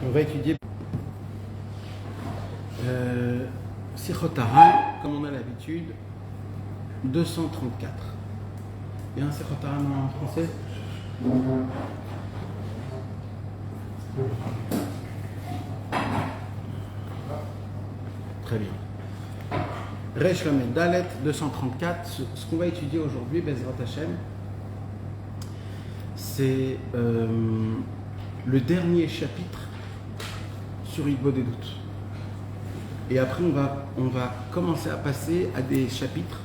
On va étudier Sichot Haran, comme on a l'habitude, 234. Il y a un Sichot Haran en français? Très bien. Resh Lamed Dalet 234. Ce qu'on va étudier aujourd'hui, Bezrat Hashem, c'est le dernier chapitre sur Hitbodedut. Et après, on va commencer à passer à des chapitres,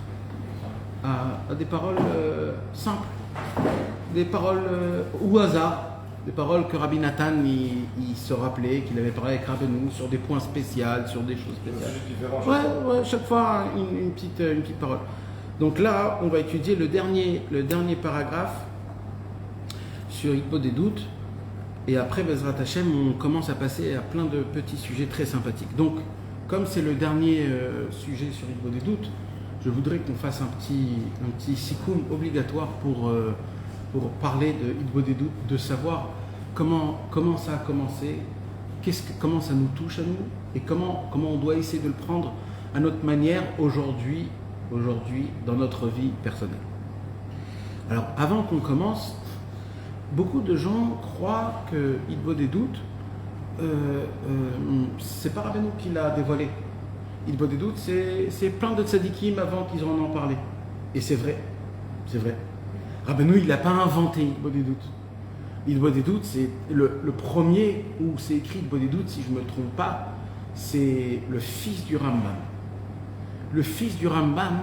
à des paroles simples, des paroles au hasard, des paroles que Rabbi Nathan il se rappelait, qu'il avait parlé avec Rabbeinu sur des points spéciaux, sur des choses spéciales. Ouais, chaque fois une petite parole. Donc là, on va étudier le dernier paragraphe sur Hitbodedut. Et après, Bezrat Hashem, on commence à passer à plein de petits sujets très sympathiques. Donc, comme c'est le dernier sujet sur Hitbodedut, je voudrais qu'on fasse un petit sikkum obligatoire pour parler de Hitbodedut, de savoir comment ça a commencé, comment ça nous touche à nous, et comment on doit essayer de le prendre à notre manière aujourd'hui dans notre vie personnelle. Alors, avant qu'on commence, beaucoup de gens croient que Hitbodedut, c'est pas Rabbeinu qui l'a dévoilé. Hitbodedut, c'est plein de tzadikim avant qu'ils en ont parlé. Et c'est vrai. Rabbeinu, il n'a pas inventé Hitbodedut. Hitbodedut, c'est le premier où c'est écrit Hitbodedut, si je ne me trompe pas, c'est le fils du Rambam. Le fils du Rambam,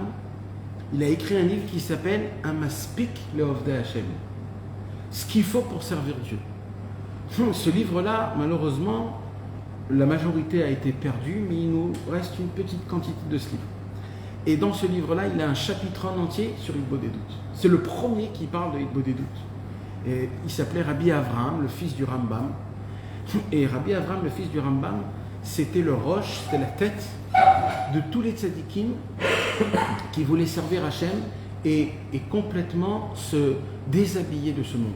il a écrit un livre qui s'appelle Amaspik Leovdei Hashem. Ce qu'il faut pour servir Dieu. Ce livre-là, malheureusement, la majorité a été perdue, mais il nous reste une petite quantité de ce livre. Et dans ce livre-là, il a un chapitre en entier sur Hitbodedut. C'est le premier qui parle de Hitbodedut. Et il s'appelait Rabbi Avraham, le fils du Rambam. Et Rabbi Avraham, le fils du Rambam, c'était le roche, c'était la tête de tous les tzadikim qui voulaient servir Hachem et complètement se déshabiller de ce monde.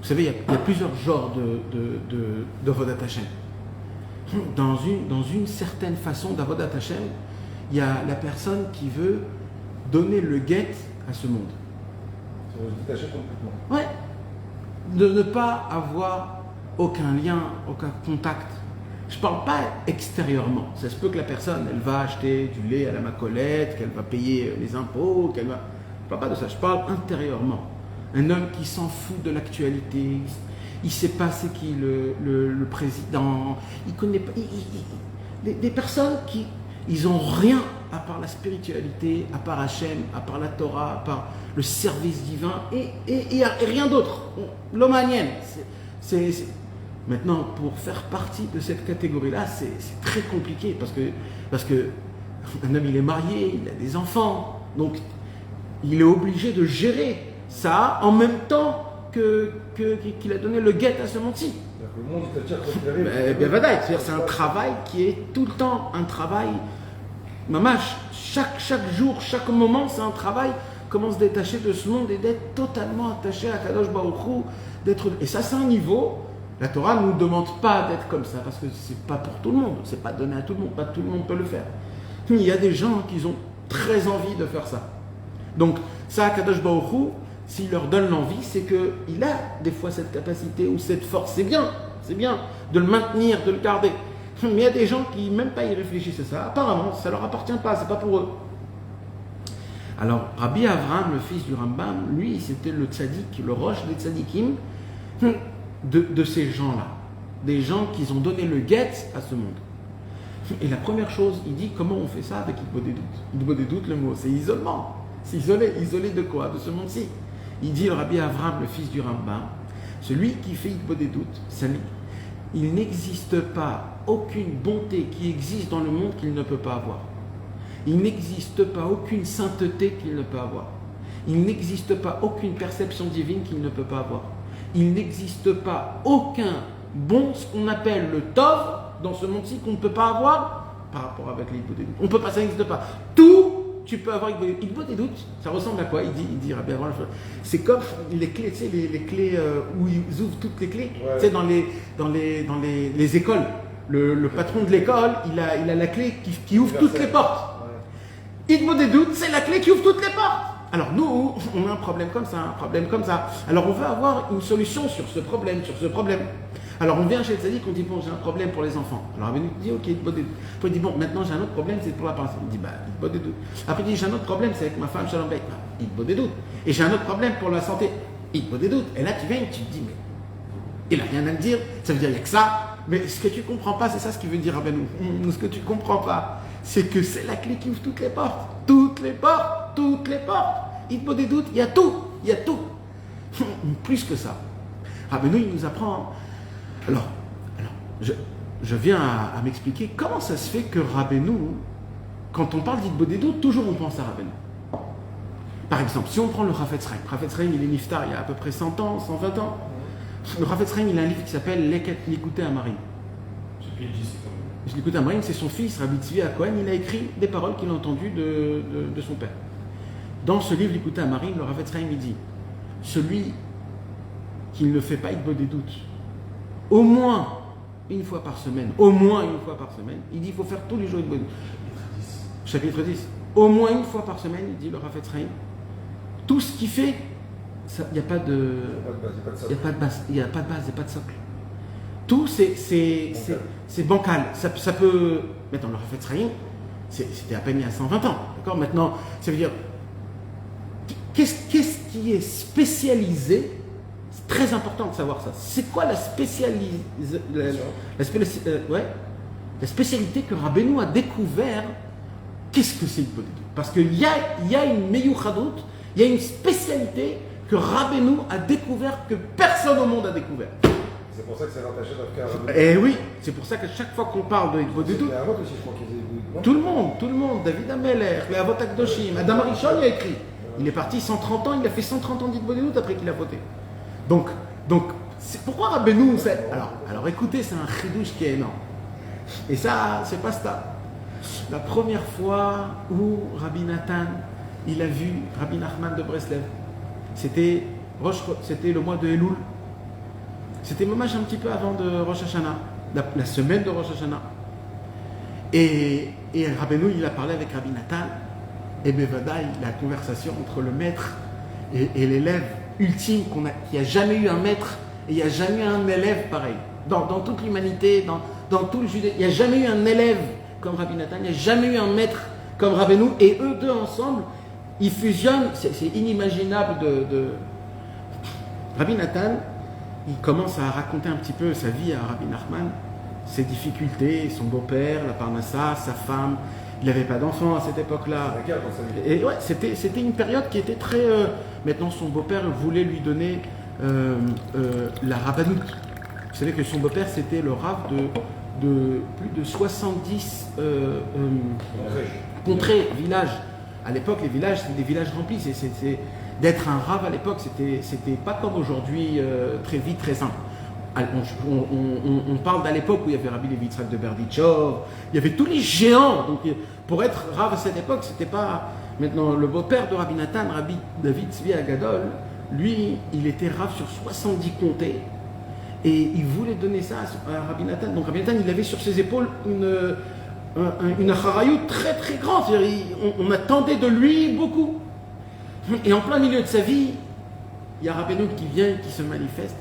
Vous savez, il y a plusieurs genres de Avodat Hashem. Dans une certaine façon d'Avodat Hashem, il y a la personne qui veut donner le guet à ce monde. Se détacher complètement. Ouais. De ne pas avoir aucun lien, aucun contact. Je ne parle pas extérieurement. Ça se peut que la personne, elle va acheter du lait à la macolette, qu'elle va payer les impôts, Je ne parle pas de ça, je parle intérieurement. Un homme qui s'en fout de l'actualité, il ne sait pas c'est qui le président, il connaît pas. Des personnes qui, ils n'ont rien à part la spiritualité, à part Hachem, à part la Torah, à part le service divin, et rien d'autre. L'homme alien. Maintenant, pour faire partie de cette catégorie-là, c'est très compliqué parce que un homme, il est marié, il a des enfants, donc il est obligé de gérer ça en même temps qu'il a donné le guet à ce monde-ci. Le monde est attiré. C'est un travail qui est tout le temps un travail. Mamash, chaque jour, chaque moment, c'est un travail. Comment se détacher de ce monde et d'être totalement attaché à Kadosh Baruch Hu, et ça, c'est un niveau. La Torah ne nous demande pas d'être comme ça parce que c'est pas pour tout le monde, c'est pas donné à tout le monde, pas tout le monde peut le faire. Il y a des gens qui ont très envie de faire ça. Donc, ça, Kadosh Baruch Hu, s'il leur donne l'envie, c'est qu'il a des fois cette capacité ou cette force. C'est bien de le maintenir, de le garder. Mais il y a des gens qui même pas y réfléchissent à ça. Apparemment, ça leur appartient pas, c'est pas pour eux. Alors, Rabbi Avraham, le fils du Rambam, lui, c'était le tzaddik, le roche des tzaddikim de ces gens-là. Des gens qui ont donné le guet à ce monde. Et la première chose, il dit, comment on fait ça avec Hitbodedut? Hitbodedut, le mot, c'est isolement. C'est isolé de quoi? De ce monde-ci. Il dit, le Rabbi Avraham, le fils du Rambam, celui qui fait Hitbodedut, il n'existe pas aucune bonté qui existe dans le monde qu'il ne peut pas avoir. Il n'existe pas aucune sainteté qu'il ne peut avoir. Il n'existe pas aucune perception divine qu'il ne peut pas avoir. Il n'existe pas aucun ce qu'on appelle le Tov, dans ce monde-ci qu'on ne peut pas avoir par rapport avec les Hitbodedut. On ne peut pas, ça n'existe pas. Tout tu peux avoir Hitbod et doute. Ça ressemble à quoi? Il dit Rabbi Avraham, c'est comme les clés, tu sais, les clés où ils ouvrent toutes les clés. Tu sais, dans les écoles. Le patron de l'école, il a la clé qui ouvre toutes les portes. Hitbod et doute, c'est la clé qui ouvre toutes les portes. Alors nous, on a un problème comme ça. Alors on veut avoir une solution sur ce problème. Alors on vient chez le tzaddik, on dit bon, j'ai un problème pour les enfants. Alors il dit ok, Hitbod et doute. Après il dit bon, maintenant j'ai un autre problème, c'est pour la personne. Il dit bah, Hitbod et doute. Après il dit j'ai un autre problème, c'est avec ma femme Shalom Beit. Hitbod et doute. Et j'ai un autre problème pour la santé. Hitbod et doute. Et là tu viens et tu te dis mais il a rien à me dire, ça veut dire il n'y a que ça. Mais ce que tu comprends pas, c'est ça ce qu'il veut dire Rabbeinu. Ce que tu comprends pas, c'est que c'est la clé qui ouvre toutes les portes. Toutes les portes. Hitbod et doute, il y a tout. Plus que ça. Rabbeinu, il nous apprend. Alors je viens à m'expliquer comment ça se fait que Rabbeinu, quand on parle d'Hitbod et doute, toujours on pense à Rabbeinu. Par exemple, si on prend le Chafetz Chaim, il est niftar il y a à peu près 100 ans, 120 ans. Le Chafetz Chaim, il a un livre qui s'appelle Leket Likutei Amarim. Likutei Amarim, c'est son fils, Rabbi Tzvi Cohen, il a écrit des paroles qu'il a entendues de son père. Dans ce livre Likutei Amarim, le Chafetz Chaim, il dit celui qui ne fait pas Hitbod et doute, au moins une fois par semaine, il dit il faut faire tous les jours Hitbod et doute. Chapitre 10. Au moins une fois par semaine, il dit le Chafetz Chaim, tout ce qu'il fait, il n'y a pas de base, il n'y a pas de socle. Tout c'est bancal. Ça peut. Maintenant, le Chafetz Chaim, c'était à peine il y a 120 ans. D'accord? Maintenant, ça veut dire. Qu'est-ce qui est spécialisé? C'est très important de savoir ça. C'est quoi la spécialité que Rabbeinu a découvert? Qu'est-ce que c'est Hitbod et doute? Parce qu'il y a une meyuchadut, il y a une spécialité que Rabbeinu a découvert, que personne au monde a découvert. C'est pour ça que c'est rattaché à Rabbeinu. Eh oui, c'est pour ça qu'à chaque fois qu'on parle de Hitbod et doute, tout le monde, David Ameller, les Avot Akdoshim, Adam Arishon il a écrit. Il est parti 130 ans, il a fait 130 ans d'Hitbod et doute après qu'il a voté. Donc c'est pourquoi Rabbeinu, alors écoutez, c'est un chidouche qui est énorme. Et ça, c'est pas ça. La première fois où Rabbi Nathan, il a vu Rabbi Nachman de Breslev, c'était le mois de Elul. C'était dommage un petit peu avant de Rosh Hashanah, la semaine de Rosh Hashanah. Et Rabbeinu, il a parlé avec Rabbi Nathan, et Bevadaï, la conversation entre le maître et l'élève ultime, qu'il n'y a jamais eu un maître et il n'y a jamais eu un élève pareil. Dans toute l'humanité, dans tout le judaïsme, il n'y a jamais eu un élève comme Rabbi Nathan, il n'y a jamais eu un maître comme Rabbeinu, et eux deux ensemble, ils fusionnent, c'est inimaginable de... Rabbi Nathan, il commence à raconter un petit peu sa vie à Rabbi Nachman, ses difficultés, son beau-père, la parnassa, sa femme, il n'avait pas d'enfant à cette époque-là. Et ouais, c'était une période qui était très... maintenant, son beau-père voulait lui donner la rabbanoute. Vous savez que son beau-père, c'était le rav de plus de 70 contrées, villages. À l'époque, les villages, c'était des villages remplis. D'être un rav à l'époque, c'était pas comme aujourd'hui, très vite, très simple. On parle d'à l'époque où il y avait Rabbi Levi Yitzhak de Berdichov, il y avait tous les géants. Donc, pour être rav à cette époque, c'était pas... Maintenant, le beau-père de Rabbi Nathan, Rabbi David Tzvi Agadol, lui, il était rav sur 70 comtés. Et il voulait donner ça à Rabbi Nathan. Donc Rabbi Nathan, il avait sur ses épaules une acharayut très très grande. On attendait de lui beaucoup. Et en plein milieu de sa vie, il y a Rabbeinu qui vient, qui se manifeste.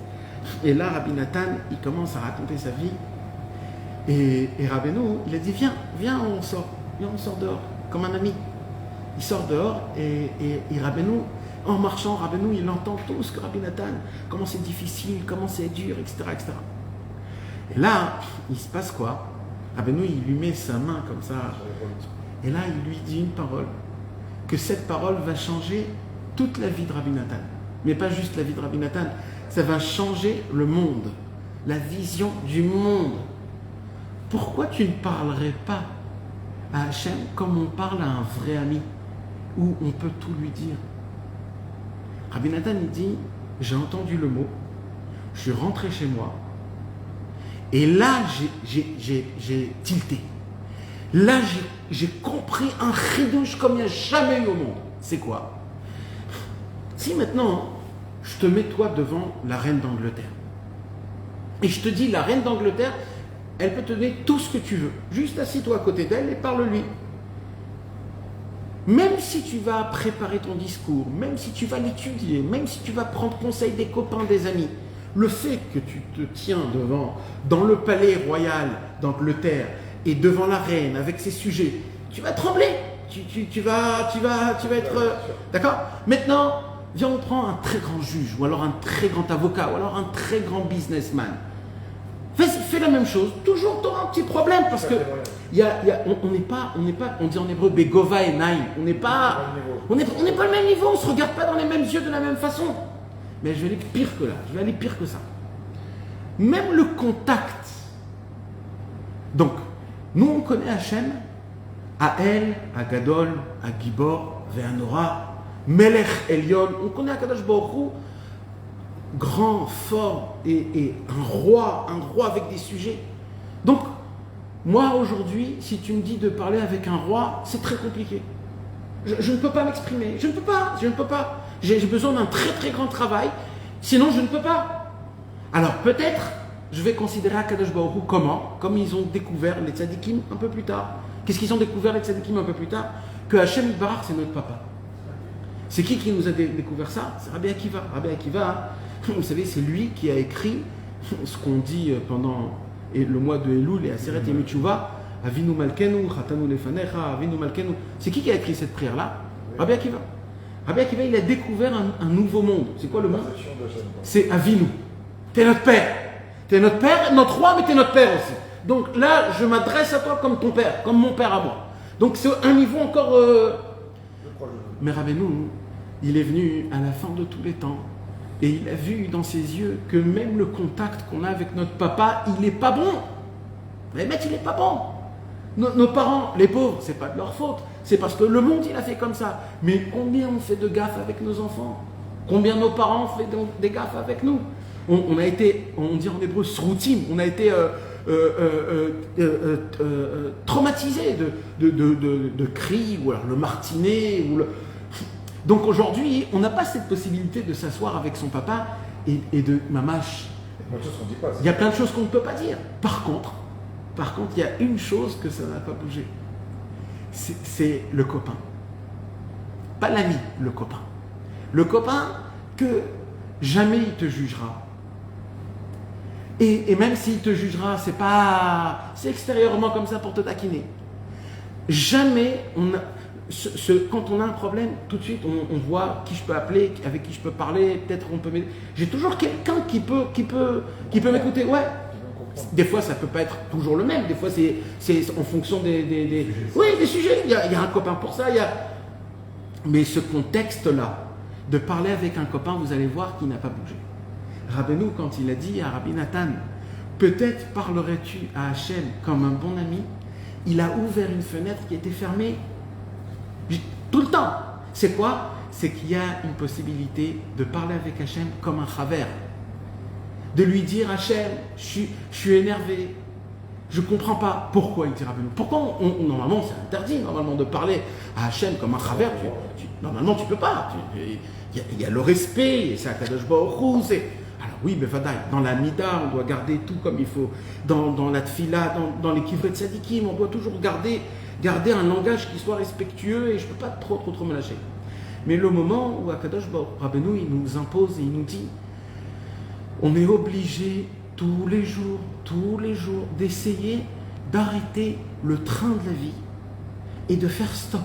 Et là, Rabbi Nathan, il commence à raconter sa vie. Et Rabbeinu, il a dit, viens, on sort dehors, comme un ami. Il sort dehors et Rabbeinu, en marchant, Rabbeinu, il entend tout ce que Rabbi Nathan, comment c'est difficile, comment c'est dur, etc., etc. Et là, il se passe quoi? Rabbeinu, il lui met sa main comme ça. Et là, il lui dit une parole. Que cette parole va changer toute la vie de Rabbi Nathan. Mais pas juste la vie de Rabbi Nathan. Ça va changer le monde. La vision du monde. Pourquoi tu ne parlerais pas à Hachem comme on parle à un vrai ami? Où on peut tout lui dire. Rabbi Nathan, il dit, j'ai entendu le mot, je suis rentré chez moi, et là, j'ai tilté. Là, j'ai compris un chidouche comme il n'y a jamais eu au monde. C'est quoi? Si maintenant, je te mets toi devant la reine d'Angleterre, et je te dis, la reine d'Angleterre, elle peut te donner tout ce que tu veux. Juste assis-toi à côté d'elle et parle-lui. Même si tu vas préparer ton discours, même si tu vas l'étudier, même si tu vas prendre conseil des copains, des amis, le fait que tu te tiens dans le palais royal d'Angleterre et devant la reine avec ses sujets, tu vas trembler. Tu vas être... D'accord? Maintenant, viens, on prend un très grand juge, ou alors un très grand avocat, ou alors un très grand businessman. Fais la même chose, toujours tu auras un petit problème, parce que on n'est pas, on dit en hébreu, Begova et Naïm, on n'est pas le même niveau, on ne se regarde pas dans les mêmes yeux de la même façon. Mais je vais aller pire que là, je vais aller pire que ça. Même le contact. Donc, nous on connaît Hachem, Ael, Agadol, Agibor, Ve'anora, Melech Elion, on connaît Akadosh Baruch Hu, grand, fort et un roi avec des sujets. Donc, moi aujourd'hui, si tu me dis de parler avec un roi, c'est très compliqué. Je ne peux pas m'exprimer, je ne peux pas. J'ai besoin d'un très très grand travail, sinon je ne peux pas. Alors peut-être, je vais considérer Akadosh Baruch Hu comme ils ont découvert les tzadikim un peu plus tard. Qu'est-ce qu'ils ont découvert les tzadikim un peu plus tard? Que Hachem Yitbarach, c'est notre papa. C'est qui nous a découvert ça? C'est Rabbi Akiva. Rabbi Akiva, vous savez, c'est lui qui a écrit ce qu'on dit pendant le mois de Elul et Aseret Yemei Teshuvah, Avinu Malkenu, Chatanu Lefanecha, Avinu Malkenu. C'est qui a écrit cette prière-là? Rabbi Akiva. Rabbi Akiva, il a découvert un nouveau monde. C'est quoi le monde? C'est Avinu. T'es notre père. T'es notre père, notre roi, mais t'es notre père aussi. Donc là, je m'adresse à toi comme ton père, comme mon père à moi. Donc c'est un niveau encore... Mais Rabbeinu, il est venu à la fin de tous les temps et il a vu dans ses yeux que même le contact qu'on a avec notre papa, il n'est pas bon. Les mecs, il n'est pas bon. Nos parents, les pauvres, c'est pas de leur faute. C'est parce que le monde, il a fait comme ça. Mais combien on fait de gaffes avec nos enfants? Combien nos parents ont fait des gaffes avec nous? On a été, on dit en hébreu, sroutim, on a été traumatisés de cris, ou alors le martinet, ou le... Donc aujourd'hui, on n'a pas cette possibilité de s'asseoir avec son papa et de mamache. Il y a plein de choses qu'on ne peut pas dire. Par contre, il y a une chose que ça n'a pas bougé. C'est le copain. Pas l'ami, le copain. Le copain que jamais il te jugera. Et même s'il te jugera, c'est extérieurement comme ça pour te taquiner. Jamais quand on a un problème, tout de suite on voit qui je peux appeler, avec qui je peux parler, peut-être on peut m'aider. J'ai toujours quelqu'un qui peut m'écouter. Ouais. Des fois ça peut pas être toujours le même. Des fois c'est en fonction des sujets. Il y a un copain pour ça. Mais ce contexte-là, de parler avec un copain, vous allez voir qu'il n'a pas bougé. Rabbeinu, quand il a dit à Rabbi Nathan, peut-être parlerais-tu à Hachem comme un bon ami, il a ouvert une fenêtre qui était fermée tout le temps. C'est quoi? C'est qu'il y a une possibilité de parler avec Hachem comme un chaver. De lui dire, Hachem, je suis énervé, je ne comprends pas. Pourquoi il dit Rabbeinu? Pourquoi normalement c'est interdit normalement de parler à Hachem comme un chaver? Normalement tu ne peux pas. Il y a le respect, c'est Akadosh Baruch Hu, alors oui, mais vadaï, dans la mida, on doit garder tout comme il faut. Dans la tfila, dans les kivrei tzadikim, on doit toujours garder un langage qui soit respectueux et je ne peux pas trop me lâcher. Mais le moment où Akadosh Baruch Hu, Rabbeinu, il nous impose et il nous dit, on est obligé tous les jours, d'essayer d'arrêter le train de la vie et de faire stop.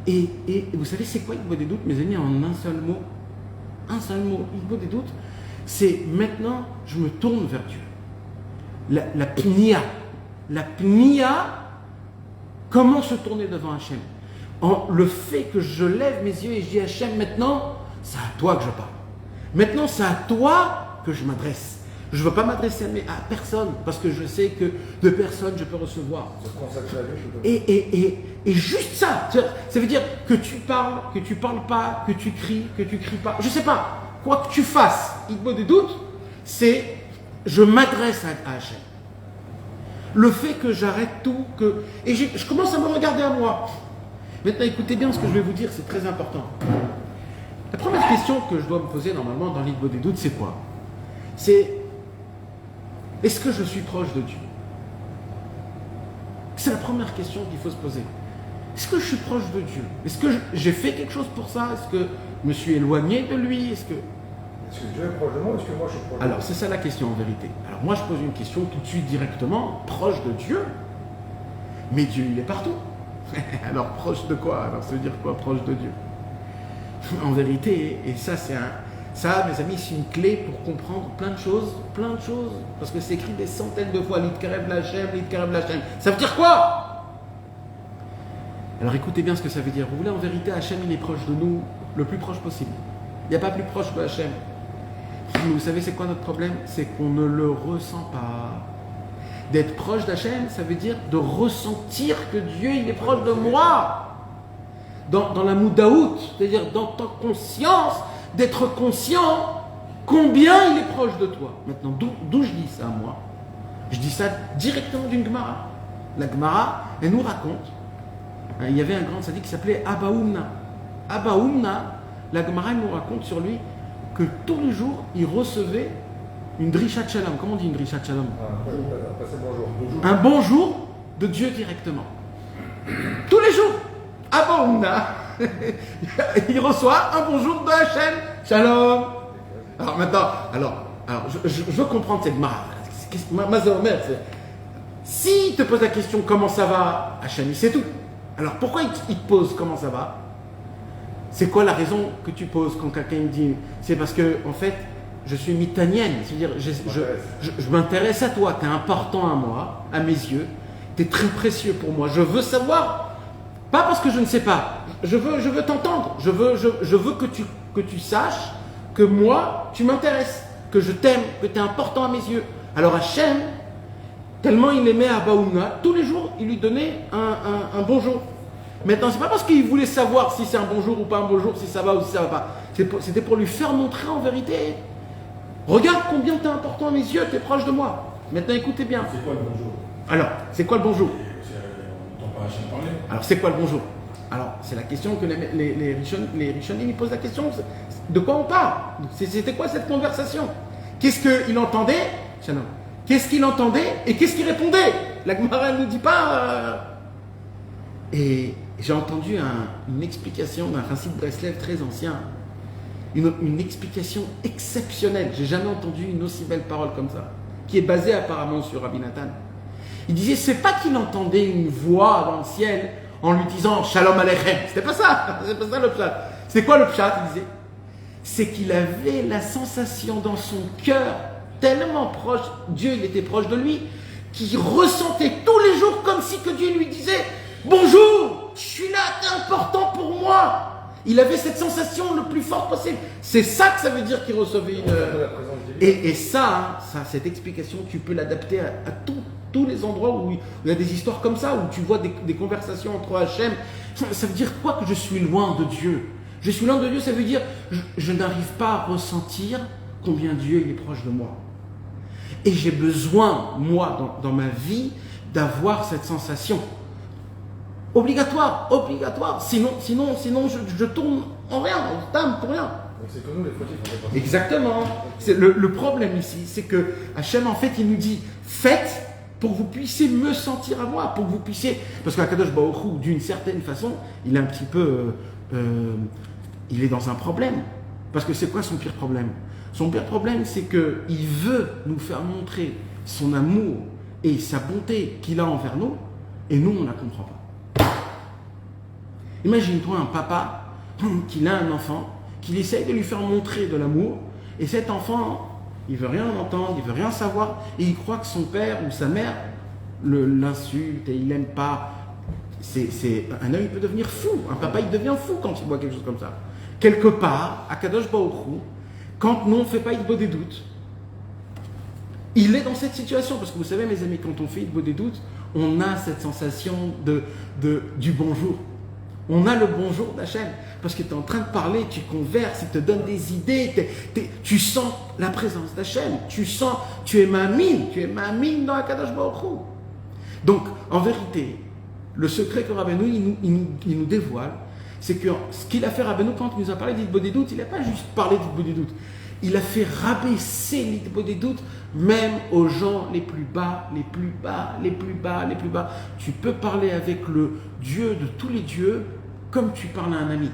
Et vous savez, c'est quoi Igbo des doutes, mes amis, en un seul mot? Igbo des doutes, c'est maintenant, je me tourne vers Dieu. La pnia. La pnia, comment se tourner devant Hachem? Le fait que je lève mes yeux et je dis Hachem, maintenant, c'est à toi que je parle. Maintenant, c'est à toi que je m'adresse. Je ne veux pas m'adresser à personne, parce que je sais que de personne je peux recevoir. Et juste ça, ça veut dire que tu parles pas, que tu cries pas. Je ne sais pas, quoi que tu fasses, il me des doutes, c'est je m'adresse à Hachem. Le fait que j'arrête tout, et je commence à me regarder à moi. Maintenant, écoutez bien ce que je vais vous dire, c'est très important. La première question que je dois me poser normalement dans l'Hitbodedut des doutes, c'est quoi? C'est, est-ce que je suis proche de Dieu? C'est la première question qu'il faut se poser. Est-ce que je suis proche de Dieu? Est-ce que j'ai fait quelque chose pour ça? Est-ce que je me suis éloigné de lui? Est-ce que Dieu est proche de moi ou est-ce que moi je suis proche de lui? Alors, c'est ça la question en vérité. Alors, moi, je pose une question tout de suite directement, proche de Dieu. Mais Dieu, il est partout. Alors, proche de quoi? Alors, ça veut dire quoi, proche de Dieu? En vérité, et ça, ça, mes amis, c'est une clé pour comprendre plein de choses, parce que c'est écrit des centaines de fois, Litkarev Lachem. Ça veut dire quoi? Alors, écoutez bien ce que ça veut dire. Vous voulez, en vérité, Hachem, il est proche de nous, le plus proche possible. Il n'y a pas plus proche que Hachem. Vous savez, c'est quoi notre problème? C'est qu'on ne le ressent pas. D'être proche d'Hachem, ça veut dire de ressentir que Dieu, il est proche de moi. Dans la moudaout, c'est-à-dire dans ta conscience, d'être conscient combien il est proche de toi. Maintenant, d'où je dis ça, moi? Je dis ça directement d'une Gemara. La Gemara, elle nous raconte, il y avait un grand sadique qui s'appelait Abba Oumna. Abba Oumna, la Gemara, elle nous raconte sur lui que tous les jours, il recevait une drishat shalom. Comment on dit une drishat shalom? Un bonjour de Dieu directement. Tous les jours. Abba Oumna, il reçoit un bonjour de Hachem. Shalom. Alors maintenant, je veux comprendre cette Gemara. Mazaomer, s'il te pose la question comment ça va, Hachem, il sait tout. Alors pourquoi il te pose comment ça va? C'est quoi la raison que tu poses quand quelqu'un me dit? C'est parce que, en fait, je suis mitanienne. C'est-à-dire, je m'intéresse à toi. Tu es important à moi, à mes yeux. Tu es très précieux pour moi. Je veux savoir. Pas parce que je ne sais pas. Je veux t'entendre. Je veux que tu saches que moi, tu m'intéresses. Que je t'aime. Que tu es important à mes yeux. Alors Hachem, tellement il aimait Abba Oumna, tous les jours, il lui donnait un bonjour. Maintenant, c'est pas parce qu'il voulait savoir si c'est un bonjour ou pas un bonjour, si ça va ou si ça va pas. C'était pour lui faire montrer en vérité. Regarde combien tu es important à mes yeux, tu es proche de moi. Maintenant, écoutez bien. C'est quoi le bonjour? Alors, c'est quoi le bonjour? On n'entend pas Hachem parler. Alors, c'est quoi le bonjour? Alors, c'est la question que les Rishonim ils posent la question. De quoi on parle? C'était quoi cette conversation? Qu'est-ce qu'il entendait? Qu'est-ce qu'il entendait et qu'est-ce qu'il répondait? La Gemara ne nous dit pas. Et j'ai entendu une explication d'un principe Breslev très ancien, une explication exceptionnelle. J'ai jamais entendu une aussi belle parole comme ça, qui est basée apparemment sur Rabbi Nathan. Il disait, c'est pas qu'il entendait une voix dans le ciel en lui disant Shalom Aleichem. C'était pas ça, c'est pas ça le pshat. C'est quoi le pshat? Il disait, c'est qu'il avait la sensation dans son cœur tellement proche, Dieu il était proche de lui, qu'il ressentait tous les jours comme si que Dieu lui disait bonjour, je suis là, t'es important pour moi. Il avait cette sensation le plus forte possible. C'est ça que ça veut dire qu'il recevait une. Et ça, cette explication, tu peux l'adapter à tous les endroits où il y a des histoires comme ça, où tu vois des conversations entre Hachem. Ça veut dire quoi que je suis loin de Dieu? Je suis loin de Dieu, ça veut dire je n'arrive pas à ressentir combien Dieu il est proche de moi. Et j'ai besoin, moi, dans ma vie, d'avoir cette sensation. Obligatoire. Sinon je tourne en rien, en dame pour rien. Donc c'est que nous les fautifs, on est pas. Exactement. Le problème ici, c'est que Hachem, en fait, il nous dit faites pour que vous puissiez me sentir à moi, pour que vous puissiez. Parce qu'Akadosh Baruch Hu, d'une certaine façon, il est un petit peu. Il est dans un problème. Parce que c'est quoi son pire problème? Son pire problème, c'est qu'il veut nous faire montrer son amour et sa bonté qu'il a envers nous, et nous, on ne la comprend pas. Imagine-toi un papa qui a un enfant, qu'il essaye de lui faire montrer de l'amour, et cet enfant, il ne veut rien entendre, il ne veut rien savoir, et il croit que son père ou sa mère l'insulte et il n'aime pas. Un homme, il peut devenir fou. Un papa, il devient fou quand il voit quelque chose comme ça. Quelque part, à Kadosh Baruch Hu, quand nous, on ne fait pas Hitbodedut, il est dans cette situation. Parce que vous savez, mes amis, quand on fait Hitbodedut, on a cette sensation du bonjour. On a le bonjour d'Hachem. Parce que tu es en train de parler, tu converses, il te donne des idées, tu sens la présence d'Hachem. Tu es ma mine dans la Kadosh Baruch Hu. Donc, en vérité, le secret que Rabbeinu il nous dévoile, c'est que ce qu'il a fait Rabbeinu quand il nous a parlé d'Hitbodedut, il n'a pas juste parlé d'Hitbodedut, il a fait rabaisser l'Hitbodedut même aux gens les plus bas, les plus bas, les plus bas, les plus bas. Tu peux parler avec le Dieu de tous les dieux comme tu parles à un ami.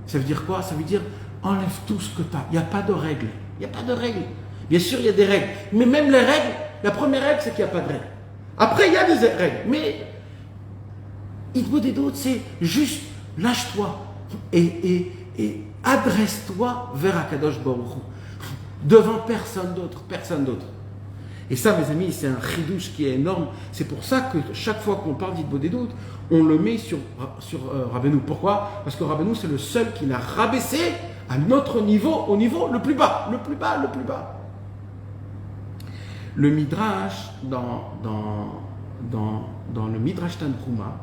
Ça veut dire quoi? Ça veut dire enlève tout ce que tu as. Il n'y a pas de règles. Il n'y a pas de règles. Bien sûr, il y a des règles. Mais même les règles, la première règle, c'est qu'il n'y a pas de règles. Après, il y a des règles. Mais Hitbodedut, c'est juste lâche-toi et adresse-toi vers Akadosh Baruch Hu. Devant personne d'autre, personne d'autre. Et ça, mes amis, c'est un chidouche qui est énorme. C'est pour ça que chaque fois qu'on parle d'Hitbodedut, on le met sur Rabbeinu. Pourquoi? Parce que Rabbeinu, c'est le seul qui l'a rabaissé à notre niveau, au niveau le plus bas, le plus bas, le plus bas. Le Midrash, dans le Midrash Tanchuma,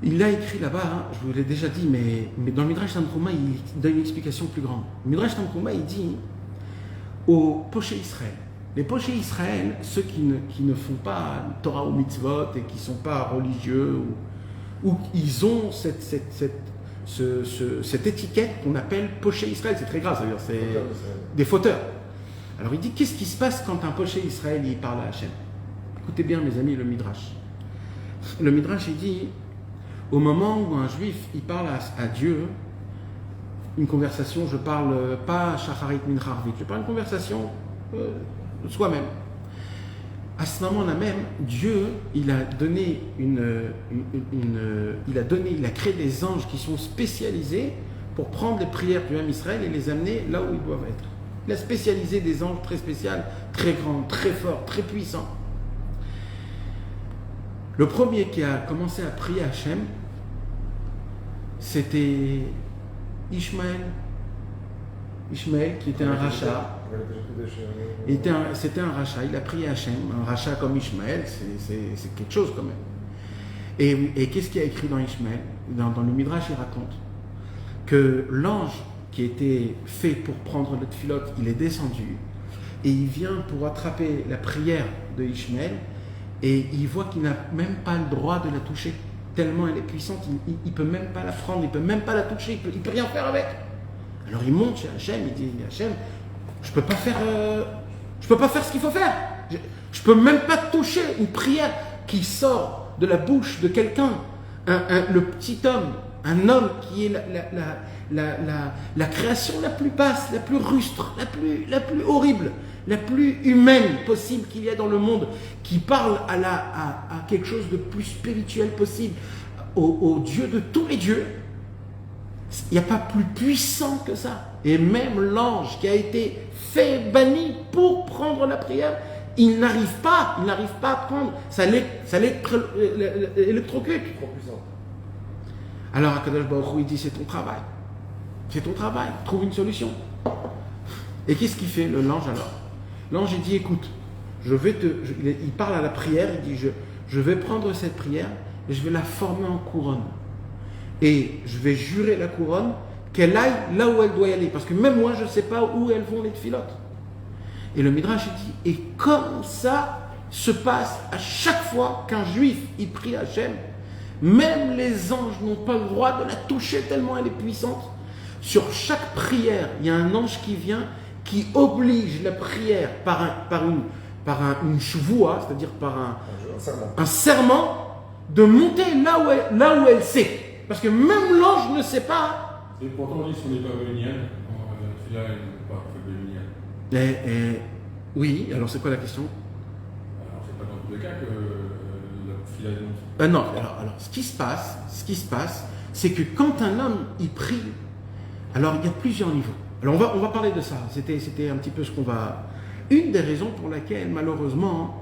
il l'a écrit là-bas, hein, je vous l'ai déjà dit, mais dans le Midrash Tanchuma, il donne une explication plus grande. Le Midrash Tanchuma, il dit aux pochés Israël, les pochés Israël, ceux qui ne font pas Torah ou mitzvot et qui ne sont pas religieux, ou ils ont cette étiquette qu'on appelle poché Israël, c'est très grave, ça veut dire c'est des fauteurs. Alors il dit, qu'est-ce qui se passe quand un poché Israël il parle à Hachem? Écoutez bien mes amis, le Midrash. Le Midrash il dit, au moment où un juif il parle à Dieu, une conversation, je parle pas Shacharit Mincha Arvit, je parle une conversation de soi-même. À ce moment-là même, Dieu, il a créé des anges qui sont spécialisés pour prendre les prières du même Israël et les amener là où ils doivent être. Il a spécialisé des anges très spéciaux, très grands, très forts, très puissants. Le premier qui a commencé à prier Hachem, c'était Ishmaël. Ishmaël, qui était un rachat. C'était un rachat, il a prié Hachem. Un rachat comme Ishmaël, c'est quelque chose quand même. Et qu'est-ce qu'il y a écrit dans Ishmaël? Dans le Midrash, il raconte que l'ange qui était fait pour prendre le tfilot, il est descendu et il vient pour attraper la prière de Ishmaël et il voit qu'il n'a même pas le droit de la toucher. Tellement elle est puissante, il ne peut même pas la prendre, il ne peut même pas la toucher, il ne peut rien faire avec. Alors il monte chez Hachem, il dit Hachem, je ne peux pas faire ce qu'il faut faire. Je ne peux même pas toucher une prière qui sort de la bouche de quelqu'un, le petit homme, un homme qui est la création la plus basse, la plus rustre, la plus horrible, la plus humaine possible qu'il y a dans le monde, qui parle à quelque chose de plus spirituel possible, au Dieu de tous les dieux. Il n'y a pas plus puissant que ça. Et même l'ange qui a été fait, banni pour prendre la prière, il n'arrive pas à prendre, ça l'électrocute. Trop puissant. Alors Akadosh Baruch Hu, il dit, c'est ton travail, trouve une solution. Et qu'est-ce qu'il fait l'ange alors? L'ange il dit, écoute, il parle à la prière, il dit, je vais prendre cette prière et je vais la former en couronne. Et je vais jurer la couronne qu'elle aille là où elle doit y aller. Parce que même moi, je ne sais pas où elles vont les tfilotes. Et le Midrash dit, et comme ça se passe à chaque fois qu'un juif il prie Hachem, même les anges n'ont pas le droit de la toucher tellement elle est puissante. Sur chaque prière, il y a un ange qui vient, qui oblige la prière par une shvoua, c'est-à-dire par un serment, de monter là où elle sait. Parce que même l'ange ne sait pas. Et pourtant, on dit qu'on n'est pas bénien. Là, il n'est pas bénien. Oui, alors c'est quoi la question? Alors, c'est pas dans tous les cas que la fila est non, alors ce qui se passe, c'est que quand un homme il prie, alors il y a plusieurs niveaux. Alors on va parler de ça. C'était un petit peu ce qu'on va. Une des raisons pour laquelle malheureusement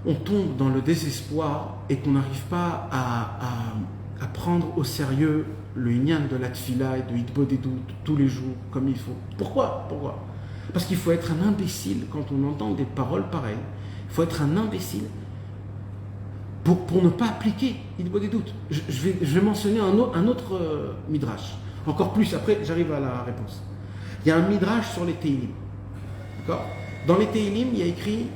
on tombe dans le désespoir et qu'on n'arrive pas à prendre au sérieux le inyan de la tfila et de Hitbodedut tous les jours comme il faut. Pourquoi? Parce qu'il faut être un imbécile quand on entend des paroles pareilles. Il faut être un imbécile pour ne pas appliquer Hitbodedut. Je vais mentionner un autre midrash. Encore plus, après j'arrive à la réponse. Il y a un midrash sur les Teilim. D'accord? Dans les Teilim, il y a écrit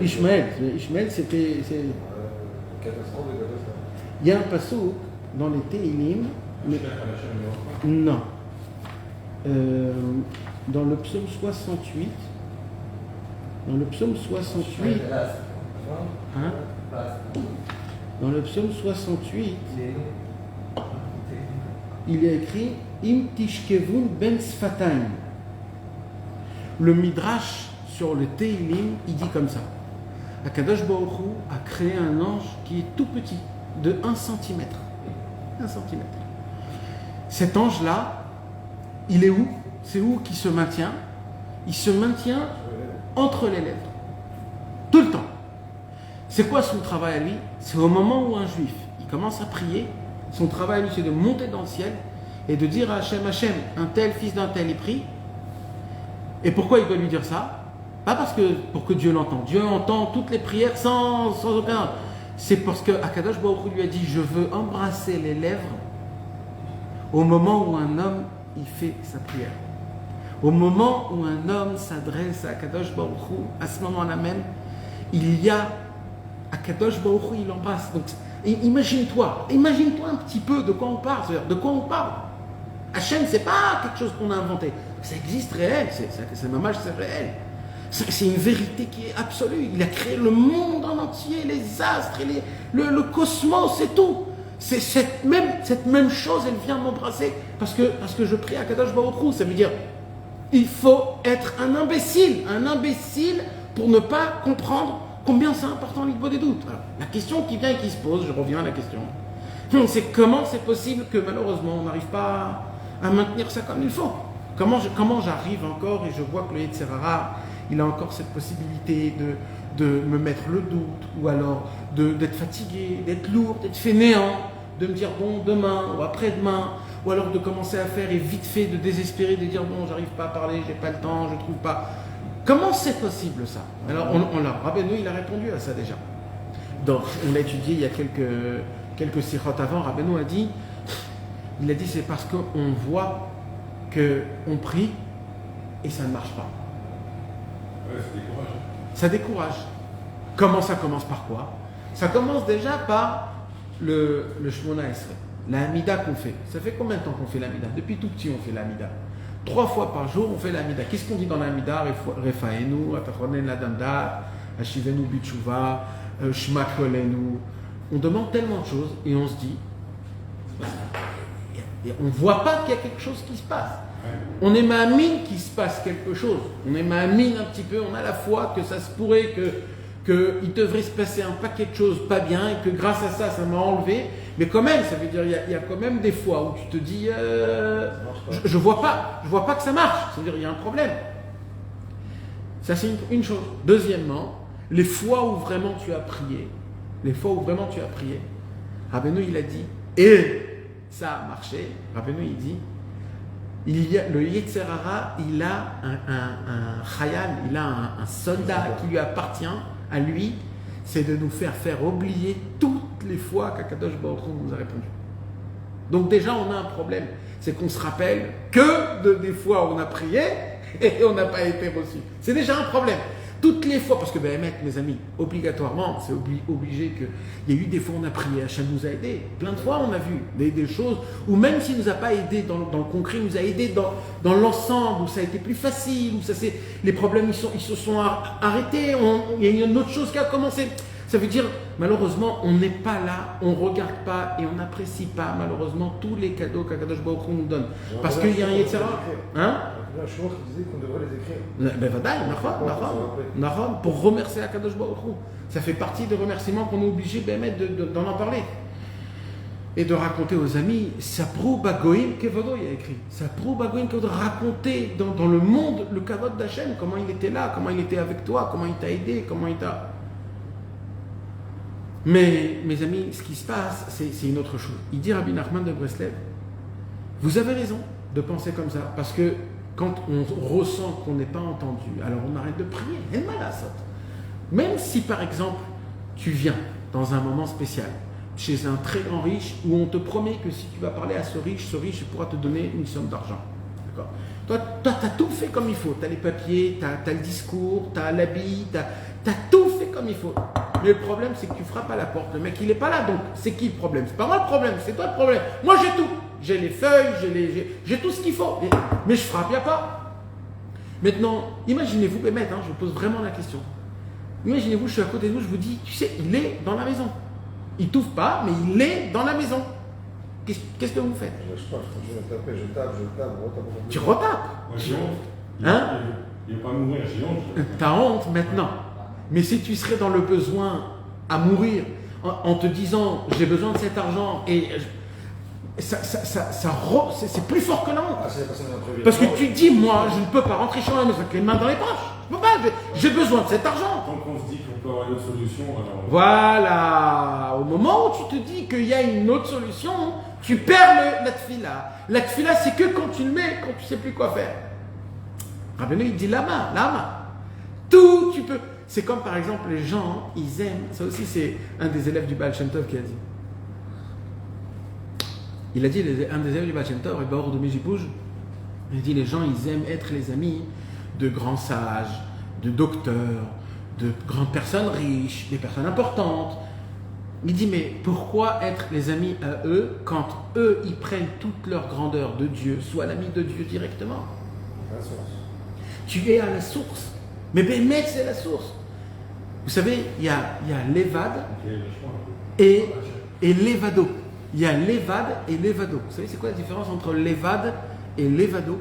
Ishmaël, c'était. Catastrophe de catastrophe. Il y a un passouk dans les Tehillim. Non. Dans le psaume 68. Dans le psaume 68. Hein? Dans le psaume 68, il est écrit Im tishkevun ben sfataim. Le Midrash sur le Tehillim, il dit comme ça. Akadosh Baruch Hu a créé un ange qui est tout petit, de 1 cm. 1 cm. Cet ange-là, il est où? C'est où qu'il se maintient? Il se maintient entre les lèvres. Tout le temps. C'est quoi son travail à lui? C'est au moment où un juif, il commence à prier, son travail à lui, c'est de monter dans le ciel et de dire à Hachem, Hachem, un tel fils d'un tel, il prie. Et pourquoi il doit lui dire ça? Pas parce que pour que Dieu l'entende. Dieu entend toutes les prières sans aucun. C'est parce que Akadosh Baruch Hu lui a dit, je veux embrasser les lèvres au moment où un homme il fait sa prière. Au moment où un homme s'adresse à Akadosh Baruch Hu, à ce moment-là même, il y a Akadosh Baruch Hu, il l'embrasse. Donc, imagine-toi un petit peu de quoi on parle. C'est-à-dire, de quoi on parle. Hachem, c'est pas quelque chose qu'on a inventé. Ça existe réel, c'est mamage, c'est réel. C'est une vérité qui est absolue. Il a créé le monde en entier, les astres, et le cosmos et tout. C'est cette même chose, elle vient m'embrasser parce que je prie à Kadosh Baruch Hu. Ça veut dire, il faut être un imbécile pour ne pas comprendre combien c'est important l'Ikbo des doutes. Alors, la question qui vient et qui se pose, je reviens à la question, c'est comment c'est possible que malheureusement on n'arrive pas à maintenir ça comme il faut. Comment j'arrive encore et je vois que le Yetzer Hara, il a encore cette possibilité de me mettre le doute, ou alors d'être fatigué, d'être lourd, d'être fainéant, de me dire bon, demain ou après-demain, ou alors de commencer à faire et vite fait de désespérer, de dire bon, j'arrive pas à parler, j'ai pas le temps, je trouve pas. Comment c'est possible ça? Alors Rabbeinu, il a répondu à ça déjà. Donc, on l'a étudié il y a quelques sirotes avant, Rabbeinu a dit c'est parce qu'on voit qu'on prie et ça ne marche pas. Ouais, ça décourage. Ça décourage. Comment ça commence par quoi? Ça commence déjà par le Shmona Esrei, la Hamida qu'on fait. Ça fait combien de temps qu'on fait l'Hamida? Depuis tout petit, on fait l'Hamida. 3 fois par jour, on fait l'Hamida. Qu'est-ce qu'on dit dans l'Hamida? Refaenu, Atachonen Ladamda, Ashivenu Bitshuva, Shma Kolenu. On demande tellement de choses et on se dit, on ne voit pas qu'il y a quelque chose qui se passe. On est ma'amine qu'il se passe quelque chose. On est ma'amine un petit peu, on a la foi que ça se pourrait qu'il devrait se passer un paquet de choses pas bien et que grâce à ça, ça m'a enlevé. Mais quand même, ça veut dire il y a quand même des fois où tu te dis je vois pas que ça marche. Ça veut dire il y a un problème. Ça c'est une chose. Deuxièmement, les fois où vraiment tu as prié, Rabbeinu il a dit et ça a marché. Rabbeinu il dit le Yetzer Hara, il a un chayal, il a un soldat qui lui appartient à lui, c'est de nous faire oublier toutes les fois qu'Akadosh Baruch Hu nous a répondu. Donc déjà on a un problème, c'est qu'on se rappelle que des fois où on a prié et on n'a pas été reçu. C'est déjà un problème. Toutes les fois, parce que mes amis, obligatoirement, c'est obligé qu'il y a eu des fois où on a prié, Hachem nous a aidés. Plein de fois on a vu des choses où même s'il ne nous a pas aidés dans le concret, il nous a aidés dans l'ensemble, où ça a été plus facile, où les problèmes ils se sont arrêtés, il y a une autre chose qui a commencé. Ça veut dire, malheureusement, on n'est pas là, on ne regarde pas et on n'apprécie pas, malheureusement, tous les cadeaux qu'Akadosh Baruch Hu nous donne. Parce qu'il y a un Yetzer Hara. Hein? Je pense qu'il disait qu'on devrait les écrire. Ben Nahon, pour remercier Akadosh Baruch Hu. Ça fait partie des remerciements qu'on est obligé d'en parler. Et de raconter aux amis, Saprou Bagoim Kevodo, il y a écrit. Saprou Bagoim Kevodo, raconter dans le monde le Kavod d'Hachem, comment il était là, comment il était avec toi, comment il t'a aidé, comment il t'a. Mais, mes amis, ce qui se passe, c'est une autre chose. Il dit Rabbi Nachman de Breslev, vous avez raison de penser comme ça, parce que quand on ressent qu'on n'est pas entendu, alors on arrête de prier. Même si, par exemple, tu viens dans un moment spécial, chez un très grand riche, où on te promet que si tu vas parler à ce riche, il pourra te donner une somme d'argent. D'accord. Toi, tu as tout fait comme il faut. Tu as les papiers, tu as le discours, tu as l'habit, tu as tout fait comme il faut. Mais le problème, c'est que tu frappes à la porte. Le mec, il n'est pas là, donc c'est qui le problème? C'est pas moi le problème, c'est toi le problème. Moi, j'ai tout. J'ai les feuilles, j'ai tout ce qu'il faut. Mais je frappe, il n'y a pas. Maintenant, imaginez-vous, Bémet, je vous pose vraiment la question. Imaginez-vous, je suis à côté de vous, je vous dis, tu sais, il est dans la maison. Il t'ouvre pas, mais il est dans la maison. Qu'est-ce que vous faites? Je sais pas, je tape, retapes. Tu retapes. Moi, j'ai honte. Hein? Il ne veut pas mourir, j'ai honte. T'as honte maintenant. Mais si tu serais dans le besoin à mourir en te disant j'ai besoin de cet argent et c'est plus fort que la honte. Ah, c'est la personne imprévue. Parce que tu te dis moi je ne peux pas rentrer chez moi avec les mains dans les poches. Je peux pas, j'ai besoin de cet argent. Tant qu'on se dit qu'on peut avoir une autre solution, alors. Voilà. Au moment où tu te dis qu'il y a une autre solution, tu perds la tfila. La tfila c'est que quand tu le mets, quand tu sais plus quoi faire. Rabbeinu il dit lama. Tout tu peux. C'est comme par exemple les gens, ils aiment, ça aussi c'est un des élèves du Baal Shem Tov qui a dit. Il a dit, un des élèves du Baal Shem Tov, et Baor de Mejibouj, il dit les gens ils aiment être les amis de grands sages, de docteurs, de grandes personnes riches, des personnes importantes. Il dit mais pourquoi être les amis à eux quand eux ils prennent toute leur grandeur de Dieu, soit l'ami de Dieu directement? La source. Tu es à la source. Mais Bémet, c'est la source. Vous savez, il y a l'évad et l'évado. Il y a l'évad et l'évado. Vous savez, c'est quoi la différence entre l'évad et l'évado?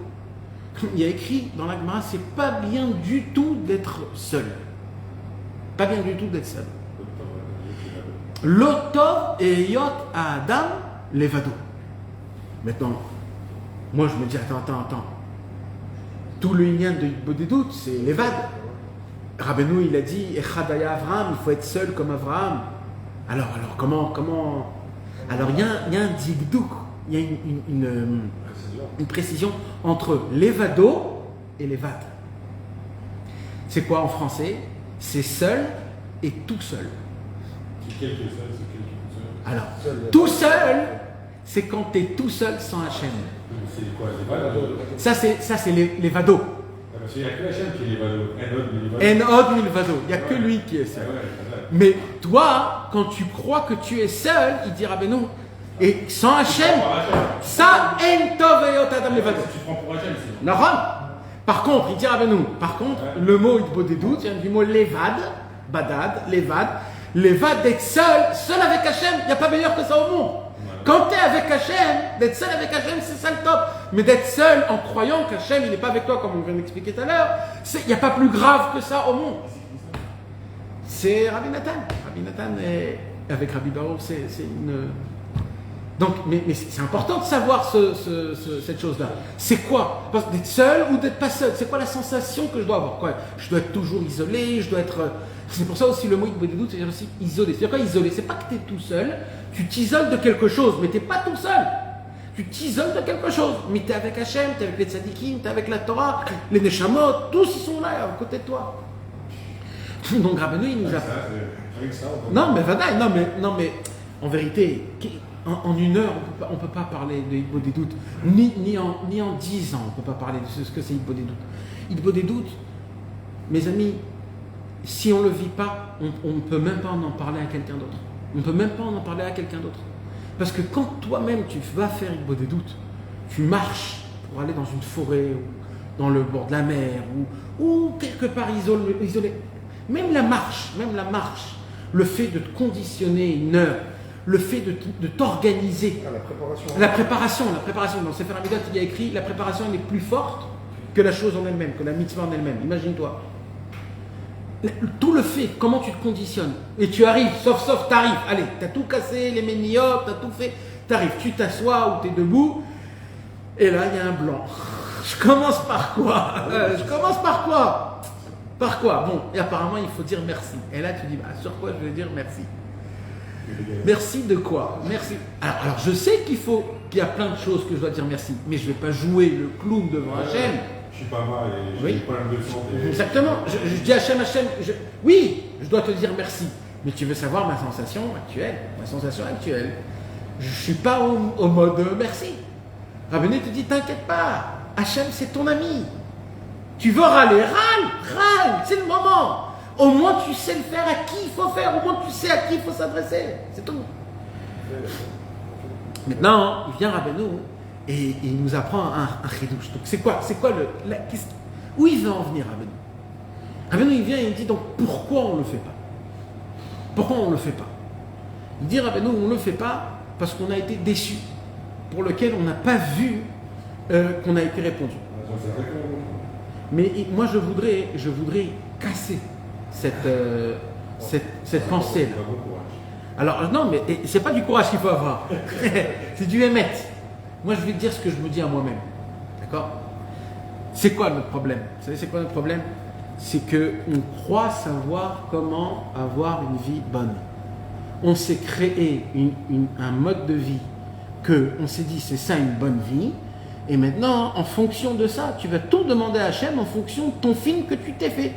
Il y a écrit dans la Gemara, c'est pas bien du tout d'être seul. Pas bien du tout d'être seul. L'otov et yot à Adam, l'évado. Maintenant, moi je me dis, attends. Tout le lien de Bodédout, c'est l'évad. Rabbeinu, il a dit, Echadaya Avraham, il faut être seul comme Avraham. Alors comment Alors il y a un digdouk, il y a une précision entre l'évado et l'évad. C'est quoi en français? C'est seul et tout seul. C'est quel qui est seul, c'est quel qui est tout seul. Alors, tout seul, c'est quand tu es tout seul sans Hachem. C'est quoi, les vados? Ça, c'est l'évado. Parce qu'il n'y a que Hachem qui est les vados. En od milvado. Il n'y a que lui qui est seul. Mais toi, quand tu crois que tu es seul, il dira ben non. Et sans Hachem, ça en tov et yot adam levado. Tu prends pour Hachem, c'est Naron. Par contre, il dira ben non. Par contre, le mot itbodedut vient du mot levad, badad, levad. Levad d'être seul avec Hachem, il n'y a pas meilleur que ça au monde. Quand tu es avec Hachem, d'être seul avec Hachem, c'est ça le top. Mais d'être seul en croyant qu'Hachem, il n'est pas avec toi, comme on vient d'expliquer tout à l'heure, il n'y a pas plus grave que ça au monde. C'est Rabbi Nathan. Rabbi Nathan, avec Rabbi Baruch, c'est une... Donc, mais c'est important de savoir cette chose-là. C'est quoi? D'être seul ou d'être pas seul? C'est quoi la sensation que je dois avoir? Je dois être toujours isolé, je dois être... C'est pour ça aussi le mot Itbodedut, c'est-à-dire aussi isolé. C'est-à-dire quoi isolé? C'est pas que tu es tout seul, tu t'isoles de quelque chose, mais tu n'es pas tout seul. Tu t'isoles de quelque chose, mais tu es avec Hachem, tu es avec les tzadikim, tu es avec la Torah, les Neshamot, tous ils sont là à côté de toi. Donc Rabbeinu, il nous a... Non mais en vérité, en une heure, on ne peut pas parler de Itbodedut, ni en 10 ans, on ne peut pas parler de ce que c'est Itbodedut. Itbodedut, mes amis, si on ne le vit pas, on ne peut même pas en parler à quelqu'un d'autre. On ne peut même pas en parler à quelqu'un d'autre. Parce que quand toi-même tu vas faire Itbodedut, tu marches pour aller dans une forêt, ou dans le bord de la mer, ou quelque part isolé. Même la marche, le fait de te conditionner une heure, le fait de t'organiser. La préparation. Dans le Sefer Hamidot, il y a écrit la préparation elle est plus forte que la chose en elle-même, que la mitzvah en elle-même. Imagine-toi. Tout le fait, comment tu te conditionnes. Et tu arrives, sauf t'arrives. Allez, t'as tout cassé, les méniotes, t'as tout fait. T'arrives, tu t'assois ou t'es debout. Et là, il y a un blanc. Je commence par quoi? Par quoi? Bon, et apparemment, il faut dire merci. Et là, tu dis, sur quoi je vais dire merci? Merci de quoi? Merci. Alors, je sais qu'il y a plein de choses que je dois dire merci. Mais je ne vais pas jouer le clown devant Hachem. Je suis pas mal et j'ai des problèmes de santé. Exactement. Je dis Hachem, oui, je dois te dire merci. Mais tu veux savoir ma sensation actuelle? Je ne suis pas au mode merci. Rabbeinu te dit, t'inquiète pas. Hachem, c'est ton ami. Tu veux râler, râle, c'est le moment. Au moins, tu sais le faire à qui il faut faire. Au moins, tu sais à qui il faut s'adresser. C'est tout. Maintenant, il vient Rabbeinu et il nous apprend un chidouche. Donc, c'est quoi où il veut en venir, Rabbeinu? Rabbeinu, il vient et il dit, donc, pourquoi on ne le fait pas? Pourquoi on ne le fait pas? Il dit, Rabbeinu, on ne le fait pas parce qu'on a été déçus, pour lequel on n'a pas vu qu'on a été répondu. Mais moi, je voudrais casser cette pensée-là. Alors, non, mais c'est pas du courage qu'il faut avoir. C'est du émet. Moi, je vais te dire ce que je me dis à moi-même. D'accord? C'est quoi notre problème? Vous savez, c'est quoi notre problème? C'est qu'on croit savoir comment avoir une vie bonne. On s'est créé un mode de vie qu'on s'est dit, c'est ça une bonne vie. Et maintenant, en fonction de ça, tu vas tout demander à Hachem en fonction de ton film que tu t'es fait.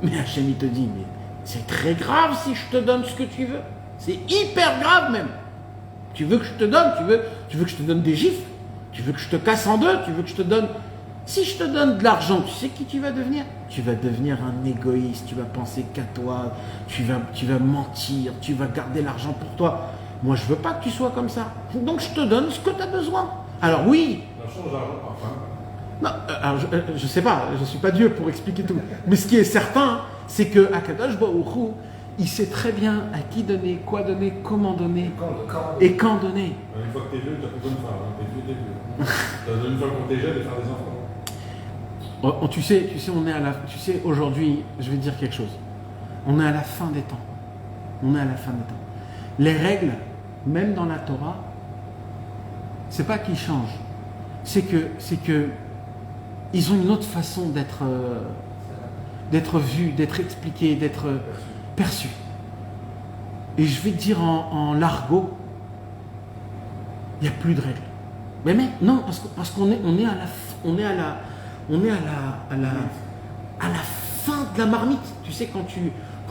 Mais Hachem, il te dit, mais c'est très grave si je te donne ce que tu veux. C'est hyper grave même. Tu veux que je te donne, tu veux que je te donne des gifles, tu veux que je te casse en deux, tu veux que je te donne... Si je te donne de l'argent, tu sais qui tu vas devenir? Tu vas devenir un égoïste, tu vas penser qu'à toi, tu vas mentir, tu vas garder l'argent pour toi. Moi, je veux pas que tu sois comme ça. Donc, je te donne ce que tu as besoin. Alors oui. Non, alors je sais pas, je suis pas Dieu pour expliquer tout. Mais ce qui est certain, c'est que Akadosh Baruch Hu, il sait très bien à qui donner, quoi donner, comment donner et quand donner. Une fois que t'es vieux, t'as plus besoin de faire. T'es vieux. Une fois qu'on t'est jeune, de faire des enfants. Tu sais, on est à la. Tu sais, aujourd'hui, je vais te dire quelque chose. On est à la fin des temps. On est à la fin des temps. Les règles, même dans la Torah, c'est pas qu'ils changent. C'est que ils ont une autre façon d'être vus, d'être expliqués, d'être perçus. Et je vais te dire en l'argot, il n'y a plus de règles. Mais non, parce qu'on est à la fin de la marmite. Tu sais, quand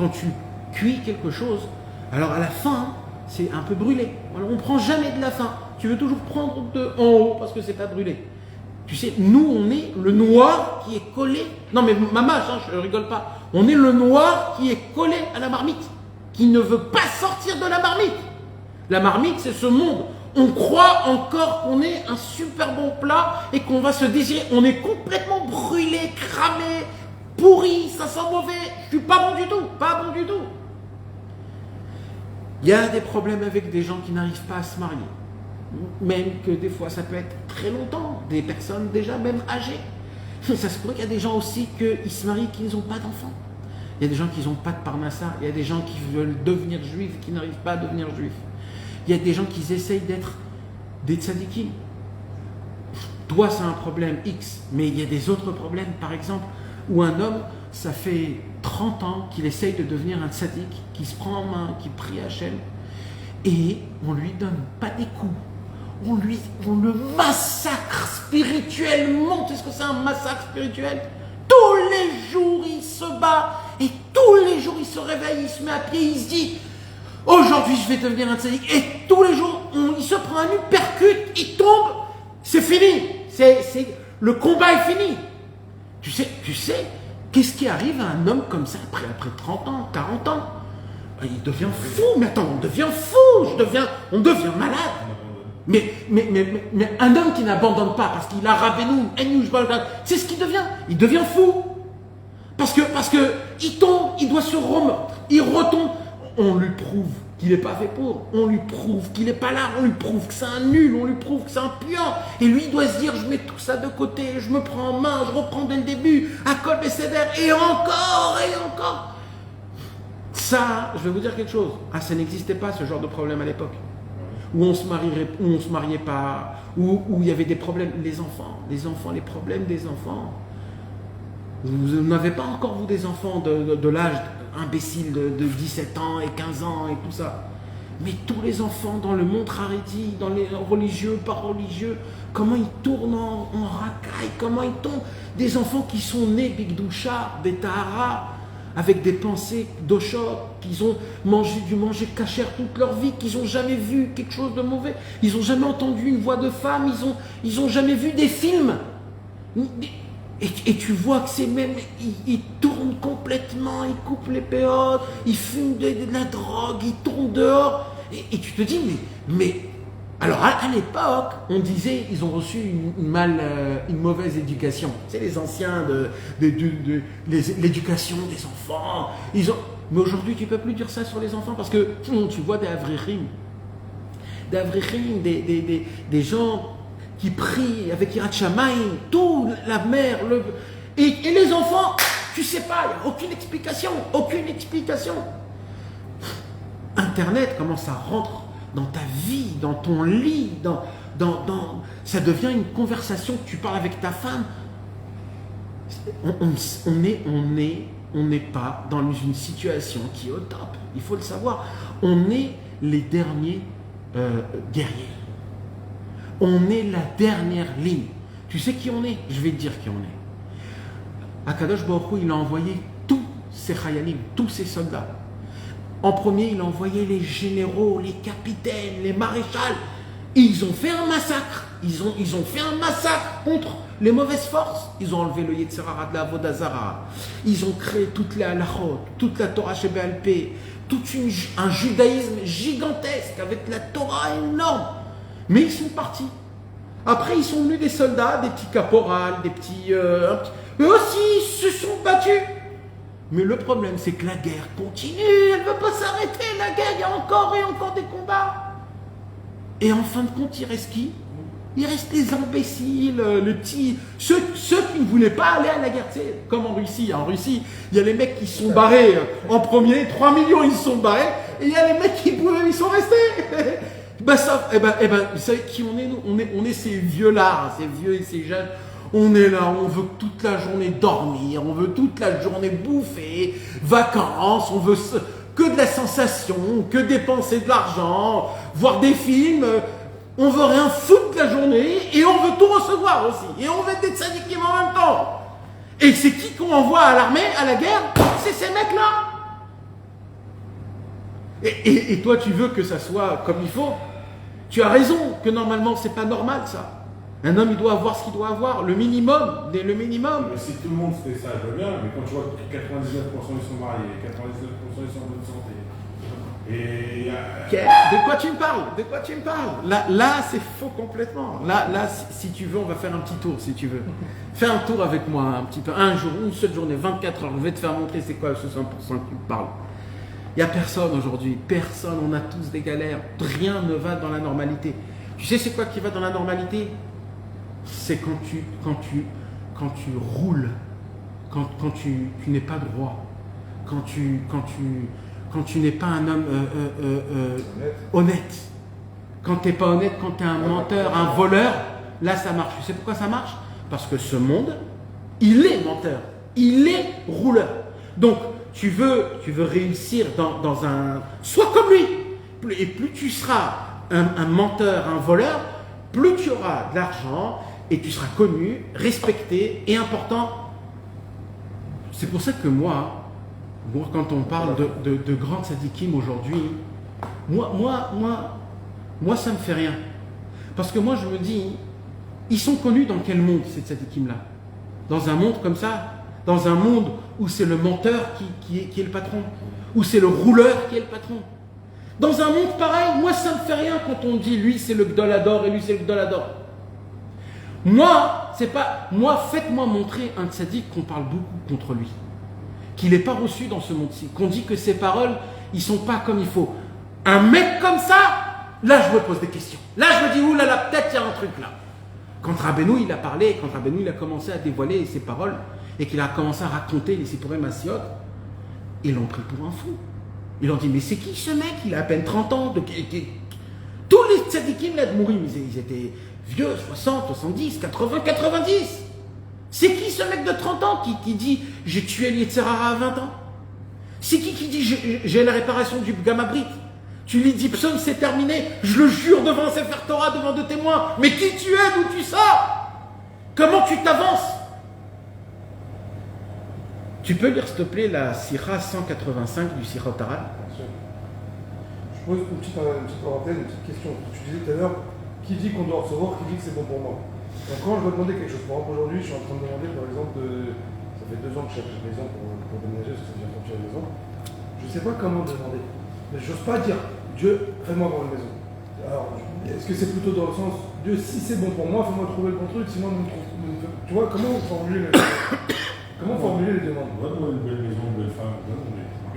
tu cuis quelque chose, alors à la fin, c'est un peu brûlé. Alors on ne prend jamais de la fin. Tu veux toujours prendre de en haut parce que c'est pas brûlé. Tu sais, nous, on est le noir qui est collé. Non, mais ma mâche, je rigole pas. On est le noir qui est collé à la marmite, qui ne veut pas sortir de la marmite. La marmite, c'est ce monde. On croit encore qu'on est un super bon plat et qu'on va se désirer. On est complètement brûlé, cramé, pourri, ça sent mauvais. Je suis pas bon du tout, pas bon du tout. Il y a des problèmes avec des gens qui n'arrivent pas à se marier. Même que des fois, ça peut être très longtemps. Des personnes déjà même âgées. Ça se pourrait qu'il y a des gens aussi qui se marient qui n'ont pas d'enfants. Il y a des gens qui n'ont pas de parnassa. Il y a des gens qui veulent devenir juifs et qui n'arrivent pas à devenir juifs. Il y a des gens qui essayent d'être des tzadikim. Toi, c'est un problème X, mais il y a des autres problèmes, par exemple, où un homme, ça fait 30 ans qu'il essaye de devenir un tzadik, qui se prend en main, qui prie à Hachem, et on lui donne pas des coups. On le massacre spirituellement. Tu sais ce que c'est un massacre spirituel? Tous les jours, il se bat, et tous les jours, il se réveille, il se met à pied, il se dit... Aujourd'hui, je vais devenir un tzaddik. Et tous les jours, il se prend un uppercut, il tombe, c'est fini. Le combat est fini. Tu sais, qu'est-ce qui arrive à un homme comme ça après 30 ans, 40 ans? Il devient fou. Mais attends, on devient fou. On devient malade. Mais un homme qui n'abandonne pas parce qu'il a Rabbeinu, c'est ce qu'il devient. Il devient fou. Parce que il tombe, il doit se remettre. Il retombe. On lui prouve qu'il n'est pas fait pour. On lui prouve qu'il n'est pas là. On lui prouve que c'est un nul. On lui prouve que c'est un puant. Et lui, il doit se dire, je mets tout ça de côté. Je me prends en main. Je reprends dès le début. À Kol Besséder. Et encore. Ça, je vais vous dire quelque chose. Ça n'existait pas, ce genre de problème à l'époque. Où on se mariait pas. Où il y avait des problèmes. Les enfants, les problèmes des enfants. Vous n'avez pas encore, vous, des enfants de l'âge imbécile de 17 ans et 15 ans et tout ça. Mais tous les enfants dans le monde Haredi, dans les religieux, pas religieux, comment ils tournent en racaille, comment ils tombent. Des enfants qui sont nés Bigdoucha, des Tahara, avec des pensées d'Oshot, qu'ils ont dû manger cachère toute leur vie, qu'ils n'ont jamais vu quelque chose de mauvais, ils n'ont jamais entendu une voix de femme, ils ont jamais vu des films. Et tu vois que c'est même, il tourne complètement, il coupe les péotes, il fume de la drogue, il tourne dehors. Et tu te dis, mais alors à l'époque, on disait ils ont reçu une mauvaise éducation. C'est les anciens de l'éducation des enfants. Mais aujourd'hui, tu ne peux plus dire ça sur les enfants parce que tu vois des avrichim, des gens qui prient avec Yirat Shamayim, tout, la mère, et les enfants, tu sais pas, il n'y a aucune explication. Internet, comment ça rentre dans ta vie, dans ton lit, ça devient une conversation que tu parles avec ta femme. On n'est pas dans une situation qui est au top, il faut le savoir. On est les derniers guerriers. On est la dernière ligne. Tu sais qui on est? Je vais te dire qui on est. Akadosh Baruch Hu, il a envoyé tous ses chayalim, tous ses soldats. En premier, il a envoyé les généraux, les capitaines, les maréchals. Ils ont fait un massacre. Ils ont fait un massacre contre les mauvaises forces. Ils ont enlevé le Yetzer Hara de la Avodah Zara. Ils ont créé toute la halachot, toute la Torah Sheba'al Peh, tout un judaïsme gigantesque avec la Torah énorme. Mais ils sont partis. Après, ils sont venus des soldats, des petits caporals, des petits... eux aussi, ils se sont battus. Mais le problème, c'est que la guerre continue. Elle ne veut pas s'arrêter. La guerre, il y a encore et encore des combats. Et en fin de compte, il reste qui? Il reste les imbéciles, les petits... Ceux qui ne voulaient pas aller à la guerre. Tu sais, comme en Russie. En Russie, il y a les mecs qui se sont barrés en premier. 3 millions, ils se sont barrés. Et il y a les mecs qui pouvaient, ils sont restés. Vous savez qui on est, nous? On est ces vieux-là, ces vieux et ces jeunes. On est là, on veut toute la journée dormir, on veut toute la journée bouffer, vacances, on veut que de la sensation, que dépenser de l'argent, voir des films. On veut rien foutre de la journée et on veut tout recevoir aussi. Et on veut être des tzadikim en même temps. Et c'est qui qu'on envoie à l'armée, à la guerre? C'est ces mecs-là. Et toi, tu veux que ça soit comme il faut. Tu as raison que normalement, c'est pas normal ça. Un homme, il doit avoir ce qu'il doit avoir, le minimum. Mais si tout le monde fait ça, je veux bien, mais quand tu vois que 99% ils sont mariés, 99% ils sont en bonne santé. Et de quoi tu me parles? Là, c'est faux complètement. Là, si tu veux, on va faire un petit tour, si tu veux. Fais un tour avec moi, un petit peu. Un jour, une seule journée, 24 heures. Je vais te faire montrer c'est quoi ce 100% qui me parle. Il n'y a personne aujourd'hui. Personne. On a tous des galères. Rien ne va dans la normalité. Tu sais c'est quoi qui va dans la normalité? C'est quand tu roules, quand tu n'es pas droit, quand tu n'es pas un homme honnête. Quand tu n'es pas honnête, quand tu es un menteur, un voleur, là ça marche. Tu sais pourquoi ça marche? Parce que ce monde, il est menteur, il est rouleur. Donc, tu veux réussir dans un... Sois comme lui. Et plus tu seras un menteur, un voleur, plus tu auras de l'argent et tu seras connu, respecté et important. C'est pour ça que moi, quand on parle de grands tzadikim aujourd'hui, moi, ça me fait rien. Parce que moi, je me dis, ils sont connus dans quel monde, ces tzadikim-là? Dans un monde comme ça? Dans un monde où c'est le menteur qui est le patron? Où c'est le rouleur qui est le patron? Dans un monde pareil, moi, ça me fait rien quand on dit, lui, c'est le Gdolador et lui, c'est le Gdolador. Moi, faites-moi montrer un tzaddik qu'on parle beaucoup contre lui. Qu'il n'est pas reçu dans ce monde-ci, qu'on dit que ses paroles, ils ne sont pas comme il faut. Un mec comme ça, là je me pose des questions. Là je me dis, oulala, peut-être il y a un truc là. Quand Rabbeinu il a parlé, quand Rabbeinu il a commencé à dévoiler ses paroles, et qu'il a commencé à raconter les Sipurim Massiot, ils l'ont pris pour un fou. Ils ont dit, mais c'est qui ce mec? Il a à peine 30 ans. Tous les tzadikim là de Mourim, ils étaient vieux, 60, 70, 80, 90. C'est qui ce mec de 30 ans qui dit j'ai tué le Yetzer Hara à 20 ans? C'est qui dit j'ai la réparation du Gamabrit? Tu lui dis psaume, c'est terminé, je le jure devant un Sefer Torah, devant deux témoins. Mais qui tu es, d'où tu sors? Comment tu t'avances? Tu peux lire s'il te plaît la Sira 185 du Sira Taral? Je pose une petite parenthèse, une petite question. Tu disais tout à l'heure, qui dit qu'on doit recevoir, qui dit que c'est bon pour moi? Donc quand je dois demander quelque chose, par exemple aujourd'hui, je suis en train de demander par exemple, ça fait 2 ans que je cherche une maison pour déménager, parce que j'ai construit la maison. Je ne sais pas comment demander. Mais je n'ose pas dire, Dieu, fais-moi avoir une maison. Alors, est-ce que c'est plutôt dans le sens, Dieu, si c'est bon pour moi, fais-moi trouver le bon truc, sinon, tu vois, comment formuler les demandes? On va demander une belle maison, une belle femme.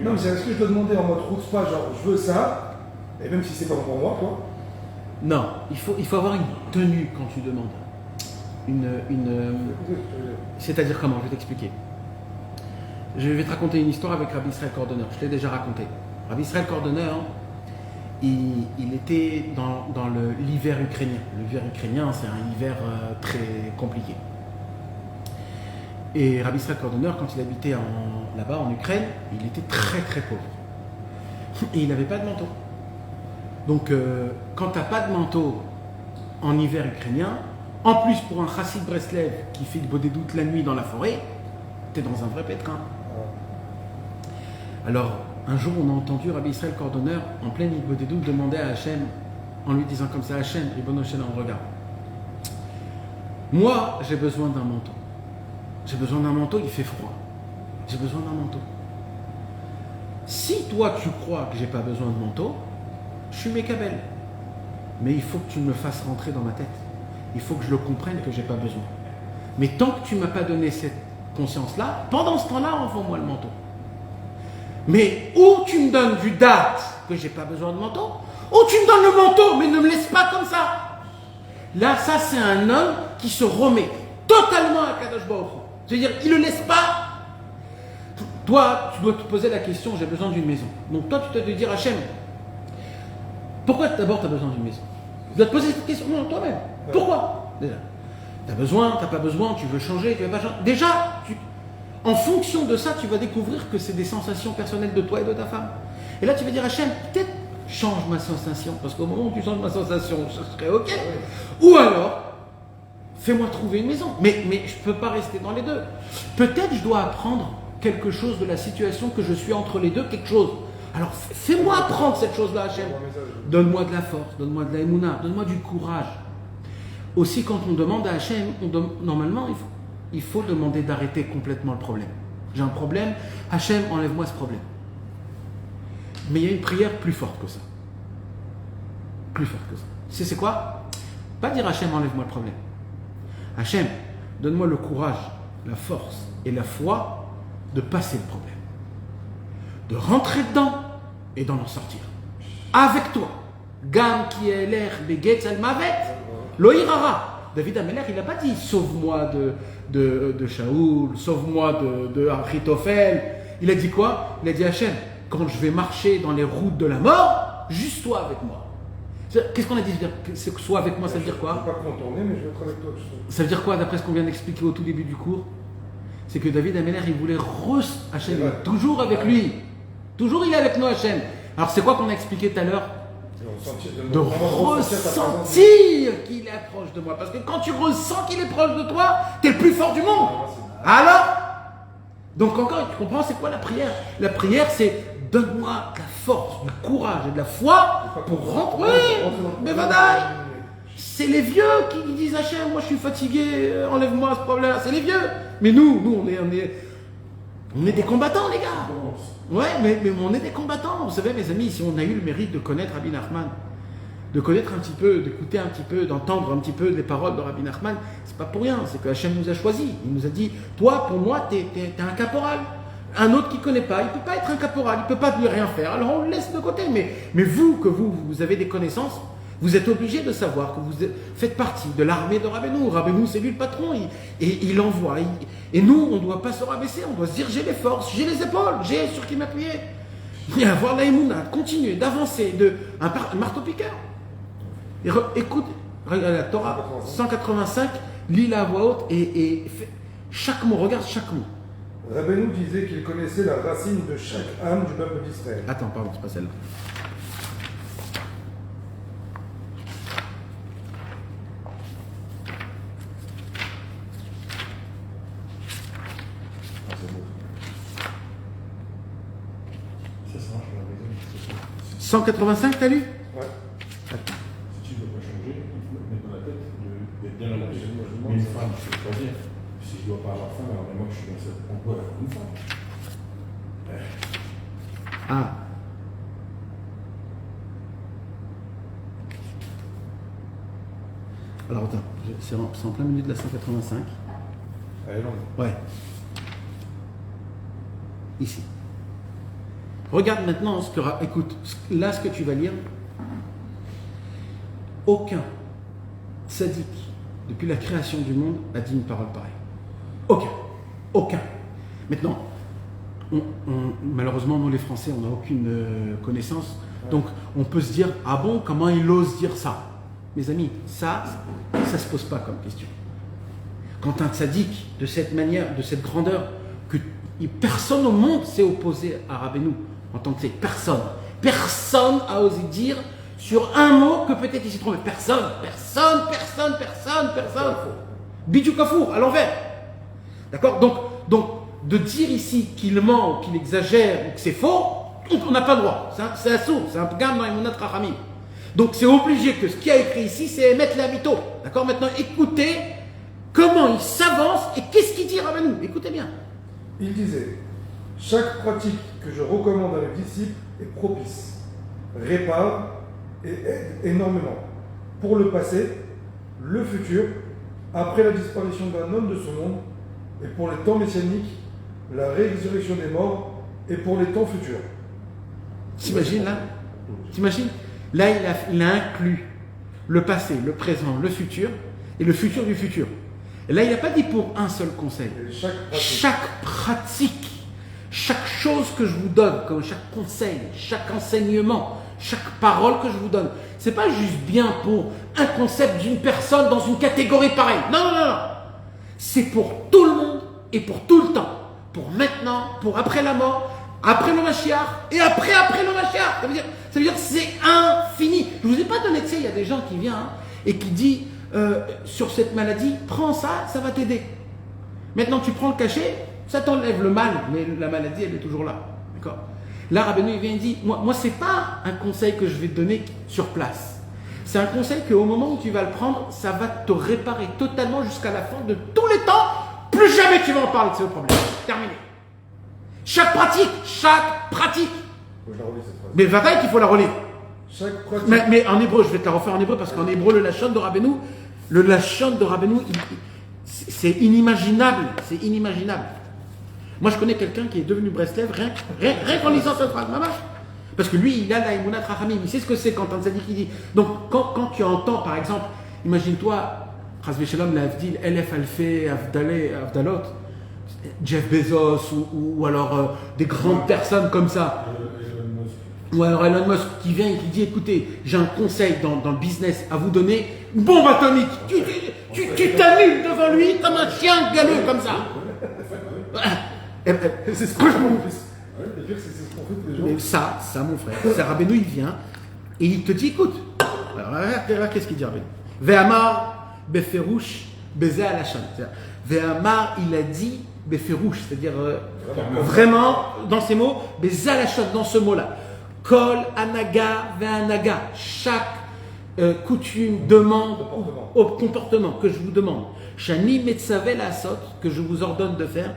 Non, mais est-ce que je dois demander en mode route pas, genre, je veux ça, et même si c'est pas bon pour moi, quoi? Non, il faut avoir une tenue quand tu demandes. C'est-à-dire comment? Je vais t'expliquer. Je vais te raconter une histoire avec Rabbi Israël Cordonner. Je l'ai déjà raconté. Rabbi Israël Cordonner, il était dans l'hiver ukrainien. L'hiver ukrainien, c'est un hiver très compliqué. Et Rabbi Israël Cordonner, quand il habitait là-bas en Ukraine, il était très très pauvre. Et il n'avait pas de manteau. Donc, quand tu n'as pas de manteau en hiver ukrainien, en plus pour un chassid Breslev qui fait de bodédoute la nuit dans la forêt, tu es dans un vrai pétrin. Alors, un jour, on a entendu Rabbi Israël Cordonner, en pleine nuit de bodédoute, demander à Hachem, en lui disant comme ça, Hachem, Ribono Shel Olam, regarde. Moi, j'ai besoin d'un manteau. J'ai besoin d'un manteau, il fait froid. J'ai besoin d'un manteau. Si toi, tu crois que j'ai pas besoin de manteau, je suis mécabel. Mais il faut que tu me fasses rentrer dans ma tête. Il faut que je le comprenne que j'ai pas besoin. Mais tant que tu m'as pas donné cette conscience-là, pendant ce temps-là, envoie-moi le manteau. Mais ou tu me donnes du date que j'ai pas besoin de manteau, ou tu me donnes le manteau, mais ne me laisse pas comme ça. Là, ça, c'est un homme qui se remet totalement à Kadosh Baruch Hu. C'est-à-dire, il ne le laisse pas. Toi, tu dois te poser la question, j'ai besoin d'une maison. Donc toi, tu dois te dire, Hachem, pourquoi d'abord tu as besoin d'une maison? Tu dois te poser cette question, non, toi-même. Ouais. Pourquoi? Déjà, tu as besoin, tu n'as pas besoin, tu veux changer, tu veux pas changer. Déjà, en fonction de ça, tu vas découvrir que c'est des sensations personnelles de toi et de ta femme. Et là, tu vas dire, Hachem, peut-être change ma sensation, parce qu'au moment où tu changes ma sensation, ce serait ok. Ouais. Ou alors, fais-moi trouver une maison. Mais je ne peux pas rester dans les deux. Peut-être je dois apprendre quelque chose de la situation que je suis entre les deux, quelque chose. Alors fais-moi apprendre cette chose-là, Hachem. Donne-moi de la force, donne-moi de la émouna, donne-moi du courage. Aussi, quand on demande à Hachem, normalement, il faut demander d'arrêter complètement le problème. J'ai un problème, Hachem, enlève-moi ce problème. Mais il y a une prière plus forte que ça. Plus forte que ça. Tu sais, c'est quoi? Pas dire Hachem, enlève-moi le problème. Hachem, donne-moi le courage, la force et la foi de passer le problème. De rentrer dedans et d'en sortir. Avec toi. Gam qui est l'air begetz al mavet, lo irara. David Ameler, il n'a pas dit sauve-moi de Shaoul, sauve-moi de Achitophel. Il a dit quoi? Il a dit Hachem, quand je vais marcher dans les routes de la mort, juste sois avec moi. Qu'est-ce qu'on a dit? Sois avec moi, ça veut dire quoi? Je ne vais pas contourner, mais je vais être avec toi. Ça veut dire quoi, d'après ce qu'on vient d'expliquer au tout début du cours? C'est que David Ameler, il voulait Hachem, il est toujours avec lui. Toujours il est avec nous, Hachem. Alors c'est quoi qu'on a expliqué tout à l'heure? De ressentir qu'il est proche de moi. Parce que quand tu ressens qu'il est proche de toi, tu es le plus fort du monde. Alors, donc encore, tu comprends, c'est quoi la prière? La prière, c'est donne-moi de la force, du courage et de la foi pour rentrer. Mais vadaï, c'est les vieux qui disent Hachem, moi je suis fatigué, enlève-moi ce problème. C'est les vieux. Mais nous on est des combattants, les gars. Ouais, mais on est des combattants. Vous savez, mes amis, si on a eu le mérite de connaître Rabbi Nachman, de connaître un petit peu, d'écouter un petit peu, d'entendre un petit peu les paroles de Rabbi Nachman, c'est pas pour rien. C'est que Hachem nous a choisis. Il nous a dit, toi, pour moi, t'es un caporal. Un autre qui ne connaît pas, il ne peut pas être un caporal, il ne peut pas lui rien faire. Alors on le laisse de côté. Mais vous, que vous avez des connaissances, vous êtes obligé de savoir que vous faites partie de l'armée de Rabbeinu. Rabbeinu, c'est lui le patron, et il envoie. Et nous, on ne doit pas se rabaisser, on doit se dire j'ai les forces, j'ai les épaules, j'ai sur qui m'appuyer. Et avoir la émouna, de continuer, d'avancer, un marteau-piqueur. Écoute, regarde la Torah 185, lis-la à voix haute et chaque mot, regarde chaque mot. Rabbeinu disait qu'il connaissait la racine de chaque âme du peuple d'Israël. Attends, pardon, c'est pas celle-là. Ça marche pour la maison. 185, t'as lu? Ouais. Si tu ne veux pas changer, il faut mettre dans la tête d'être bien là Mais une femme, je peux choisir. Si je ne dois pas avoir faim, alors moi je suis dans cette emploi avec une femme. Ah. Alors attends, c'est en plein milieu de la 185. Elle est longue. Ouais. Ici. Regarde maintenant ce que... Écoute, là ce que tu vas lire. Aucun tzaddik, depuis la création du monde, a dit une parole pareille. Aucun. Aucun. Maintenant, malheureusement, nous les Français, on n'a aucune connaissance. Donc, on peut se dire, ah bon, comment il ose dire ça? Mes amis, ça se pose pas comme question. Quand un tzaddik, de cette manière, de cette grandeur, que personne au monde s'est opposé à Rabbeinu, en tant que tzaddik, personne. Personne a osé dire sur un mot que peut-être il s'est trompé. Personne. Bidou Kafour, à l'envers. D'accord? Donc, de dire ici qu'il ment, ou qu'il exagère, ou que c'est faux, on n'a pas le droit. C'est un sourd, c'est un gamme dans les Mounat Rachamim. Donc c'est obligé que ce qu'il y a écrit ici, c'est émettre la mytho. D'accord? Maintenant, écoutez comment il s'avance et qu'est-ce qu'il dit Rabbeinu. Écoutez bien. Il disait, chaque pratique que je recommande à mes disciples est propice, répare et aide énormément pour le passé, le futur, après la disparition d'un homme de ce monde, et pour les temps messianiques, la résurrection des morts, et pour les temps futurs. T'imagines là? T'imagines? Là, il a inclus le passé, le présent, le futur, et le futur du futur. Et là, il n'a pas dit pour un seul conseil. Chaque pratique, chaque chose que je vous donne, comme chaque conseil, chaque enseignement, chaque parole que je vous donne, c'est pas juste bien pour un concept d'une personne dans une catégorie pareille. Non. C'est pour tout le monde et pour tout le temps. Pour maintenant, pour après la mort, après le Mashiach et après le Mashiach. Ça veut dire que c'est infini. Je ne vous ai pas donné, tu sais, il y a des gens qui viennent et qui disent sur cette maladie, prends ça, ça va t'aider. Maintenant, tu prends le cachet, ça t'enlève le mal, mais la maladie, elle est toujours là. D'accord? Là, Rabbeinu, il vient et dit, moi, c'est pas un conseil que je vais te donner sur place. C'est un conseil qu'au moment où tu vas le prendre, ça va te réparer totalement jusqu'à la fin de tous les temps. Plus jamais tu vas en parler de ce problème. Terminé. Chaque pratique. Faut que je la relis, cette phrase. Mais va qu'il faut la relire. Chaque pratique. Mais en hébreu, je vais te la refaire en hébreu parce qu'en hébreu, le lachon de Rabbeinu, c'est inimaginable. C'est inimaginable. Moi, je connais quelqu'un qui est devenu Breslev rien qu'en lisant cette phrase. Maman. Parce que lui, il a la Emunat Rachamim. Il sait ce que c'est quand un tzaddik il dit. Donc, quand tu entends, par exemple, imagine-toi, Chas v'Shalom, l'Avdil, Elef Alfé, Avdalot, Jeff Bezos, ou alors des grandes personnes comme ça. Ou alors Elon Musk qui vient et qui dit, écoutez, j'ai un conseil dans le business à vous donner, bombe atomique. Tu t'annules devant lui comme un chien galeux comme ça. C'est ce que je m'en fils. Le pire, c'est ce qu'on fait tous les jours. Mais ça, mon frère, c'est Rabbeinu, il vient et il te dit, écoute, alors regarde qu'est-ce qu'il dit Rabbeinu. Ve'amar beferush beze alachan. Ve'amar, il a dit beferush, c'est-à-dire vraiment dans ces mots, beze alachan, dans ce mot-là. Kol anaga ve'anaga. Chaque coutume, demande au comportement que je vous demande. Shani metzavel asot, que je vous ordonne de faire.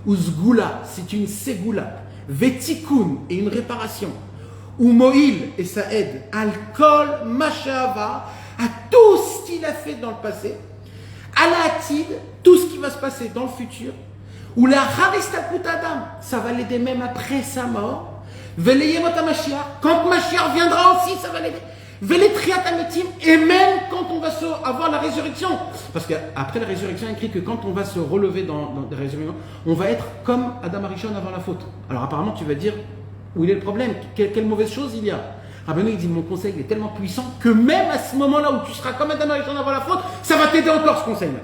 Uzgula, c'est une ségoula. Vetikun, et une réparation. Ou Moïl, et ça aide. Alkol mashava, à tout ce qu'il a fait dans le passé. Alatid, tout ce qui va se passer dans le futur. Ou la haristakut adam, ça va l'aider même après sa mort. Veleyemot Mashiach, quand Mashiach viendra aussi, ça va l'aider. Veletriat ametim, et même quand on va avoir la résurrection. Parce qu'après la résurrection, il est écrit que quand on va se relever dans la résurrection, on va être comme Adam Arishon avant la faute. Alors apparemment, tu vas dire, où il est le problème? Quelle mauvaise chose il y a? Rabbeinu, il dit, mon conseil il est tellement puissant que même à ce moment-là où tu seras comme Adam Arishon avant la faute, ça va t'aider encore ce conseil-là.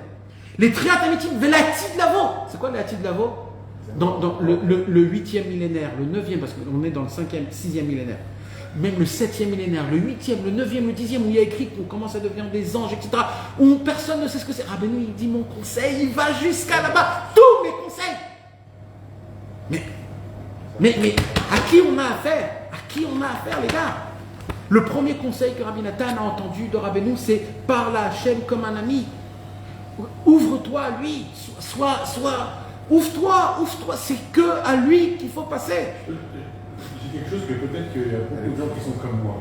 Les triat ametim, velati de lavo. C'est quoi velati de lavo? Dans le 8e millénaire, le 9e, parce qu'on est dans le 5e, 6e millénaire. Même le 7e millénaire, le 8e, le 9e, le 10e, où il y a écrit qu'on commence à devenir des anges, etc. Où personne ne sait ce que c'est. Rabbeinu, il dit mon conseil, il va jusqu'à là-bas. Tous mes conseils. Mais à qui on a affaire? À qui on a affaire, les gars? Le premier conseil que Rabbi Nathan a entendu de Rabbeinu, c'est parle à Hachem comme un ami. ouvre-toi à lui, ouvre-toi, c'est que à lui qu'il faut passer. J'ai quelque chose que peut-être qu'il y a beaucoup de gens qui sont comme moi.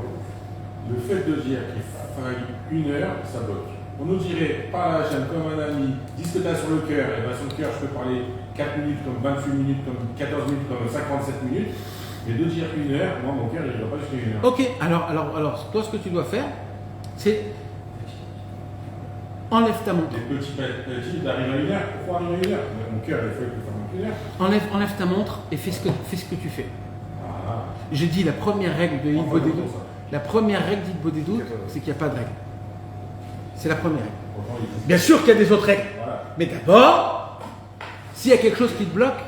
Le fait de dire qu'il faille 1 heure, ça bloque. On nous dirait, parle à Hachem comme un ami, dis ce que tu as sur le cœur, et bien sur le cœur, je peux parler 4 minutes, comme 28 minutes, comme 14 minutes, comme 57 minutes, mais de dire 1 heure, moi, mon cœur, il ne va pas jusqu'à 1 heure. Ok, alors, toi, ce que tu dois faire, c'est enlève ta montre. Des petits petits d'arriver à 1 heure. Pourquoi arriver à 1 heure? Mon cœur, il faut que je fasse 1 heure. Enlève ta montre et fais ce que tu fais. Ah. J'ai dit la première règle de Hitbo des doutes. La première règle d'Hitbo des doutes, c'est qu'il n'y a pas de règle. C'est la première règle. Bien sûr qu'il y a des autres règles. Voilà. Mais d'abord, s'il y a quelque chose qui te bloque,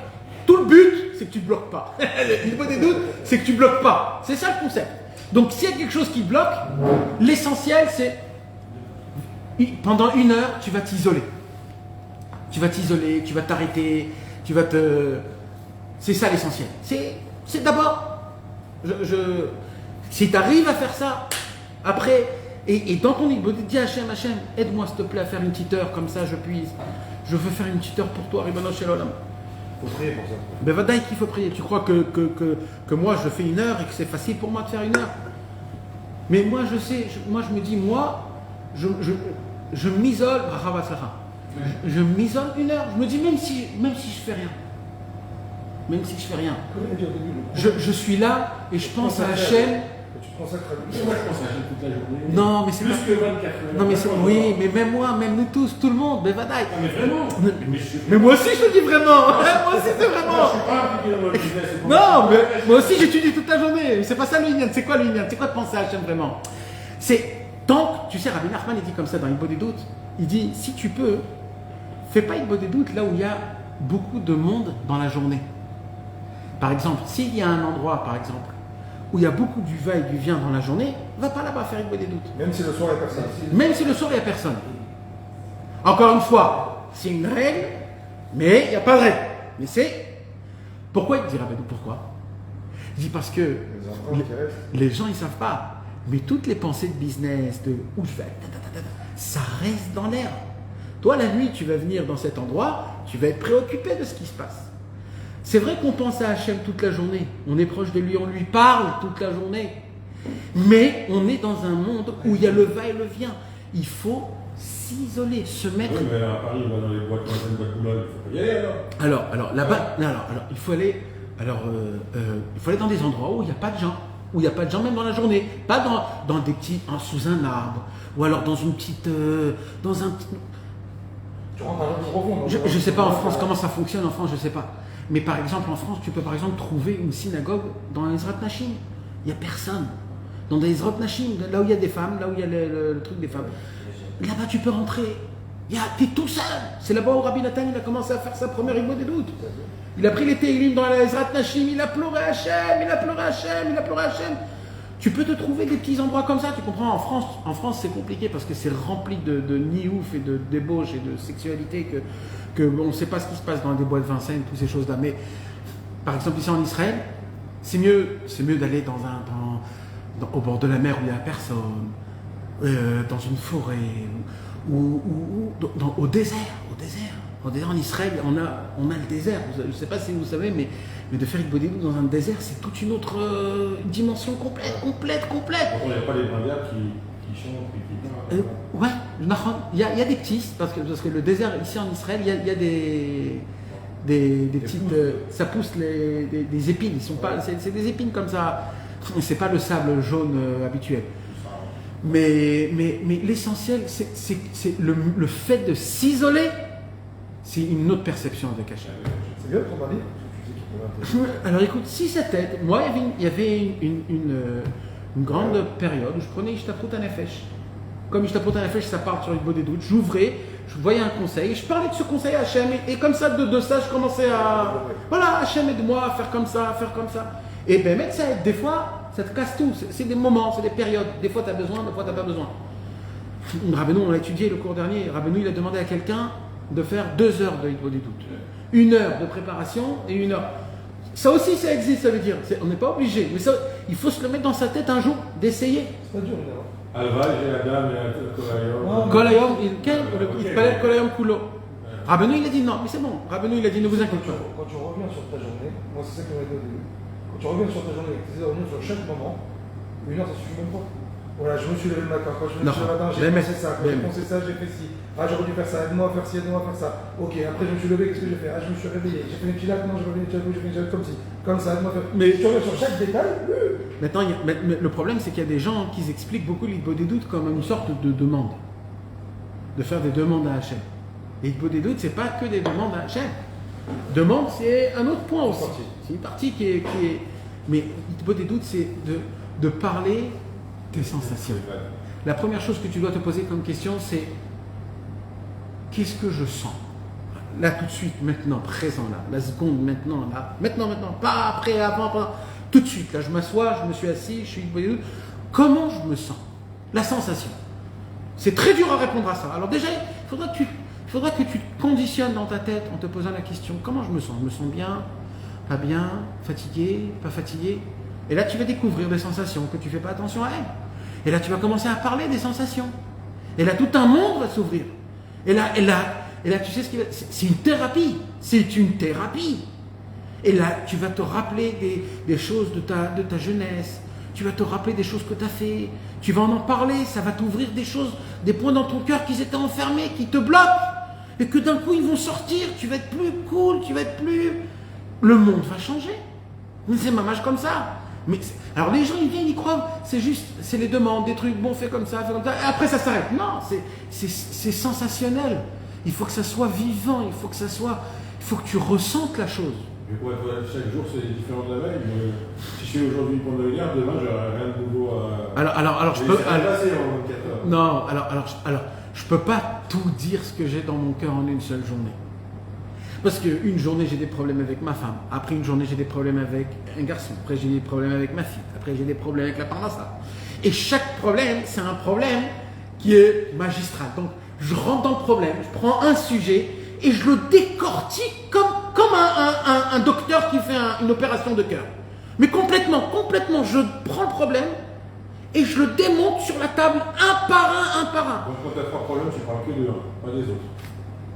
tout le but, c'est que tu ne bloques pas. L'Hitbo des doutes, c'est que tu ne bloques pas. C'est ça le concept. Donc s'il y a quelque chose qui te bloque, l'essentiel, c'est pendant 1 heure, tu vas t'isoler. Tu vas t'isoler, tu vas t'arrêter, tu vas te... C'est ça l'essentiel. C'est d'abord... Si tu arrives à faire ça, après, et dans ton Hitbo, dis à Hachem, aide-moi s'il te plaît à faire une petite heure, comme ça je veux faire une petite heure pour toi, Ribbono Shel Olam. Il faut prier pour ça. Ben vadaï qu'il faut prier. Tu crois que moi je fais 1 heure et que c'est facile pour moi de faire 1 heure? Mais moi je sais, je me dis, je m'isole, je m'isole 1 heure. Je me dis, même si je fais rien. Même si je fais rien. Je suis là et je pense à Hachem. Tu te consacres à lui. Moi, je pense à Hachem toute la journée. Non, mais c'est plus pas... que 24 heures. Non, mais c'est... Oui, mais même moi, même nous tous, tout le monde, mais vadaï. Ah, mais vraiment. Mais moi aussi, je te dis vraiment. Moi aussi, c'est vraiment. Je suis pas impliqué dans le business. Non, mais moi aussi, j'étudie toute la journée. C'est pas ça le Inyan. C'est quoi le Inyan? C'est quoi de penser à Hachem vraiment? C'est tant que, tu sais, Rabbi Nachman, il dit comme ça dans Hitbo des doutes. Il dit, si tu peux, fais pas Hitbo des doutes là où il y a beaucoup de monde dans la journée. Par exemple, s'il y a un endroit, par exemple, où il y a beaucoup du va et du vient dans la journée, va pas là-bas faire Hitbo des doutes. Même si le soir il n'y a personne. Même si le soir il n'y a personne. Encore une fois, c'est une règle, mais il n'y a pas de règle. Mais c'est... Pourquoi il dit Rabbeinu, pourquoi? Il dit parce que les gens ils ne savent pas. Mais toutes les pensées de business, de où je vais, ça reste dans l'air. Toi, la nuit, tu vas venir dans cet endroit, tu vas être préoccupé de ce qui se passe. C'est vrai qu'on pense à Hachem toute la journée, on est proche de lui, on lui parle toute la journée. Mais on est dans un monde où il y a le va et le vient. Il faut s'isoler, se mettre... Oui, mais à Paris, on va dans les boîtes, dans les boîtes Boulogne, il faut pas y aller alors. Alors là-bas, alors, il faut aller... il faut aller dans des endroits où il n'y a pas de gens. Où il n'y a pas de gens même dans la journée. Pas dans des petits... sous un arbre. Ou alors dans une petite... dans un petit... Tu rentres un peu profond. Je ne sais pas en France comment ça fonctionne, en France, je ne sais pas. Mais par exemple, en France, tu peux par exemple trouver une synagogue dans un Ezrat Nashim. Il n'y a personne. Dans des Ezrat Nashim, là où il y a des femmes, là où il y a le truc des femmes. Là-bas, tu peux rentrer. Tu es tout seul. C'est là-bas où Rabbi Nathan il a commencé à faire sa première Hitbo des doutes. Il a pris les Teilim dans la Ezrat Nashim, il a pleuré Hachem, il a pleuré Hachem. Tu peux te trouver des petits endroits comme ça, tu comprends? En France c'est compliqué parce que c'est rempli de niouf et de débauche et de sexualité que on ne sait pas ce qui se passe dans des boîtes Vincennes, toutes ces choses-là. Mais par exemple ici en Israël, c'est mieux d'aller au bord de la mer où il n'y a personne, dans une forêt, ou au désert. En Israël, on a le désert. Je ne sais pas si vous savez, mais de faire Hitbo des doutes dans un désert, c'est toute une autre dimension complète. Pourquoi il n'y a pas les bringards qui chantent et qui parlent? Ouais, il y a des petits, parce que le désert, ici en Israël, il y a des petites... ça pousse des épines, ils sont pas, c'est des épines comme ça, c'est pas le sable jaune habituel. Mais l'essentiel, c'est le fait de s'isoler, c'est une autre perception avec Hachem. C'est bien pour parler. Alors écoute, si ça t'aide, moi il y avait une grande période où je prenais Ishtaprut HaNefesh. Comme Ishtaprut HaNefesh, ça part sur Hitbo des doutes, j'ouvrais, je voyais un conseil, je parlais de ce conseil à Hachem, et comme ça, de ça, je commençais à... Voilà, Hachem aide-moi à faire comme ça, Et ben, mettre ça aide. Des fois, ça te casse tout, c'est des moments, c'est des périodes. Des fois, tu as besoin, des fois, tu n'as pas besoin. Rabbeinu, on l'a étudié le cours dernier, Rabbeinu, il a demandé à quelqu'un de faire 2 heures de Hitbo des doutes. 1 heure de préparation et 1 heure. Ça aussi, ça existe, ça veut dire. On n'est pas obligé. Mais ça, il faut se le mettre dans sa tête un jour, d'essayer. C'est pas dur, Alva, j'ai la dame et la Kolayom. כל היום, כן, il התפלל כל היום כולו. Rabbeinu, il a dit non, mais c'est bon. Rabbeinu, il a dit ne vous inquiétez pas. Quand tu reviens sur ta journée, moi c'est ça qui m'a dit au début. Quand tu reviens sur ta journée avec tes réunions sur chaque moment, 1 heure ça suffit même pas. Voilà, je me suis levé le matin, quand je me suis levé le matin, j'ai pensé ça, quand j'ai pensé ça, j'ai fait ci. Ah, j'aurais dû faire ça, aide-moi à faire ci, aide-moi à faire ça. Ok, après je me suis levé, qu'est-ce que j'ai fait? Ah, je me suis réveillé, j'ai fait une petite latte, non, j'ai fait une petite comme ci, comme ça, aide-moi à faire. Mais tu reviens sur chaque détail. Maintenant, mais le problème, c'est qu'il y a des gens qui expliquent beaucoup l'Hitbod des doutes comme une sorte de demande. De faire des demandes à Hachem. Et l'Hitbod des doutes, c'est pas que des demandes à Hachem. Demande, c'est un autre point aussi. C'est une partie qui est. Mais l'Hitbod des doutes, c'est de parler tes sensations. La première chose que tu dois te poser comme question, c'est qu'est-ce que je sens? Là, tout de suite, maintenant, présent, là, la seconde, maintenant, là, maintenant, pas après, avant, pas. Tout de suite, là, je m'assois, je me suis assis, je suis. Comment je me sens? La sensation. C'est très dur à répondre à ça. Alors déjà, il faudra que tu te conditionnes dans ta tête en te posant la question, comment je me sens? Je me sens bien, fatigué, pas fatigué? Et là, tu vas découvrir des sensations que tu ne fais pas attention à elles. Et là, tu vas commencer à parler des sensations. Et là, tout un monde va s'ouvrir. Et là, tu sais ce qui va... C'est une thérapie. C'est une thérapie. Et là, tu vas te rappeler des choses de ta jeunesse. Tu vas te rappeler des choses que tu as fait. Tu vas en parler. Ça va t'ouvrir des choses, des points dans ton cœur qui étaient enfermés, qui te bloquent. Et que d'un coup, ils vont sortir. Tu vas être plus cool. Tu vas être plus... Le monde va changer. Mais c'est mamage comme ça. Mais alors les gens, ils viennent, ils croient, c'est les demandes, des trucs, bon, fais comme ça, et après ça s'arrête. Non, c'est sensationnel. Il faut que ça soit vivant, il faut que tu ressentes la chose. Mais pour être chaque jour, c'est différent de la veille. Si je suis aujourd'hui pour devenir, demain, j'aurai rien de nouveau à... Alors je peux... Non, alors, je peux pas tout dire ce que j'ai dans mon cœur en une seule journée. Parce qu'une journée, j'ai des problèmes avec ma femme. Après une journée, j'ai des problèmes avec un garçon. Après, j'ai des problèmes avec ma fille. Après, j'ai des problèmes avec la parnassa. Et chaque problème, c'est un problème qui est magistral. Donc, je rentre dans le problème, je prends un sujet et je le décortique comme un docteur qui fait une opération de cœur. Mais complètement, je prends le problème et je le démonte sur la table un par un. Donc, quand tu as 3 problèmes, tu parles que de un, pas des autres.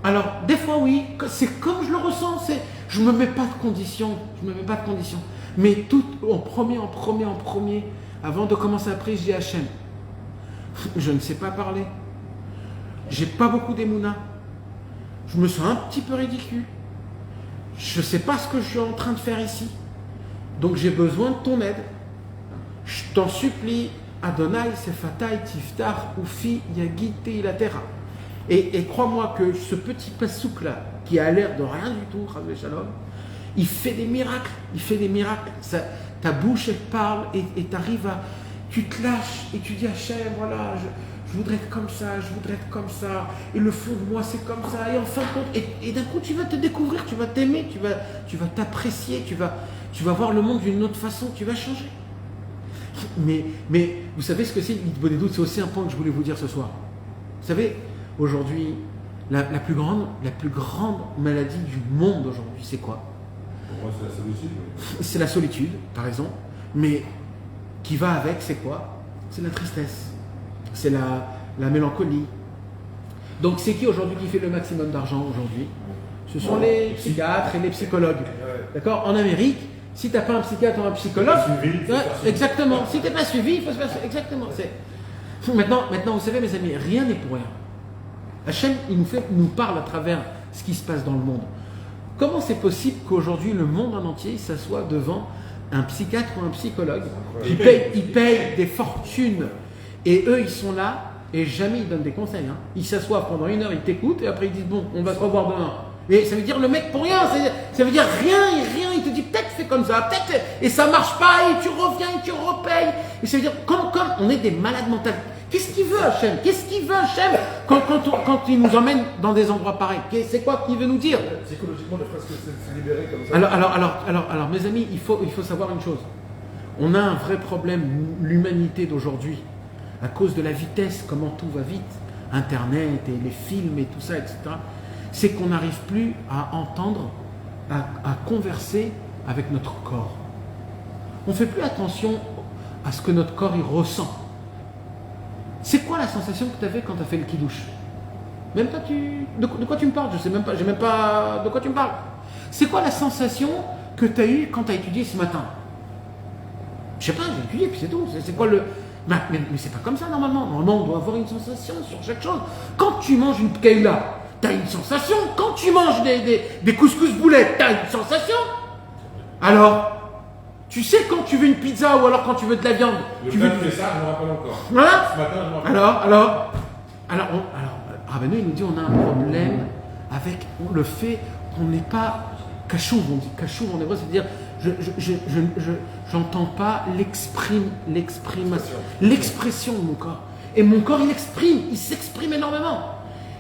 Alors, des fois, oui, c'est comme je le ressens, je ne me mets pas de conditions, Mais tout en premier, avant de commencer à prier, je dis à Hachem, je ne sais pas parler, j'ai pas beaucoup d'émouna, je me sens un petit peu ridicule, je ne sais pas ce que je suis en train de faire ici, donc j'ai besoin de ton aide, je t'en supplie, Adonai, Sefatai, Tiftar, Ufi, Yagid, Teilatera. Et crois-moi que ce petit pasouk-là, qui a l'air de rien du tout, Shalom, il fait des miracles. Ta bouche, elle parle et tu te lâches et tu dis Hachem, voilà, je voudrais être comme ça, et le fond de moi, c'est comme ça. Et en fin de compte, et d'un coup, tu vas te découvrir, tu vas t'aimer, tu vas t'apprécier, tu vas voir le monde d'une autre façon, tu vas changer. Mais vous savez ce que c'est, l'Hitbod des doutes, c'est aussi un point que je voulais vous dire ce soir. Vous savez, aujourd'hui, la plus grande maladie du monde aujourd'hui, c'est quoi? Pour moi, c'est la solitude. C'est la solitude, t'as raison. Mais qui va avec, c'est quoi? C'est la tristesse. C'est la mélancolie. Donc, c'est qui aujourd'hui qui fait le maximum d'argent aujourd'hui? Ce sont les psychiatres et les psychologues. D'accord? En Amérique, si tu n'as pas un psychiatre ou un psychologue, exactement. Si tu n'es pas suivi, il faut se faire. Exactement. Maintenant, vous savez, mes amis, rien n'est pour rien. Hachem, il nous parle à travers ce qui se passe dans le monde. Comment c'est possible qu'aujourd'hui, le monde en entier s'assoit devant un psychiatre ou un psychologue? Ils payent des fortunes. Et eux, ils sont là et jamais ils donnent des conseils. Hein. Ils s'assoient pendant 1 heure, ils t'écoutent et après ils disent bon, on va se revoir demain. Et ça veut dire le mec pour rien. Ça veut dire rien. Il te dit peut-être fais comme ça, peut-être. Et ça marche pas et tu reviens et tu repayes. Et ça veut dire comme on est des malades mentaux. Qu'est-ce qu'il veut Hachem? Quand il nous emmène dans des endroits pareils? C'est quoi qu'il veut nous dire? Psychologiquement, ne serait-ce que se libérer comme ça. Alors, mes amis, il faut savoir une chose. On a un vrai problème, l'humanité d'aujourd'hui, à cause de la vitesse, comment tout va vite, Internet et les films et tout ça, etc. C'est qu'on n'arrive plus à entendre, à converser avec notre corps. On ne fait plus attention à ce que notre corps il ressent. C'est quoi la sensation que tu avais quand tu as fait le kidouche? Même toi, de quoi tu me parles? Je sais même pas de quoi tu me parles. C'est quoi la sensation que tu as eue quand tu as étudié ce matin? Je sais pas, j'ai étudié, puis c'est tout. C'est quoi le... Mais c'est pas comme ça normalement. Normalement, on doit avoir une sensation sur chaque chose. Quand tu manges une pkaïla, tu as une sensation. Quand tu manges des couscous boulettes, tu as une sensation. Alors, tu sais quand tu veux une pizza ou alors quand tu veux de la viande. Tu fais ça, je me rappelle encore. Voilà. Ce matin, je me rappelle. Alors, Rabbeinu, il nous dit on a un problème avec le fait qu'on n'est pas kachouv. On dit kachouv en hébreu, c'est-à-dire j'entends pas l'expression de mon corps. Et mon corps, il s'exprime énormément.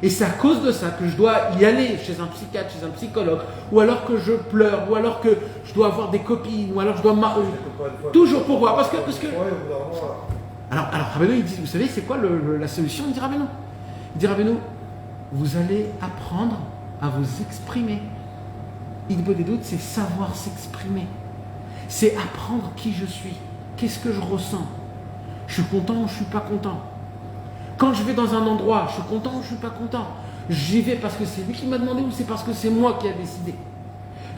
Et c'est à cause de ça que je dois y aller chez un psychiatre, chez un psychologue, ou alors que je pleure, ou alors que je dois avoir des copines, ou alors je dois toujours pour voir. Parce que... Alors Rabbeinu, il dit, vous savez, c'est quoi la solution? Il dit Rabbeinu, vous allez apprendre à vous exprimer. Idbo des doutes, c'est savoir s'exprimer. C'est apprendre qui je suis. Qu'est-ce que je ressens? Je suis content ou je suis pas content? Quand je vais dans un endroit, je suis content ou je suis pas content? J'y vais parce que c'est lui qui m'a demandé ou c'est parce que c'est moi qui a décidé?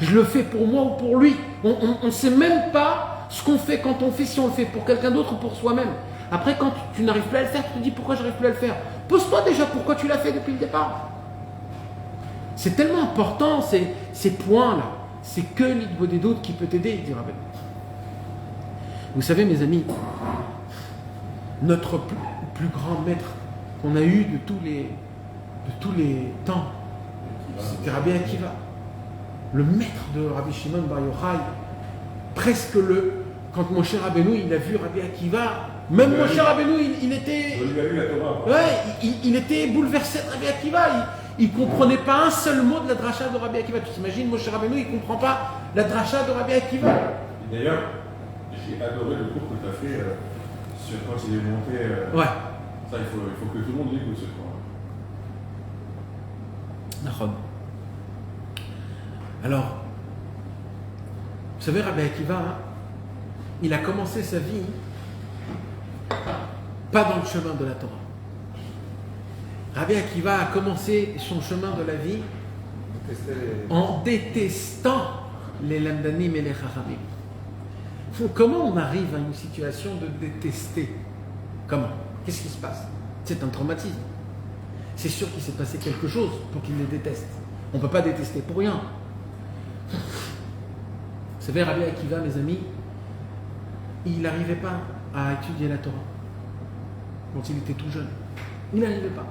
Je le fais pour moi ou pour lui? On ne sait même pas ce qu'on fait quand on fait, si on le fait pour quelqu'un d'autre ou pour soi-même. Après, quand tu n'arrives plus à le faire, tu te dis pourquoi j'arrive plus à le faire? Pose-toi déjà pourquoi tu l'as fait depuis le départ. C'est tellement important ces points-là. C'est que l'idbo des doutes qui peut t'aider, dit Rabbeinu. Vous savez, mes amis, notre plus grand maître qu'on a eu de tous les temps, c'était Rabbi Akiva. Le maître de Rabbi Shimon Bar Yochai. Presque quand Moshe Rabbeinu, il a vu Rabbi Akiva, même Moshe Rabbeinu, il était... il était bouleversé de Rabbi Akiva. Il ne comprenait pas un seul mot de la dracha de Rabbi Akiva. Tu t'imagines, Moshe Rabbeinu, il ne comprend pas la dracha de Rabbi Akiva. D'ailleurs, j'ai adoré le cours que tu as fait sur quand il est monté. Ouais. Ça, il faut que tout le monde l'écoute ce cours. D'accord. Alors, vous savez, Rabbi Akiva, il a commencé sa vie pas dans le chemin de la Torah. Rabbi Akiva a commencé son chemin de la vie en détestant les lamdanim et les chachamim. Comment on arrive à une situation de détester? Comment? Qu'est-ce qui se passe? C'est un traumatisme. C'est sûr qu'il s'est passé quelque chose pour qu'il les déteste. On ne peut pas détester pour rien. Vous savez, Rabbi Akiva, mes amis, il n'arrivait pas à étudier la Torah quand il était tout jeune. Il n'arrivait pas.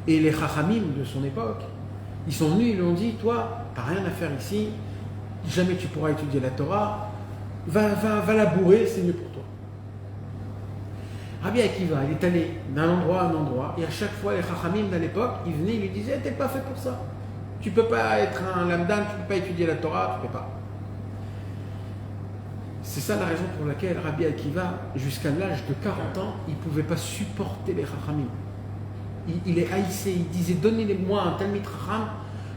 Et les chachamim de son époque, ils sont venus, ils lui ont dit, toi, t'as rien à faire ici, jamais tu pourras étudier la Torah, va labourer, c'est mieux pour toi. Rabbi Akiva, il est allé d'un endroit à un endroit, et à chaque fois, les chachamim de l'époque, ils venaient, ils lui disaient, t'es pas fait pour ça. Tu peux pas être un lamdan, tu peux pas étudier la Torah, tu peux pas. C'est ça la raison pour laquelle Rabbi Akiva, jusqu'à l'âge de 40 ans, il ne pouvait pas supporter les chachamim. Il les haïssait, il disait, donnez-moi un talmid chacham,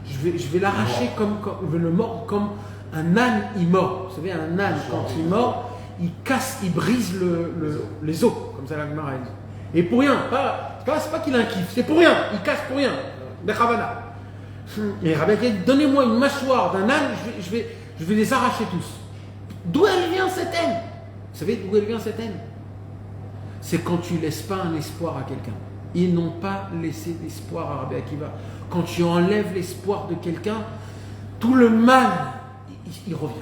je vais l'arracher je vais le mordre comme un âne il mord. Vous savez, un âne, quand il mord, il casse, il brise les os, comme ça la Gemara dit. Et pour rien, c'est pas qu'il a un kiff, c'est pour rien, il casse pour rien. Bechavana. Et Rabbi Akiva dit, donnez-moi une mâchoire d'un âne, je vais les arracher tous. D'où elle vient cette haine? Vous savez d'où elle vient cette haine? C'est quand tu ne laisses pas un espoir à quelqu'un. Ils n'ont pas laissé d'espoir à Rabbi Akiva. Quand tu enlèves l'espoir de quelqu'un, tout le mal, il revient.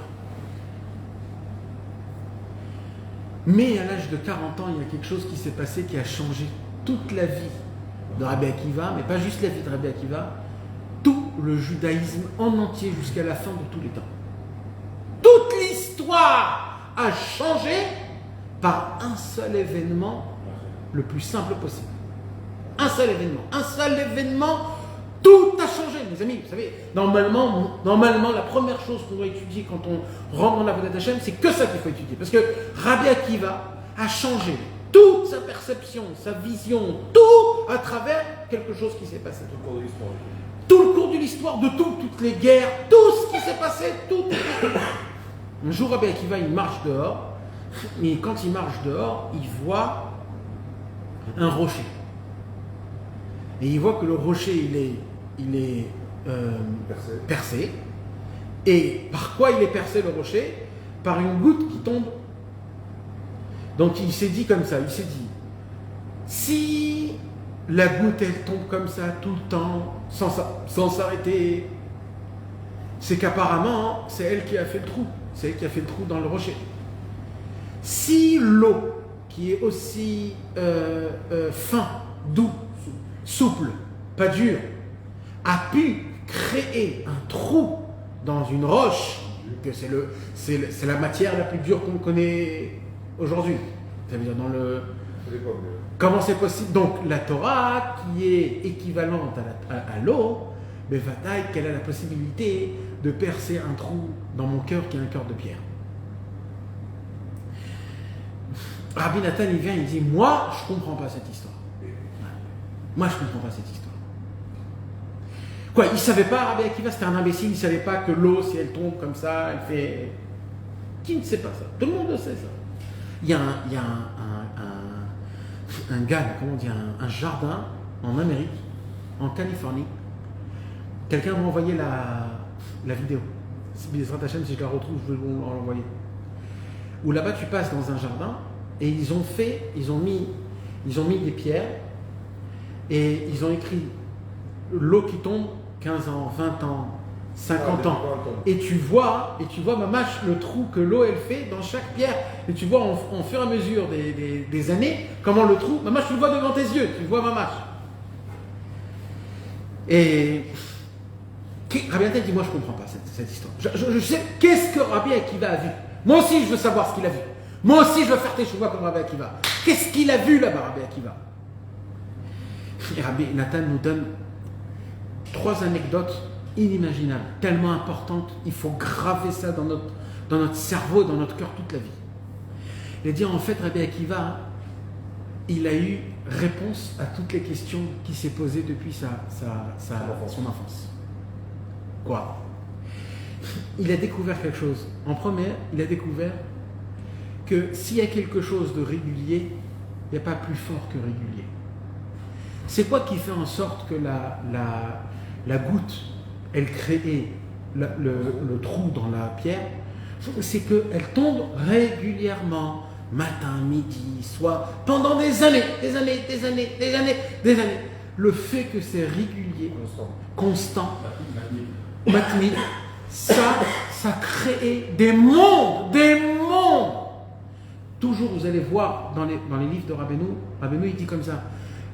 Mais à l'âge de 40 ans, il y a quelque chose qui s'est passé qui a changé toute la vie de Rabbi Akiva, mais pas juste la vie de Rabbi Akiva, tout le judaïsme en entier jusqu'à la fin de tous les temps. Toute l'histoire a changé par un seul événement le plus simple possible. Un seul événement, tout a changé, mes amis. Vous savez, normalement, la première chose qu'on doit étudier quand on rentre dans la Avodat Hashem, c'est que ça qu'il faut étudier. Parce que Rabbi Akiva a changé toute sa perception, sa vision, tout à travers quelque chose qui s'est passé. Tout le cours de l'histoire, de toutes les guerres, tout ce qui s'est passé, tout. Un jour, Rabbi Akiva, il marche dehors, et quand il marche dehors, il voit un rocher. Et il voit que le rocher, il est percé. Et par quoi il est percé, le rocher? Par une goutte qui tombe. Donc il s'est dit comme ça, il s'est dit, si la goutte, elle tombe comme ça tout le temps, sans s'arrêter, c'est qu'apparemment, c'est elle qui a fait le trou. C'est elle qui a fait le trou dans le rocher. Si l'eau, qui est aussi fin, doux, souple, pas dur, a pu créer un trou dans une roche, que c'est la matière la plus dure qu'on connaît aujourd'hui. Ça veut dire dans le... Comment c'est possible? Donc la Torah, qui est équivalente à l'eau, mais Vataï, qu'elle a la possibilité de percer un trou dans mon cœur qui est un cœur de pierre. Rabbi Nathan, il vient, il dit, moi, je ne comprends pas cette histoire. Moi, je ne comprends pas cette histoire. Quoi, il ne savait pas, Rabbi Akiva, c'était un imbécile, il ne savait pas que l'eau, si elle tombe comme ça, elle fait... Qui ne sait pas ça? Tout le monde le sait, ça. Il y a un gars, comment on dit, un jardin en Amérique, en Californie. Quelqu'un m'a envoyé la vidéo. Si je la retrouve, je vais vous l'envoyer. Où là-bas, tu passes dans un jardin et ils ont mis des pierres et ils ont écrit l'eau qui tombe, 15 ans, 20 ans, 50 ans. Et tu vois, mamache, le trou que l'eau elle fait dans chaque pierre. Et tu vois en fur et à mesure des années, comment le trou, mamache, tu le vois devant tes yeux, tu le vois mamache. Et Rabbi Nathan dit, moi je ne comprends pas cette histoire. Je sais, qu'est-ce que Rabbi Akiva a vu? Moi aussi je veux savoir ce qu'il a vu. Moi aussi je veux faire tes chouvas comme Rabbi Akiva. Qu'est-ce qu'il a vu là-bas, Rabbi Akiva? Et Rabbi Nathan nous donne 3 anecdotes inimaginables, tellement importantes, il faut graver ça dans notre cerveau, dans notre cœur toute la vie. Il a dit en fait, Rabbi Akiva, il a eu réponse à toutes les questions qui s'est posées depuis son enfance. Quoi? Il a découvert quelque chose. En première, il a découvert que s'il y a quelque chose de régulier, il n'y a pas plus fort que régulier. C'est quoi qui fait en sorte que la goutte, elle crée le trou dans la pierre? C'est qu'elle tombe régulièrement, matin, midi, soir, pendant des années. Le fait que c'est régulier, constant, matmid, ça crée des mondes. Toujours, vous allez voir dans les livres de Rabbeinu, il dit comme ça,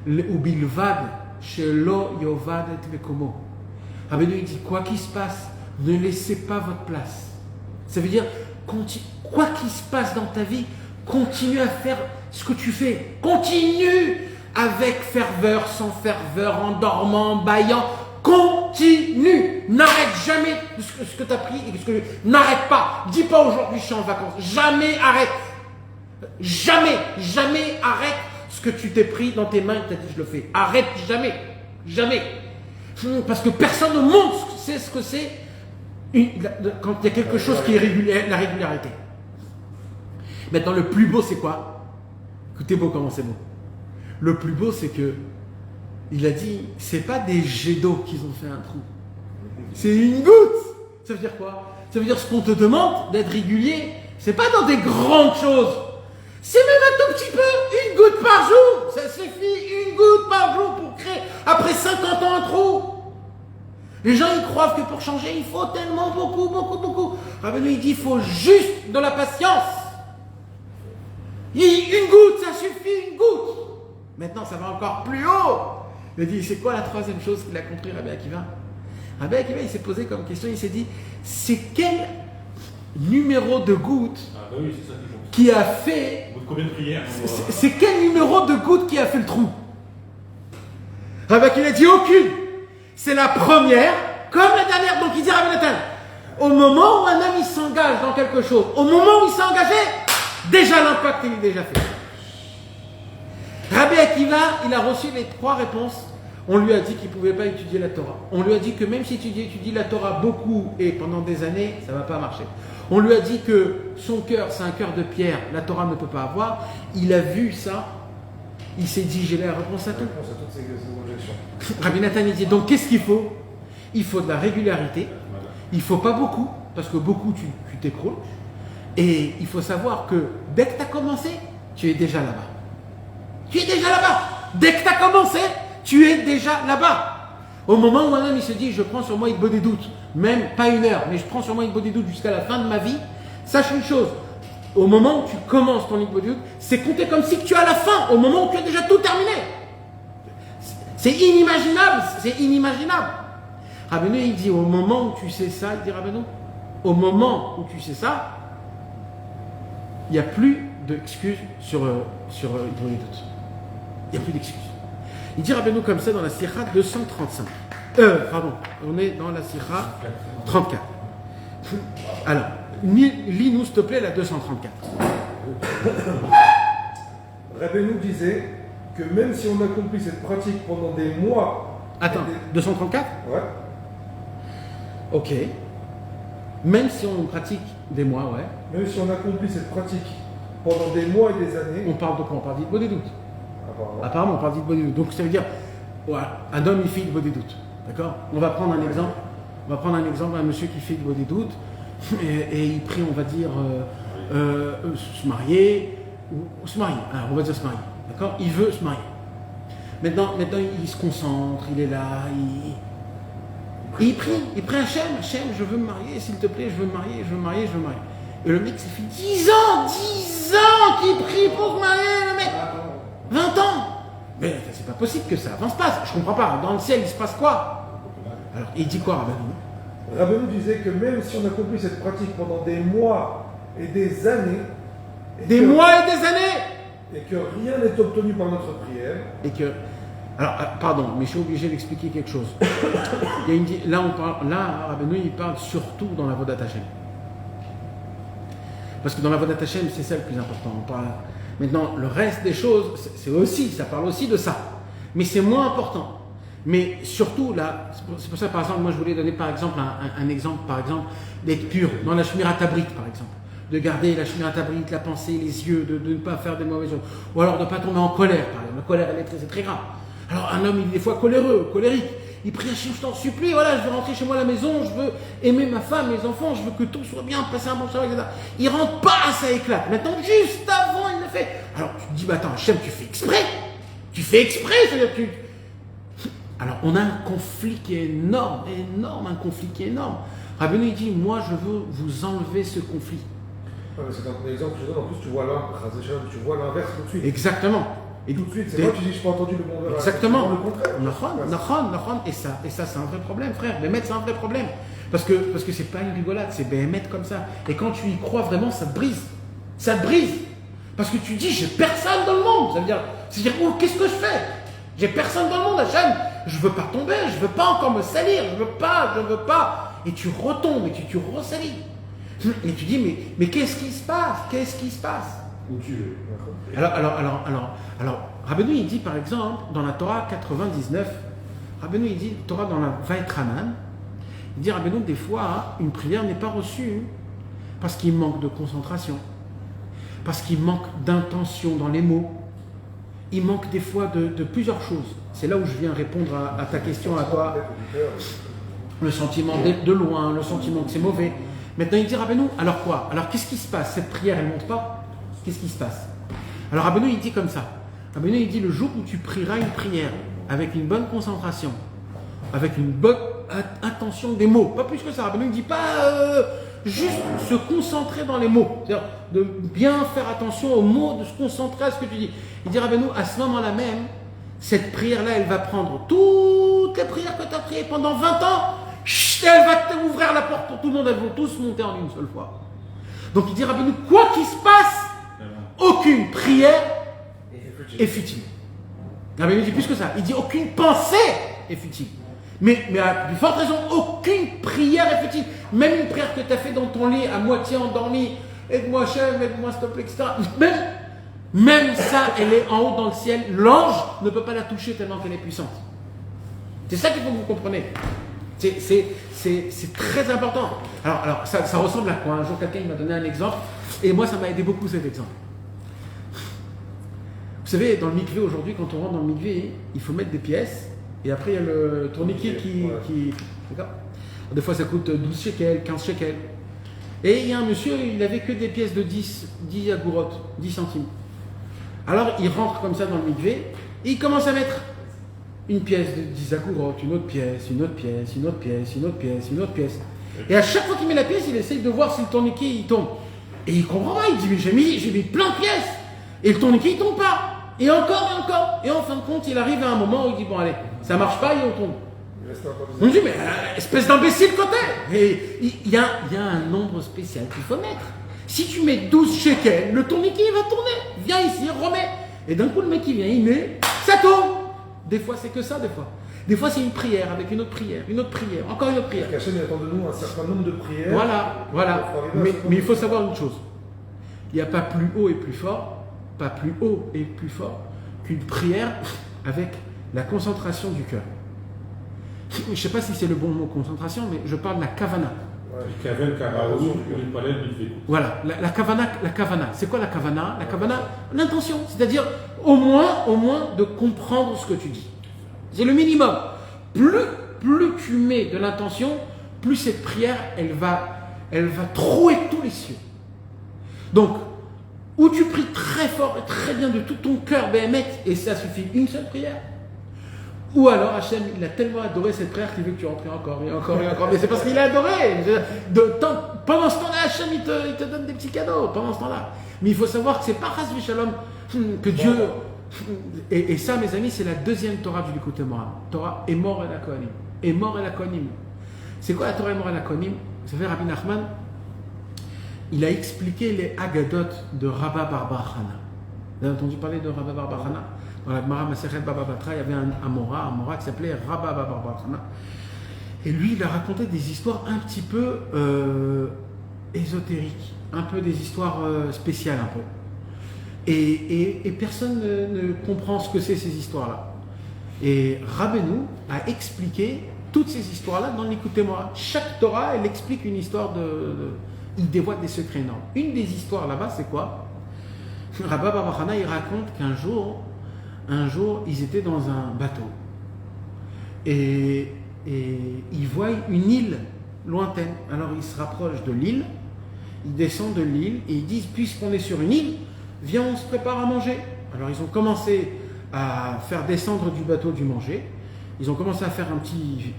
Ubilvad shelo yovad et bekomo. Rabbeinu, il dit, quoi qu'il se passe, ne laissez pas votre place. Ça veut dire, quoi qu'il se passe dans ta vie, continue à faire ce que tu fais. Continue avec ferveur, sans ferveur, en dormant, en bâillant. Continue. N'arrête jamais ce que tu as pris. N'arrête pas. Dis pas aujourd'hui je suis en vacances. Jamais arrête. Jamais arrête ce que tu t'es pris dans tes mains et tu as dit je le fais. Arrête jamais. Parce que personne au monde sait ce que c'est quand il y a quelque chose qui est la régularité. Maintenant, le plus beau, c'est quoi? Écoutez beau comment c'est beau. Le plus beau, c'est que il a dit, c'est pas des jets d'eau qu'ils ont fait un trou. C'est une goutte. Ça veut dire quoi? Ça veut dire ce qu'on te demande d'être régulier, c'est pas dans des grandes choses. C'est même un tout petit peu, une goutte par jour. Ça suffit, une goutte par jour pour créer, après 50 ans, un trou. Les gens, ils croient que pour changer, il faut tellement beaucoup. Rabbeinu, il dit, il faut juste de la patience. Une goutte, ça suffit, une goutte. Maintenant, ça va encore plus haut. Il a dit, c'est quoi la troisième chose qu'il a compris, Rabbi Akiva? Rabbi Akiva, il s'est posé comme question, il s'est dit, c'est quel numéro de goutte qui a fait... Combien de prières? C'est quel numéro de goutte qui a fait le trou? Rabbi Akiva a dit, aucune. C'est la première, comme la dernière. Donc il dit Rabbi Nathan, au moment où un homme il s'engage dans quelque chose, au moment où il s'est engagé, déjà l'impact il est déjà fait. Rabbi Akiva, il a reçu les 3 réponses. On lui a dit qu'il ne pouvait pas étudier la Torah. On lui a dit que même si tu étudies la Torah beaucoup et pendant des années, ça ne va pas marcher. On lui a dit que son cœur, c'est un cœur de pierre, la Torah ne peut pas avoir. Il a vu ça. Il s'est dit, j'ai la réponse à tout. Réponse à toutes ces objections. Rabbi Nathan, il dit, donc qu'est-ce qu'il faut? Il faut de la régularité. Il ne faut pas beaucoup, parce que beaucoup, tu t'écroules. Et il faut savoir que dès que tu as commencé, tu es déjà là-bas. Tu es déjà là-bas. Dès que tu as commencé, tu es déjà là-bas. Au moment où un homme il se dit, je prends sur moi une bonne des doutes, même pas 1 heure, mais je prends sur moi une bonne des doutes jusqu'à la fin de ma vie, sache une chose, au moment où tu commences ton bonne des doutes, c'est compté comme si tu es à la fin, au moment où tu as déjà tout terminé. C'est inimaginable, c'est inimaginable. Rabbeinu, il dit, au moment où tu sais ça, il dit Rabbeinu, au moment où tu sais ça, il n'y a plus d'excuses sur les doutes. Il n'y a plus d'excuses. Il dit Rabbeinu comme ça dans la Sikha 235. On est dans la Sikha 34. Alors, lis-nous s'il te plaît la 234. Rabbeinu disait que même si on accomplit cette pratique pendant des mois... Attends, 234 ? Ouais. Ok. Même si on pratique des mois, ouais. Même si on accomplit cette pratique pendant des mois et des années... On parle de quoi? On parle d'Hitbod des doutes. Apparemment, on parle d'Hitbod des doutes. Donc ça veut dire, voilà, un homme il fait Hitbod des doutes. D'accord? On va prendre un exemple. On va prendre un exemple d'un monsieur qui fait Hitbod des doutes et il prie, on va dire, se marier, ou se marier. Alors, on va dire se marier. D'accord? Il veut se marier. Maintenant, il se concentre, il est là, il prie Hachem, je veux me marier, s'il te plaît, je veux me marier. Et le mec, ça fait 10 ans qu'il prie pour se marier, le mec. 20 ans. Mais c'est pas possible que ça avance pas. Je comprends pas. Dans le ciel, il se passe quoi? Alors, il dit quoi, Rabbeinu? Rabbeinu disait que même si on accomplit cette pratique pendant des mois et des années, et que rien n'est obtenu par notre prière, et que, alors, pardon, mais je suis obligé d'expliquer quelque chose. Rabbeinu, il parle surtout dans la Avodat Hashem. Parce que dans la Avodat Hashem, c'est ça le plus important. Maintenant, le reste des choses, ça parle aussi de ça. Mais c'est moins important. Mais surtout, là, c'est pour ça, par exemple, moi je voulais donner par exemple un exemple, par exemple, d'être pur, dans la Shmirat Habrit, par exemple. De garder la Shmirat Habrit, la pensée, les yeux, de ne pas faire des mauvaises choses. Ou alors de ne pas tomber en colère, par exemple. La colère, c'est très grave. Alors un homme, il est des fois colérique. Il prie Hachem, je t'en supplie, voilà, je veux rentrer chez moi à la maison, je veux aimer ma femme, mes enfants, je veux que tout soit bien, passer un bon soir, etc. Il rentre pas, ça éclate. Maintenant, juste avant, il le fait. Alors tu te dis, bah attends, Hachem, tu fais exprès, c'est-à-dire que Alors on a un conflit qui est énorme. Rabbeinu, il dit, moi, je veux vous enlever ce conflit. Ouais, c'est un exemple que je donne, en plus, tu vois l'inverse tout de suite. Exactement. Et tout de suite, c'est moi qui dis, je n'ai pas entendu le bon verre. Exactement. Le contraire. Et ça, c'est un vrai problème, frère. Bémet, c'est un vrai problème. Parce que c'est pas une rigolade, c'est Bémet comme ça. Et quand tu y crois vraiment, ça te brise. Parce que tu dis, j'ai personne dans le monde. Ça veut dire, oh, qu'est-ce que je fais? J'ai personne dans le monde, Hachem. Je veux pas tomber, je veux pas encore me salir, je veux pas. Et tu retombes, et tu ressalis. Et tu dis, mais qu'est-ce qui se passe? Où tu veux. Alors, Rabbeinu, il dit par exemple, dans la Torah 99, Rabbeinu, il dit, Torah dans la Vaïtranan, il dit, Rabbeinu, des fois, une prière n'est pas reçue parce qu'il manque de concentration, parce qu'il manque d'intention dans les mots, il manque des fois de plusieurs choses. C'est là où je viens répondre à ta question, à toi. Le sentiment d'être de loin, le sentiment que c'est mauvais. Maintenant, il dit, Rabbeinu, alors quoi? Alors, qu'est-ce qui se passe? Cette prière, elle ne monte pas? Qu'est-ce qui se passe? Alors Rabbeinu, il dit comme ça. Rabbeinu, il dit, le jour où tu prieras une prière avec une bonne concentration, avec une bonne intention des mots, pas plus que ça. Rabbeinu, il ne dit pas juste se concentrer dans les mots, c'est-à-dire de bien faire attention aux mots, de se concentrer à ce que tu dis. Il dit, Rabbeinu, à ce moment-là même, cette prière-là, elle va prendre toutes les prières que tu as priées pendant 20 ans, elle va t'ouvrir la porte pour tout le monde, elles vont tous monter en une seule fois. Donc il dit, Rabbeinu, quoi qu'il se passe, aucune prière est futile. Rabbeinu dit plus que ça. Il dit aucune pensée est futile. Mais à plus forte raison, aucune prière est futile. Même une prière que tu as fait dans ton lit, à moitié endormi, aide-moi Hachem, aide-moi s'il te plaît, etc. Même ça, elle est en haut dans le ciel. L'ange ne peut pas la toucher tellement qu'elle est puissante. C'est ça qu'il faut que vous compreniez. C'est très important. Alors ça ressemble à quoi? Un jour, quelqu'un m'a donné un exemple, et moi, ça m'a aidé beaucoup cet exemple. Vous Vous savez, dans le mikvé aujourd'hui, quand on rentre dans le mikvé, il faut mettre des pièces, et après il y a le tourniquet qui... D'accord. Des fois ça coûte 12 shekels, 15 shekels. Et il y a un monsieur, il avait que des pièces de 10 agourotes, 10 centimes. Alors il rentre comme ça dans le mikvé, et il commence à mettre une pièce de 10 agourotes, une autre pièce, une autre pièce, une autre pièce, une autre pièce, une autre pièce. Et à chaque fois qu'il met la pièce, il essaye de voir si le tourniquet il tombe. Et il comprend pas, il dit mais j'ai mis plein de pièces, et le tourniquet il tombe pas. Et encore, et encore. Et en fin de compte, il arrive à un moment où il dit bon allez, ça marche pas et on tombe. On dit mais espèce d'imbécile que t'es. Et il y a un nombre spécial qu'il faut mettre. Si tu mets 12 shekels, le tourniquet il va tourner. Viens ici, remets. Et d'un coup le mec il vient, il met, ça tombe. Des fois c'est que ça, des fois. Des fois c'est une prière avec une autre prière, encore une autre prière. Hachem il attend de nous un certain nombre de prières. Voilà. Mais il faut savoir une chose. Il n'y a pas plus haut et plus fort qu'une prière avec la concentration du cœur. Je ne sais pas si c'est le bon mot concentration, mais je parle de la kavana. Voilà, la kavana. C'est quoi la kavana? La kavana, l'intention, c'est-à-dire au moins de comprendre ce que tu dis. C'est le minimum. Plus tu mets de l'intention, plus cette prière, elle va trouer tous les cieux. Donc, ou tu pries très fort et très bien de tout ton cœur, Béhémet, et ça suffit une seule prière. Ou alors Hachem, il a tellement adoré cette prière qu'il veut que tu rentres encore et encore et encore. Mais c'est parce qu'il a adoré. Pendant ce temps-là, Hachem, il te donne des petits cadeaux, pendant ce temps-là. Mais il faut savoir que c'est pas Chas v'Shalom que Dieu... Et ça, mes amis, c'est la deuxième Torah du Likutei Moharan. Torah Emor el HaKohanim. Emor el HaKohanim. C'est quoi la Torah Emor el HaKohanim? Vous savez, Rabbi Nachman, il a expliqué les Haggadot de Rabba bar Bar Chana. Vous avez entendu parler de Rabba bar Bar Chana? Dans la Gemara Masechet Baba Batra, il y avait un Mora qui s'appelait Rabba bar Bar Chana. Et lui, il a raconté des histoires un petit peu ésotériques, un peu des histoires spéciales, un peu. Et personne ne comprend ce que c'est ces histoires-là. Et Rabbeinu a expliqué toutes ces histoires-là dans l'Likutei Moharan. Chaque Torah, elle explique une histoire il dévoile des secrets énormes. Une des histoires là-bas, c'est quoi? Rabba bar Bar Chana, il raconte qu'un jour, ils étaient dans un bateau. Et ils voient une île lointaine. Alors ils se rapprochent de l'île, ils descendent de l'île et ils disent, puisqu'on est sur une île, viens, on se prépare à manger. Alors ils ont commencé à faire descendre du bateau du manger. Ils ont commencé à faire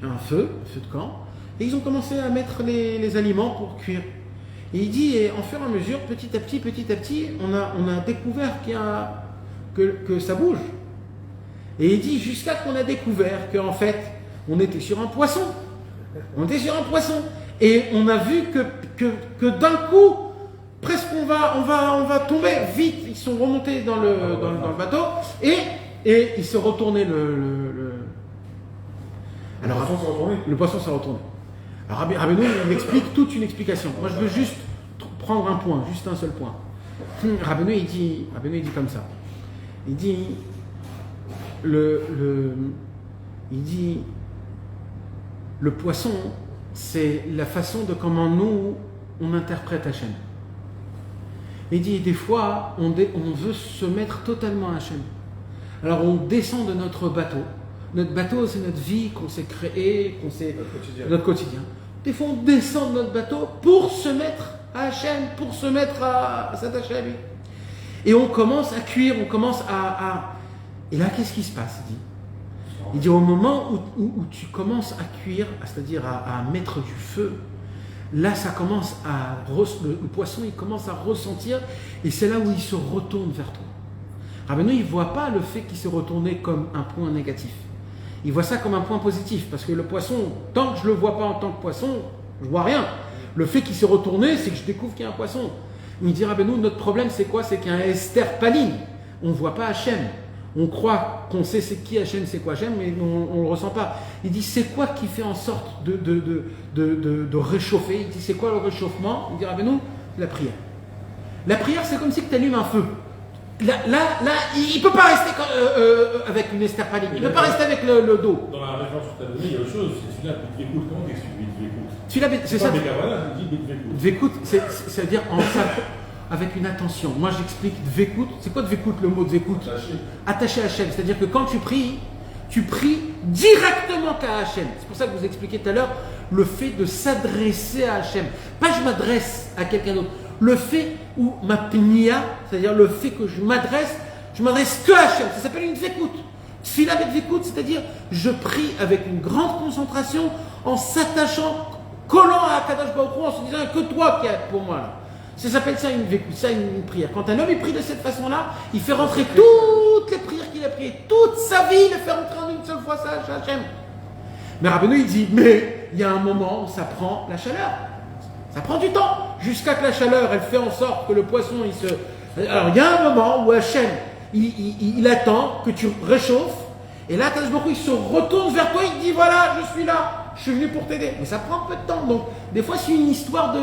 un feu de camp. Et ils ont commencé à mettre les aliments pour cuire. Et il dit, et en fur et à mesure, petit à petit, on a découvert que ça bouge. Et il dit, jusqu'à qu'on a découvert qu'en fait, on était sur un poisson. Et on a vu que d'un coup, presque on va tomber vite. Ils sont remontés dans le bateau et ils se retournaient Alors, le poisson s'est retourné. Alors Rabbeinu, il explique toute une explication. Moi, je veux juste prendre un point, juste un seul point. Rabbeinu, il dit comme ça. Il dit le poisson, c'est la façon de comment nous on interprète Hachem. Il dit des fois, on veut se mettre totalement à Hachem. Alors on descend de notre bateau. Notre bateau, c'est notre vie qu'on s'est créée, notre quotidien. Des fois, on descend de notre bateau pour se mettre à Hachem, pour se mettre à s'attacher à lui. Et on commence à cuire, on commence à... Et là, qu'est-ce qui se passe? Il dit au moment où tu commences à cuire, c'est-à-dire à mettre du feu, là, ça commence le poisson, il commence à ressentir, et c'est là où il se retourne vers toi. Rabbeinu, il ne voit pas le fait qu'il s'est retourné comme un point négatif. Il voit ça comme un point positif, parce que le poisson, tant que je ne le vois pas en tant que poisson, je ne vois rien. Le fait qu'il s'est retourné, c'est que je découvre qu'il y a un poisson. Il dit, Rabbeinu, notre problème, c'est quoi? C'est qu'il y a un Esther Paline. On ne voit pas Hachem. On croit qu'on sait c'est qui Hachem, c'est quoi Hachem, mais on ne le ressent pas. Il dit, c'est quoi qui fait en sorte de réchauffer? Il dit, c'est quoi le réchauffement? Il dit, Rabbeinu, la prière. La prière, c'est comme si tu allumes un feu. Là, il ne peut pas rester avec une esterpaline, il ne peut pas rester avec le dos. Dans la référence que tu as donnée, il y a autre chose, c'est celui-là, Bitvekut. Comment t'expliques Bitvekut? Celui-là, c'est ça. Bekavana, il dit Bitvekut. C'est-à-dire avec une attention. Moi j'explique dvekout. C'est quoi dvekout, le mot dvekout? Attaché à Hachem. C'est-à-dire que quand tu pries directement qu'à Hachem. C'est pour ça que vous expliquez tout à l'heure le fait de s'adresser à Hachem. Pas je m'adresse à quelqu'un d'autre. Le fait où ma pnia, c'est-à-dire le fait que je m'adresse que à Hachem. Ça s'appelle une dvekout. Tfila avec dvekout, c'est-à-dire je prie avec une grande concentration en s'attachant, collant à Kadosh Baruch Hu, en se disant que toi qui es pour moi là. Ça s'appelle ça une vécu, ça une prière. Quand un homme il prie de cette façon-là, il fait rentrer toutes les prières qu'il a priées, toute sa vie, il les fait rentrer en une seule fois, ça, Hachem. Mais Rabbeinu il dit, mais il y a un moment où ça prend la chaleur. Ça prend du temps, jusqu'à que la chaleur, elle fait en sorte que le poisson, il se... Alors il y a un moment où Hachem, il attend que tu réchauffes, et là, Kadosh Baruch Hu, il se retourne vers toi, il dit, voilà, je suis là, je suis venu pour t'aider. Mais ça prend un peu de temps, donc des fois c'est une histoire de...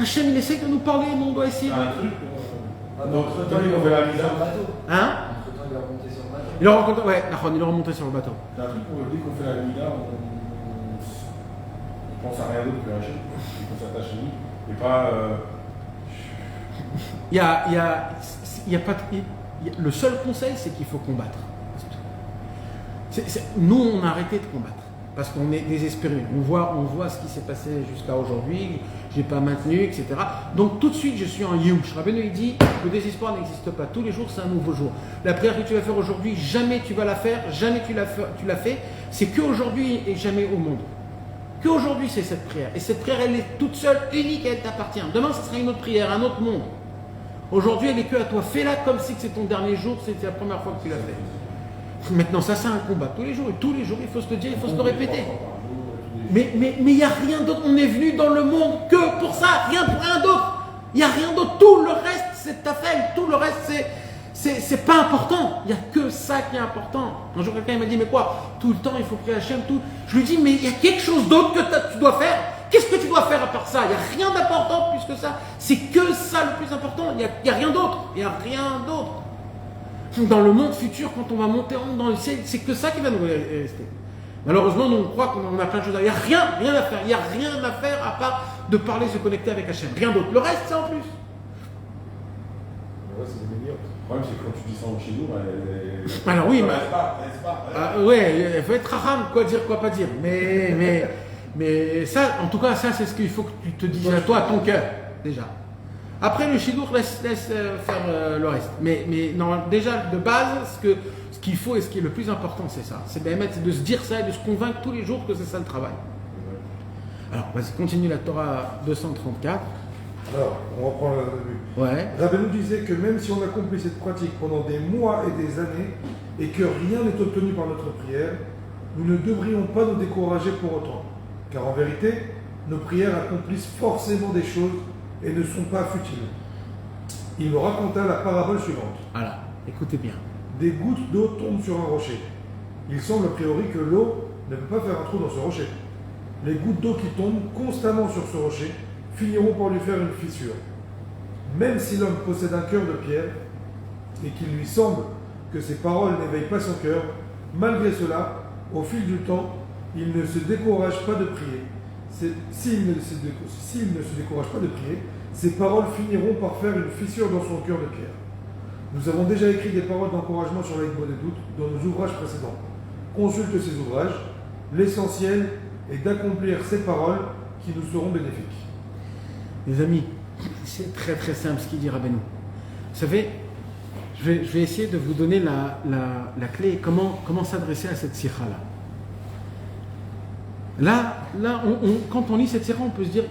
Hachem, il essaie de nous parler, mais on doit essayer de... Donc, quand il fait la mise sur le bateau. Hein? Entre-temps, il est remonté sur le bateau. Il est rencontré, ouais, il est remonté sur le bateau. T'as un truc où dès qu'on fait la Mida, on pense à rien d'autre que Hachem, qu'on s'attache à lui, et pas. Le seul conseil, c'est qu'il faut combattre. Nous, on a arrêté de combattre parce qu'on est désespérés. On voit ce qui s'est passé jusqu'à aujourd'hui. J'ai pas maintenu, etc. Donc tout de suite, je suis en Yush. Rabbeinu il dit, le désespoir n'existe pas. Tous les jours, c'est un nouveau jour. La prière que tu vas faire aujourd'hui, jamais tu vas la faire, jamais tu l'as fait. C'est qu'aujourd'hui et jamais au monde. Qu'aujourd'hui, c'est cette prière. Et cette prière, elle est toute seule, unique, elle t'appartient. Demain, ce sera une autre prière, un autre monde. Aujourd'hui, elle est que à toi. Fais-la comme si c'est ton dernier jour, c'était la première fois que tu l'as fait. Maintenant, ça, c'est un combat. Tous les jours, il faut se le dire, il faut se le répéter. Mais il n'y a rien d'autre. On est venu dans le monde que pour ça, rien d'autre. Il n'y a rien d'autre. Tout le reste, c'est ta fête. Tout le reste, c'est pas important. Il n'y a que ça qui est important. Un jour, quelqu'un m'a dit, mais quoi? Tout le temps, il faut prier Hachem, tout. Je lui dis, mais il y a quelque chose d'autre que tu dois faire. Qu'est-ce que tu dois faire à part ça? Il n'y a rien d'important plus que ça. C'est que ça le plus important. Il n'y a rien d'autre. Il n'y a rien d'autre. Dans le monde futur, quand on va monter dans le ciel, c'est que ça qui va nous rester. Malheureusement, nous on croit qu'on a plein de choses à faire. Il n'y a rien à faire. Il n'y a rien à faire à part de parler, se connecter avec Hachem. Rien d'autre. Le reste, c'est en plus. Le reste, c'est des meilleurs. Le problème, c'est que quand tu dis ça en chinois, alors oui, ouais, il faut être raham, quoi dire, quoi pas dire. Mais ça, en tout cas, ça, c'est ce qu'il faut que tu te dises à toi, à ton cœur, déjà. Après, le chidour laisse faire le reste. Mais non, déjà, de base, ce qu'il faut et ce qui est le plus important, c'est ça. C'est de se dire ça et de se convaincre tous les jours que c'est ça le travail. Alors, vas-y, continue la Torah 234. Alors, on reprend le début. Ouais. Rabbeinu disait que même si on accomplit cette pratique pendant des mois et des années, et que rien n'est obtenu par notre prière, nous ne devrions pas nous décourager pour autant. Car en vérité, nos prières accomplissent forcément des choses et ne sont pas futiles. Il me raconta la parabole suivante. Voilà, écoutez bien. Des gouttes d'eau tombent sur un rocher. Il semble a priori que l'eau ne peut pas faire un trou dans ce rocher. Les gouttes d'eau qui tombent constamment sur ce rocher finiront par lui faire une fissure. Même si l'homme possède un cœur de pierre et qu'il lui semble que ses paroles n'éveillent pas son cœur, malgré cela, au fil du temps, il ne se décourage pas de prier. S'il ne se décourage pas de prier, ses paroles finiront par faire une fissure dans son cœur de pierre. Nous avons déjà écrit des paroles d'encouragement sur l'Aïdbo des doutes dans nos ouvrages précédents. Consulte ces ouvrages. L'essentiel est d'accomplir ces paroles qui nous seront bénéfiques. Les amis, c'est très très simple ce qu'il dit Rabbeinu. Vous savez, je vais essayer de vous donner la clé, comment s'adresser à cette sikha-là. Là quand on lit cette sikha, on peut se dire,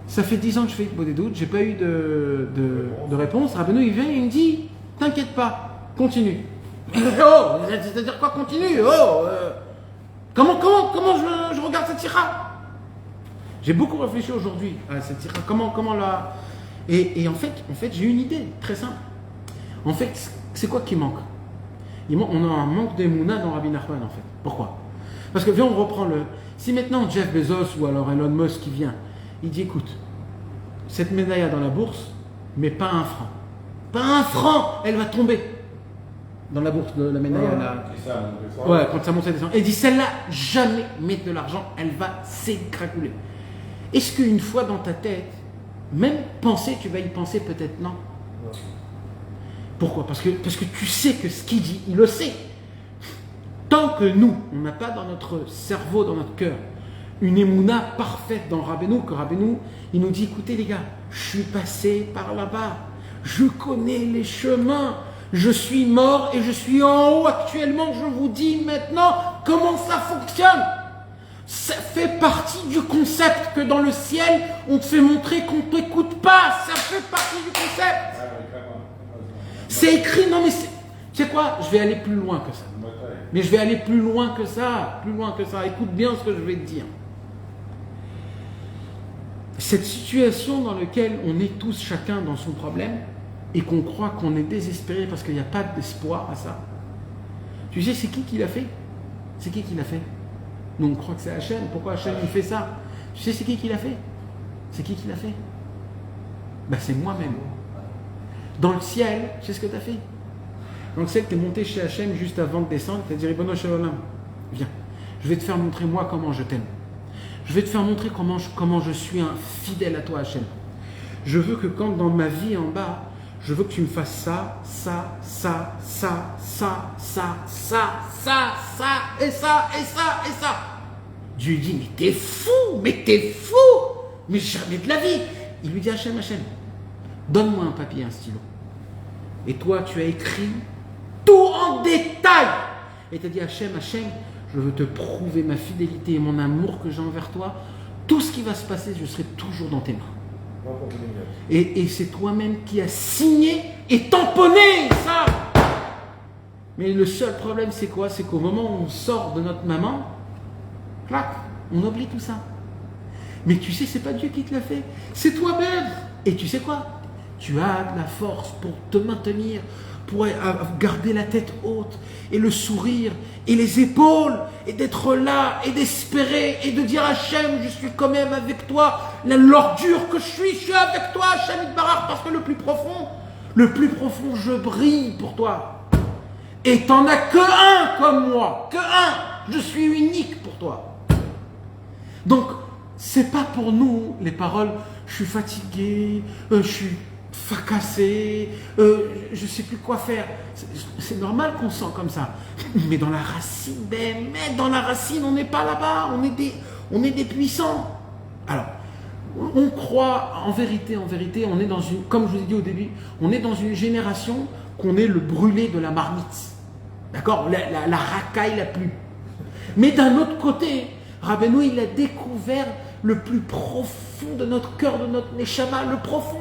ça fait 10 ans que je fais Aïdbo des doutes, j'ai pas eu de réponse. Rabbeinu il vient et il me dit, t'inquiète pas, continue. Oh, c'est-à-dire quoi continue? Comment je regarde cette sikha? J'ai beaucoup réfléchi aujourd'hui à cette sikha. Comment la... Et en fait, j'ai une idée très simple. En fait, c'est quoi qui manque? On a un manque d'émouna dans Rabbi Nachman, en fait. Pourquoi? Parce que, viens, on reprend le... Si maintenant Jeff Bezos ou alors Elon Musk qui vient, il dit, écoute, cette médaille dans la bourse, mais pas un franc. Pas un franc, elle va tomber dans la bourse de la médaille. Ouais, quand ça monte, ça descend. Et il dit, celle-là, jamais mettre de l'argent, elle va s'écraculer. Est-ce qu'une fois dans ta tête, Même penser, tu vas y penser peut-être non. Pourquoi ? Parce que tu sais que ce qu'il dit, il le sait. Tant que nous, on n'a pas dans notre cerveau, dans notre cœur, une émouna parfaite dans Rabbeinu, que Rabbeinu, il nous dit, écoutez les gars, je suis passé par là-bas, je connais les chemins, je suis mort et je suis en haut actuellement, je vous dis maintenant comment ça fonctionne. Ça fait partie du concept que dans le ciel, on te fait montrer qu'on ne t'écoute pas, ça fait partie du concept. C'est écrit, non mais tu sais quoi, je vais aller plus loin que ça. Mais je vais aller plus loin que ça, écoute bien ce que je vais te dire. Cette situation dans laquelle on est tous chacun dans son problème et qu'on croit qu'on est désespéré parce qu'il n'y a pas d'espoir à ça. Tu sais, c'est qui l'a fait ? C'est qui l'a fait ? Nous on croit que c'est Hachem. Pourquoi Hachem il fait ça ? Tu sais, c'est qui l'a fait ? C'est qui l'a fait ? Ben, c'est moi-même. Dans le ciel, tu sais ce que tu as fait ? Dans le ciel, tu es monté chez Hachem juste avant de descendre, tu as dit Ribono Shel Olam, viens, je vais te faire montrer moi comment je t'aime. Je vais te faire montrer comment je suis un fidèle à toi, Hachem. Je veux que quand dans ma vie en bas, je veux que tu me fasses ça et ça. Dieu lui dit, mais t'es fou, mais jamais de la vie. Il lui dit, Hachem, donne-moi un papier, un stylo. Et toi, tu as écrit tout en détail. Et tu as dit, Hachem, je veux te prouver ma fidélité et mon amour que j'ai envers toi. Tout ce qui va se passer, je serai toujours dans tes mains. Et c'est toi-même qui as signé et tamponné ça. Mais le seul problème, c'est quoi ? C'est qu'au moment où on sort de notre maman, clac, on oublie tout ça. Mais tu sais, c'est pas Dieu qui te l'a fait, c'est toi-même. Et tu sais quoi ? Tu as de la force pour te maintenir, pour garder la tête haute, et le sourire, et les épaules, et d'être là, et d'espérer, et de dire Hachem, je suis quand même avec toi, l'ordure que je suis avec toi, Hachem Itbarach, parce que le plus profond, je brille pour toi. Et t'en as que un comme moi, je suis unique pour toi. Donc, c'est pas pour nous les paroles, je suis fatigué, je suis fracassé, je sais plus quoi faire. C'est normal qu'on se sent comme ça. Mais dans la racine, on n'est pas là-bas, on est des puissants. Alors, on croit, en vérité, on est dans une, comme je vous ai dit au début, on est dans une génération qu'on est le brûlé de la marmite. D'accord ? La racaille la plus. Mais d'un autre côté, Rabbeinu, il a découvert le plus profond de notre cœur, de notre neshama, le profond.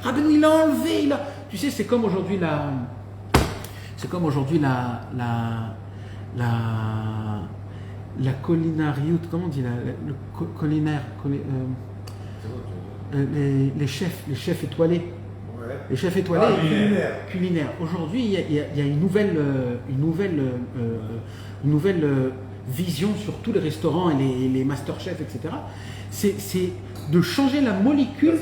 Rabbeinu, il a enlevé, Tu sais, c'est comme aujourd'hui la culinariout, comment on dit, le culinaire, les chefs étoilés. Ouais. Les chefs étoilés, culinaires. Aujourd'hui, il y a une nouvelle vision sur tous les restaurants et les masterchefs, etc. C'est de changer la molécule,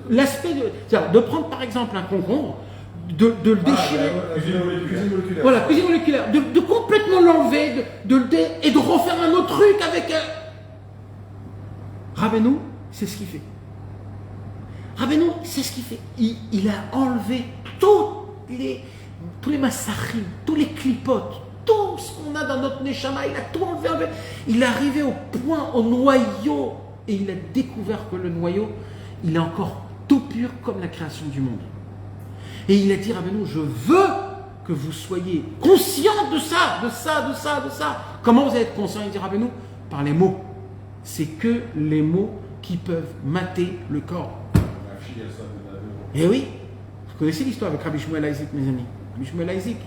l'aspect de prendre par exemple un concombre, de le déchirer. Cuisine moléculaire. Voilà, cuisine moléculaire. De complètement l'enlever, et de refaire un autre truc avec. Rabbeinu, c'est ce qu'il fait. Il a enlevé tous les massachim, tous les clipotes, tout ce qu'on a dans notre neshama, il a tout enlevé. Il est arrivé au point, au noyau, et il a découvert que le noyau, il est encore tout pur comme la création du monde. Et il a dit, Rabbeinu, je veux que vous soyez conscients de ça. Comment vous allez être conscients ? Il dit, Rabbeinu, par les mots. C'est que les mots qui peuvent mater le corps. Et oui, vous connaissez l'histoire avec Rabbi Shmuel Isaac, mes amis. Rabbi Shmuel Isaac,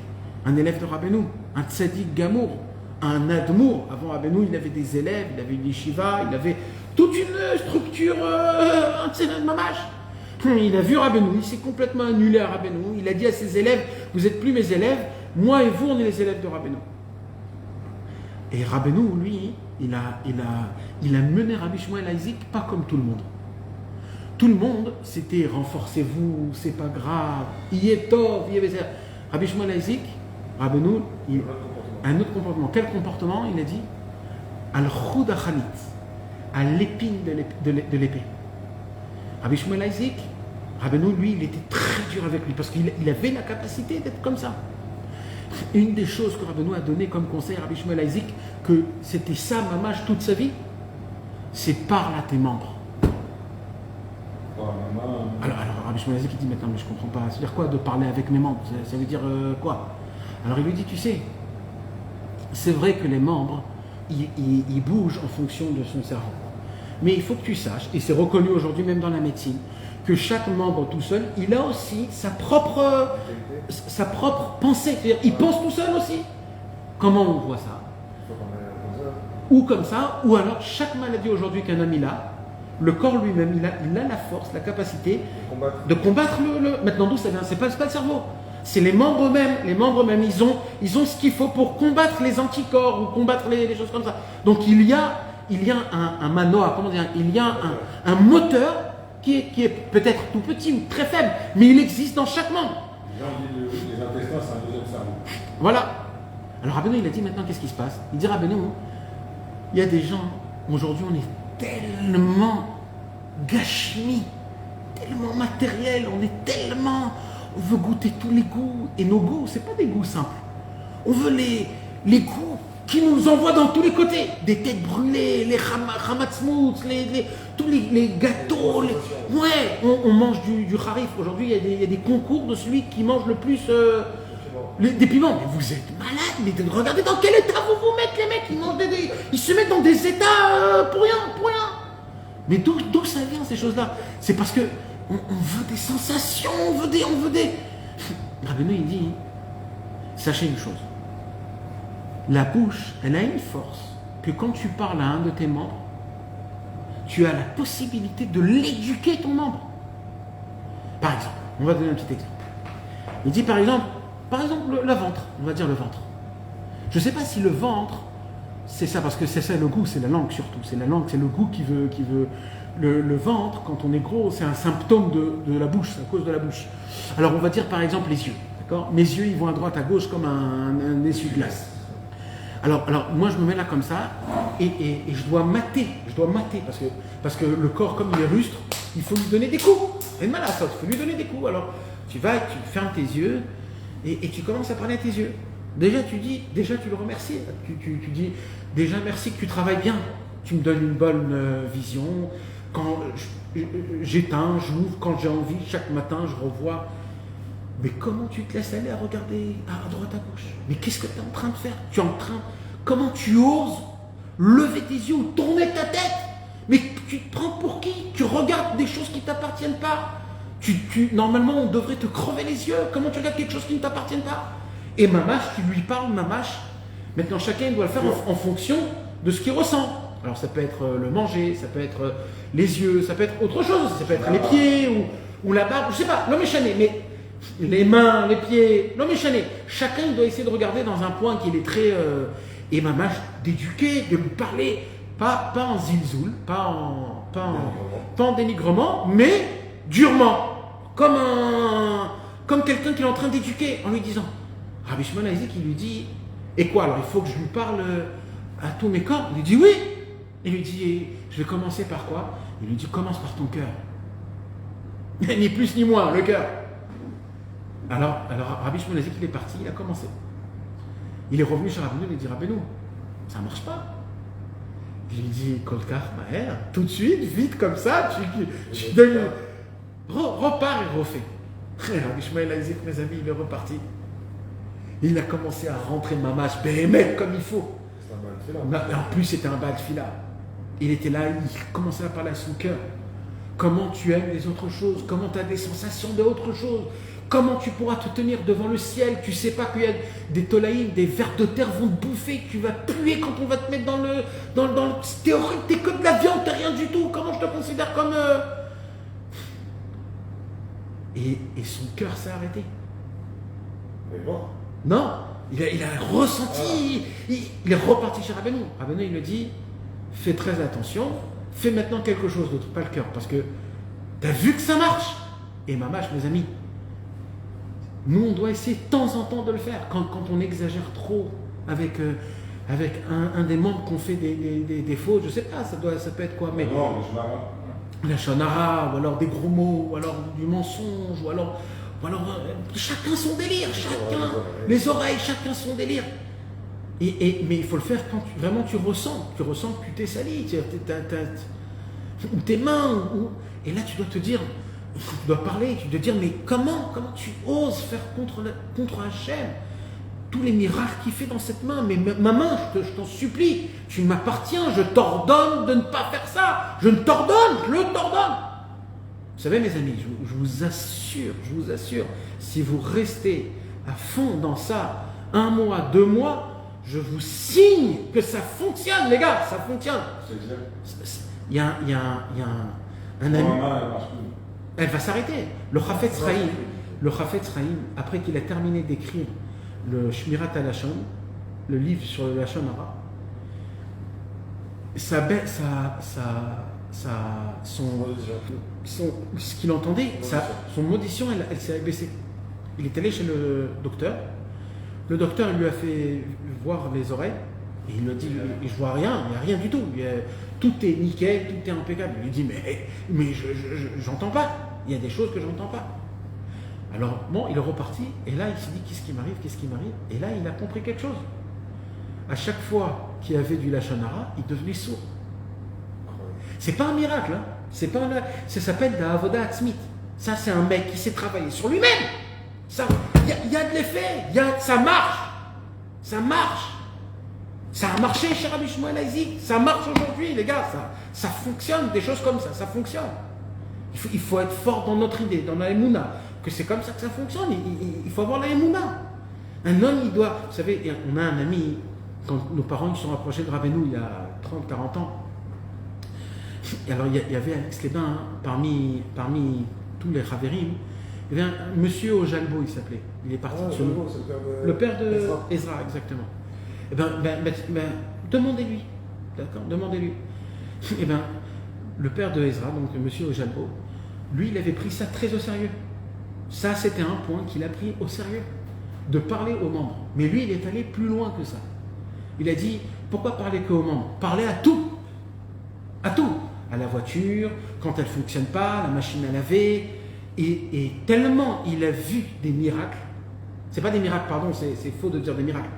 un élève de Rabbeinu, un tzaddik gamour, un admour. Avant Rabbeinu, il avait des élèves, il avait une yeshiva, il avait toute une structure, un tzaddik mamash. Il a vu Rabbeinu, il s'est complètement annulé à Rabbeinu. Il a dit à ses élèves, vous n'êtes plus mes élèves, moi et vous, on est les élèves de Rabbeinu. Et Rabbeinu, lui, il a mené Rabbi Shmuel Isaac pas comme tout le monde. Tout le monde, c'était renforcez-vous, c'est pas grave, Yetov, Rabbi Shmuel Isaac, Rabbeinu, un autre comportement. Quel comportement ? Il a dit Al-Khud Achalit, à l'épine de l'épée. Rabbi Shmuel Isaac, Rabbeinu, lui, il était très dur avec lui parce qu'il avait la capacité d'être comme ça. Une des choses que Rabbeinu a donné comme conseil à Rabbi Shmuel Isaac, que c'était ça, mamash, toute sa vie, c'est parle à tes membres. Alors Rabbi Shmuel Isaac, il dit maintenant, mais je comprends pas. C'est-à-dire quoi de parler avec mes membres? Ça veut dire quoi? Alors il lui dit, tu sais, c'est vrai que les membres, ils bougent en fonction de son cerveau. Mais il faut que tu saches, et c'est reconnu aujourd'hui même dans la médecine, que chaque membre tout seul, il a aussi sa propre pensée. C'est-à-dire, il pense tout seul aussi. Comment on voit ça? Ou comme ça, ou alors chaque maladie aujourd'hui qu'un homme il a, le corps lui-même, il a la force, la capacité de combattre le. Maintenant, d'où ça vient? C'est pas le cerveau. C'est les membres mêmes. Les membres mêmes, ils ont ce qu'il faut pour combattre les anticorps ou combattre les choses comme ça. Donc il y a un manoir, comment dire, il y a un moteur qui est peut-être tout petit ou très faible, mais il existe dans chaque membre. Les intestins, c'est un deuxième cerveau. Voilà. Alors Rabbeinu, il a dit maintenant, qu'est-ce qui se passe? Il dit, Rabbeinu, il y a des gens, aujourd'hui on est tellement gashmi, tellement matériel, on veut goûter tous les goûts, et nos goûts, c'est pas des goûts simples. On veut les goûts qui nous envoient dans tous les côtés, des têtes brûlées, les hamatzmout, tous les gâteaux, on mange du harif. Aujourd'hui, il y a des concours de celui qui mange le plus des piments. Mais vous êtes malades, mais regardez dans quel état vous mettez, les mecs, ils se mettent dans des états pour rien. Mais d'où ça vient ces choses-là? C'est parce que on veut des sensations, on veut des... Rabbeinu, il dit, sachez une chose, la bouche, elle a une force que quand tu parles à un de tes membres, tu as la possibilité de l'éduquer ton membre. Par exemple, on va donner un petit exemple. Il dit par exemple le ventre, on va dire le ventre. Je ne sais pas si le ventre, c'est ça, parce que c'est ça le goût, c'est la langue surtout. C'est la langue, c'est le goût qui veut. Le ventre, quand on est gros, c'est un symptôme de la bouche, c'est à cause de la bouche. Alors on va dire par exemple les yeux. D'accord? Mes yeux, ils vont à droite, à gauche comme un essuie-glace. Alors moi je me mets là comme ça et je dois mater parce que le corps, comme il est rustre, il faut lui donner des coups. C'est mal à ça, il faut lui donner des coups. Alors tu vas, tu fermes tes yeux et tu commences à parler à tes yeux. Déjà tu le remercies. Tu dis déjà merci que tu travailles bien. Tu me donnes une bonne vision. Quand j'éteins, j'ouvre, quand j'ai envie, chaque matin je revois. Mais comment tu te laisses aller à regarder à droite, à gauche? Mais qu'est-ce que tu es en train de faire? Comment tu oses lever tes yeux ou tourner ta tête? Mais tu te prends pour qui? Tu regardes des choses qui ne t'appartiennent pas. Normalement, on devrait te crever les yeux. Comment tu regardes quelque chose qui ne t'appartient pas? Et mamash, tu lui parles, mamash. Maintenant, chacun doit le faire en fonction de ce qu'il ressent. Alors, ça peut être le manger, ça peut être les yeux, ça peut être autre chose. Ça peut être les pieds ou la barbe. Je ne sais pas, l'homme est chané, mais les mains, les pieds, l'homme est chané. Chacun doit essayer de regarder dans un point qui est très... et mamash, d'éduquer, de lui parler, pas en zilzoul, pas en dénigrement, mais durement, comme quelqu'un qui est en train d'éduquer, en lui disant, Rabbi Shmuel Isaac, il lui dit, et quoi, alors il faut que je lui parle à tous mes corps? Il lui dit oui. Il lui dit, je vais commencer par quoi? Il lui dit, commence par ton cœur. Ni plus ni moins, le cœur. Alors Rabbi Shmuel Isaac, il est parti, il a commencé. Il est revenu chez Rabbeinu, il lui dit, Rabbeinu, ça ne marche pas. Il lui dit, Kolkar, Maher, tout de suite, vite comme ça, tu donnes... Repars et refais. Rabbi Shmuel Isaac, mes amis, il est reparti. Il a commencé à rentrer mamash, béhémet, comme il faut. En plus, c'était un bal fila. Il était là, il commençait à parler à son cœur. Comment tu aimes les autres choses? Comment tu as des sensations d'autres choses? Comment tu pourras te tenir devant le ciel? Tu sais pas qu'il y a des tolaïm, des vers de terre vont te bouffer, que tu vas puer quand on va te mettre dans le théorique, t'es que de la viande, t'es rien du tout. Comment je te considère comme... Et son cœur s'est arrêté. Mais bon. Non, il a ressenti, il est reparti chez Rabbeinu. Rabbeinu, il lui dit, fais très attention, fais maintenant quelque chose d'autre, pas le cœur, parce que tu as vu que ça marche. Et mamash, mes amis, nous on doit essayer de temps en temps de le faire, quand on exagère trop avec un des membres qu'on fait des fautes, je sais pas, ça peut être quoi, mais... Non, je m'arrête. la shonara, ou alors des gros mots, ou alors du mensonge, ou alors chacun son délire, chacun, les oreilles, chacun son délire. Mais il faut le faire quand vraiment tu ressens que tu t'es sali, ou tes mains, et là tu dois te dire, tu dois parler, tu dois dire, mais comment tu oses faire contre Hachem tous les miracles qu'il fait dans cette main, mais ma main, je t'en supplie, tu m'appartiens, je t'ordonne de ne pas faire ça, je t'ordonne. Vous savez mes amis, je vous assure, si vous restez à fond dans ça, 1 mois, 2 mois, je vous signe que ça fonctionne, les gars, ça fonctionne. Il y a un ami. Elle va s'arrêter. Le Chafetz Chaim, après qu'il a terminé d'écrire le Shmirat HaLashon, le livre sur le Lashon Hara, ce qu'il entendait, son audition, elle s'est abaissée. Il est allé chez le docteur. Le docteur lui a fait voir les oreilles et il lui a dit je vois rien, il n'y a rien du tout. Tout est nickel, tout est impeccable. Il lui dit mais j'entends pas. Il y a des choses que j'entends pas. Alors bon, il est reparti et là il s'est dit qu'est-ce qui m'arrive. Et là il a compris quelque chose. À chaque fois qu'il y avait du Lashon Hara, il devenait sourd. C'est pas un miracle, hein. Ça s'appelle la Avoda Atzmit. Ça c'est un mec qui s'est travaillé sur lui-même. Il y a de l'effet, ça marche. Ça a marché chez Rabbi Shmuel Isaac, ça marche aujourd'hui, les gars, ça fonctionne, des choses comme ça fonctionne. Il faut être fort dans notre idée, dans la Emouna, que c'est comme ça que ça fonctionne, il faut avoir la Emouna. Un homme, il doit, vous savez, on a un ami, quand nos parents ils sont rapprochés de Rabbeinu il y a 30-40 ans, et alors il y avait Alex Lébin, hein, parmi tous les Raverim, il y avait un monsieur au Jalbo, il s'appelait. Il est parti de ce nom. Le père de Ezra, exactement. Eh ben, demandez-lui. D'accord, demandez-lui. Eh bien, le père de Ezra, donc monsieur au Jalbo, lui, il avait pris ça très au sérieux. Ça, c'était un point qu'il a pris au sérieux, de parler aux membres. Mais lui, il est allé plus loin que ça. Il a dit, pourquoi parler qu'aux membres? Parler à tout. À tout. À la voiture, quand elle ne fonctionne pas, la machine à laver. Et tellement il a vu des miracles, c'est pas des miracles, pardon, c'est faux de dire des miracles,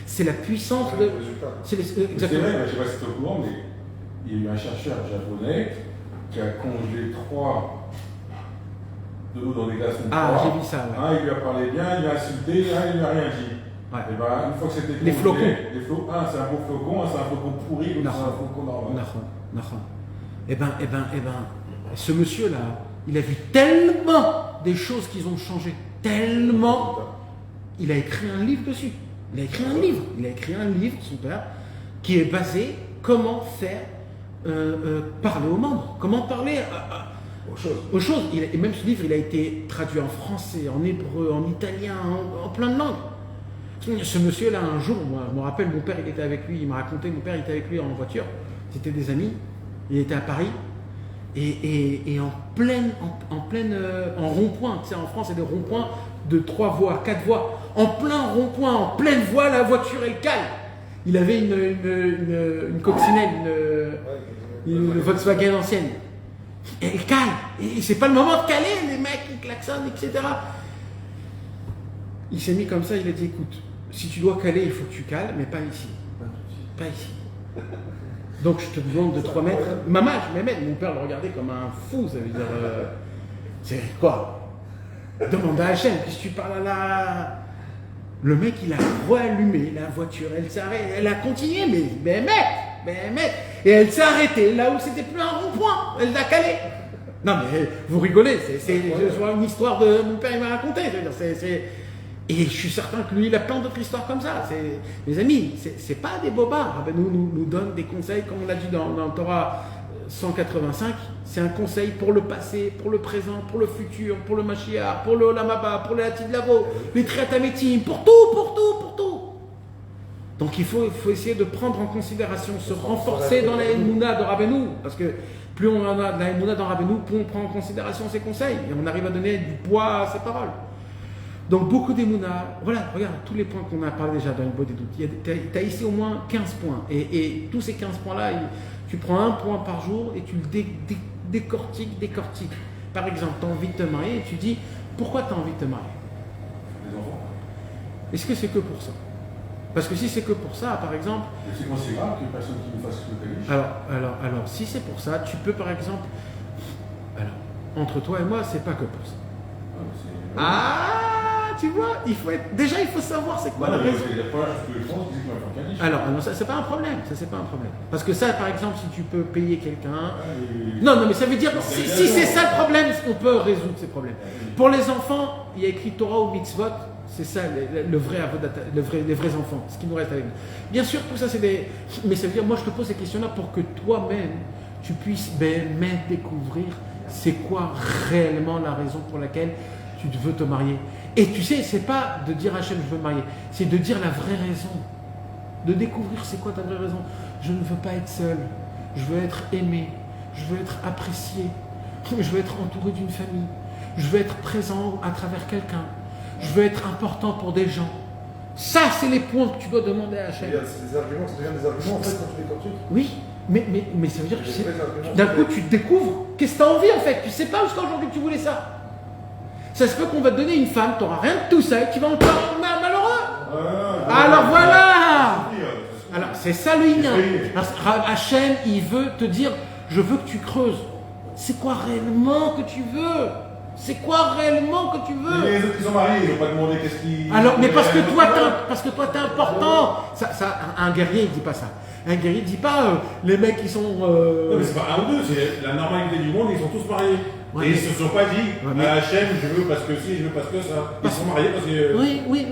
c'est la puissance de. Exactement. C'est vrai, je ne sais pas si tu es au courant, mais il y a eu un chercheur japonais qui a congelé 3 de l'eau dans des glaçons. J'ai vu ça. Ouais. Un, il lui a parlé bien, il l'a insulté, un, il lui a rien dit. Ouais. Et une fois que c'était congelé, les flocons. Un, c'est un beau flocon, un, c'est un flocon pourri, l'autre, c'est un flocon normal. Eh ben, ce monsieur-là, il a vu tellement des choses qui ont changé, tellement, il a écrit un livre dessus. Il a écrit un livre, son père, qui est basé comment faire parler aux membres, comment parler aux choses. Et même ce livre, il a été traduit en français, en hébreu, en italien, en plein de langues. Ce monsieur-là, un jour, moi, je me rappelle, mon père, il était avec lui, il m'a raconté, mon père, il était avec lui en voiture, c'était des amis, il était à Paris. Et en rond-point, tu sais, en France, il y a des ronds-points de 3 voies, 4 voies. En plein rond-point, en pleine voie, la voiture, elle cale. Il avait une coccinelle, une Volkswagen ancienne. Et elle cale. Et c'est pas le moment de caler, les mecs, ils klaxonnent, etc. Il s'est mis comme ça, il a dit, écoute, si tu dois caler, il faut que tu cales, mais pas ici. Pas ici. Donc je te demande de 3 mètres. Maman, mon père le regardait comme un fou, ça veut dire. C'est quoi? Demande à Hachem, puisque tu parles à la. Le mec, il a rallumé la voiture, elle s'est arrêtée, elle a continué, mais et elle s'est arrêtée là où c'était plus un rond-point, elle l'a calé. Non mais vous rigolez, c'est une histoire de mon père, il m'a raconté. Et je suis certain que lui, il a plein d'autres histoires comme ça. Mes amis, c'est pas des bobards. Nous donne des conseils, comme on l'a dit dans le Torah 185. C'est un conseil pour le passé, pour le présent, pour le futur, pour le Mashiach, pour le Olam Haba, pour le Hatid Lavo, les Triatametim, pour tout. Donc il faut essayer de prendre en considération, se renforcer dans la Emouna de Rabbeinu, parce que plus on a de la Emouna dans Rabbeinu, plus on prend en considération ses conseils, et on arrive à donner du poids à ses paroles. Donc beaucoup d'Emouna, voilà, regarde tous les points qu'on a parlé déjà dans le Beau des doutes. Tu as ici au moins 15 points. Et tous ces 15 points-là, tu prends un point par jour et tu le décortique. Par exemple, tu as envie de te marier et tu dis pourquoi tu as envie de te marier? Les enfants. Est-ce que c'est que pour ça? Parce que si c'est que pour ça, par exemple. Mais c'est grave qu'une personne qui nous fasse le calice. Alors, si c'est pour ça, tu peux par exemple. Alors, entre toi et moi, c'est pas que pour ça. Tu vois, il faut savoir c'est quoi la raison. La première chose que je pense, c'est qu'on va faire un calice. Alors, non, ça c'est pas un problème. Parce que ça, par exemple, si tu peux payer quelqu'un. Non, mais ça veut dire si c'est ça le problème, on peut résoudre ces problèmes. Pour les enfants, il y a écrit Torah ou mitzvot. C'est ça le vrai les vrais enfants, ce qui nous reste avec nous. Bien sûr, tout ça c'est des. Mais ça veut dire, moi je te pose ces questions-là pour que toi-même tu puisses même découvrir c'est quoi réellement la raison pour laquelle tu veux te marier. Et tu sais, c'est pas de dire Hachem je veux me marier, c'est de dire la vraie raison, de découvrir c'est quoi ta vraie raison. Je ne veux pas être seul, je veux être aimé, je veux être apprécié, je veux être entouré d'une famille, je veux être présent à travers quelqu'un. Je veux être important pour des gens. Ça, c'est les points que tu dois demander à Hachem. C'est des arguments en fait quand tu décortiques. Oui, mais ça veut dire que d'un coup, tu découvres qu'est-ce que tu as envie en fait. Tu ne sais pas jusqu'à aujourd'hui que tu voulais ça. Ça se peut qu'on va te donner une femme, tu n'auras rien de tout ça et tu vas encore malheureux. Alors voilà. Alors c'est ça le Inyan. Hachem, il veut te dire, je veux que tu creuses. C'est quoi réellement que tu veux? C'est quoi réellement que tu veux? Mais les autres qui sont mariés, ils n'ont pas demandé qu'est-ce qu'ils. Alors, mais parce que toi, t'es important. Un guerrier, il dit pas ça. Un guerrier, il dit pas les mecs qui sont. Non, mais c'est pas un ou deux, c'est la normalité du monde, ils sont tous mariés. Ouais, et ils se sont pas dit, Hachem, je veux parce que si, je veux parce que ça. Ils sont mariés parce que. Oui,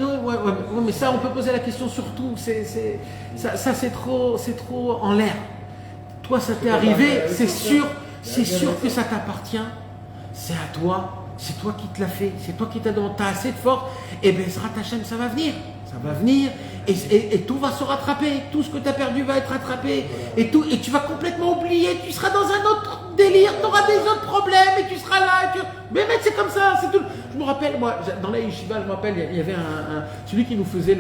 mais ça, on peut poser la question surtout. Ça, c'est trop en l'air. Toi, ça t'est arrivé, c'est sûr que ça t'appartient. C'est à toi, c'est toi qui te l'as fait, c'est toi qui t'as donné, t'as assez de force, et bien Zrat Hachem, ça va venir, et tout va se rattraper, tout ce que tu as perdu va être rattrapé, et tu vas complètement oublier, tu seras dans un autre délire, tu auras des autres problèmes, et tu seras là, mais mec, c'est comme ça, c'est tout. Je me rappelle, moi, dans la yeshiva, je me rappelle, il y avait celui qui nous faisait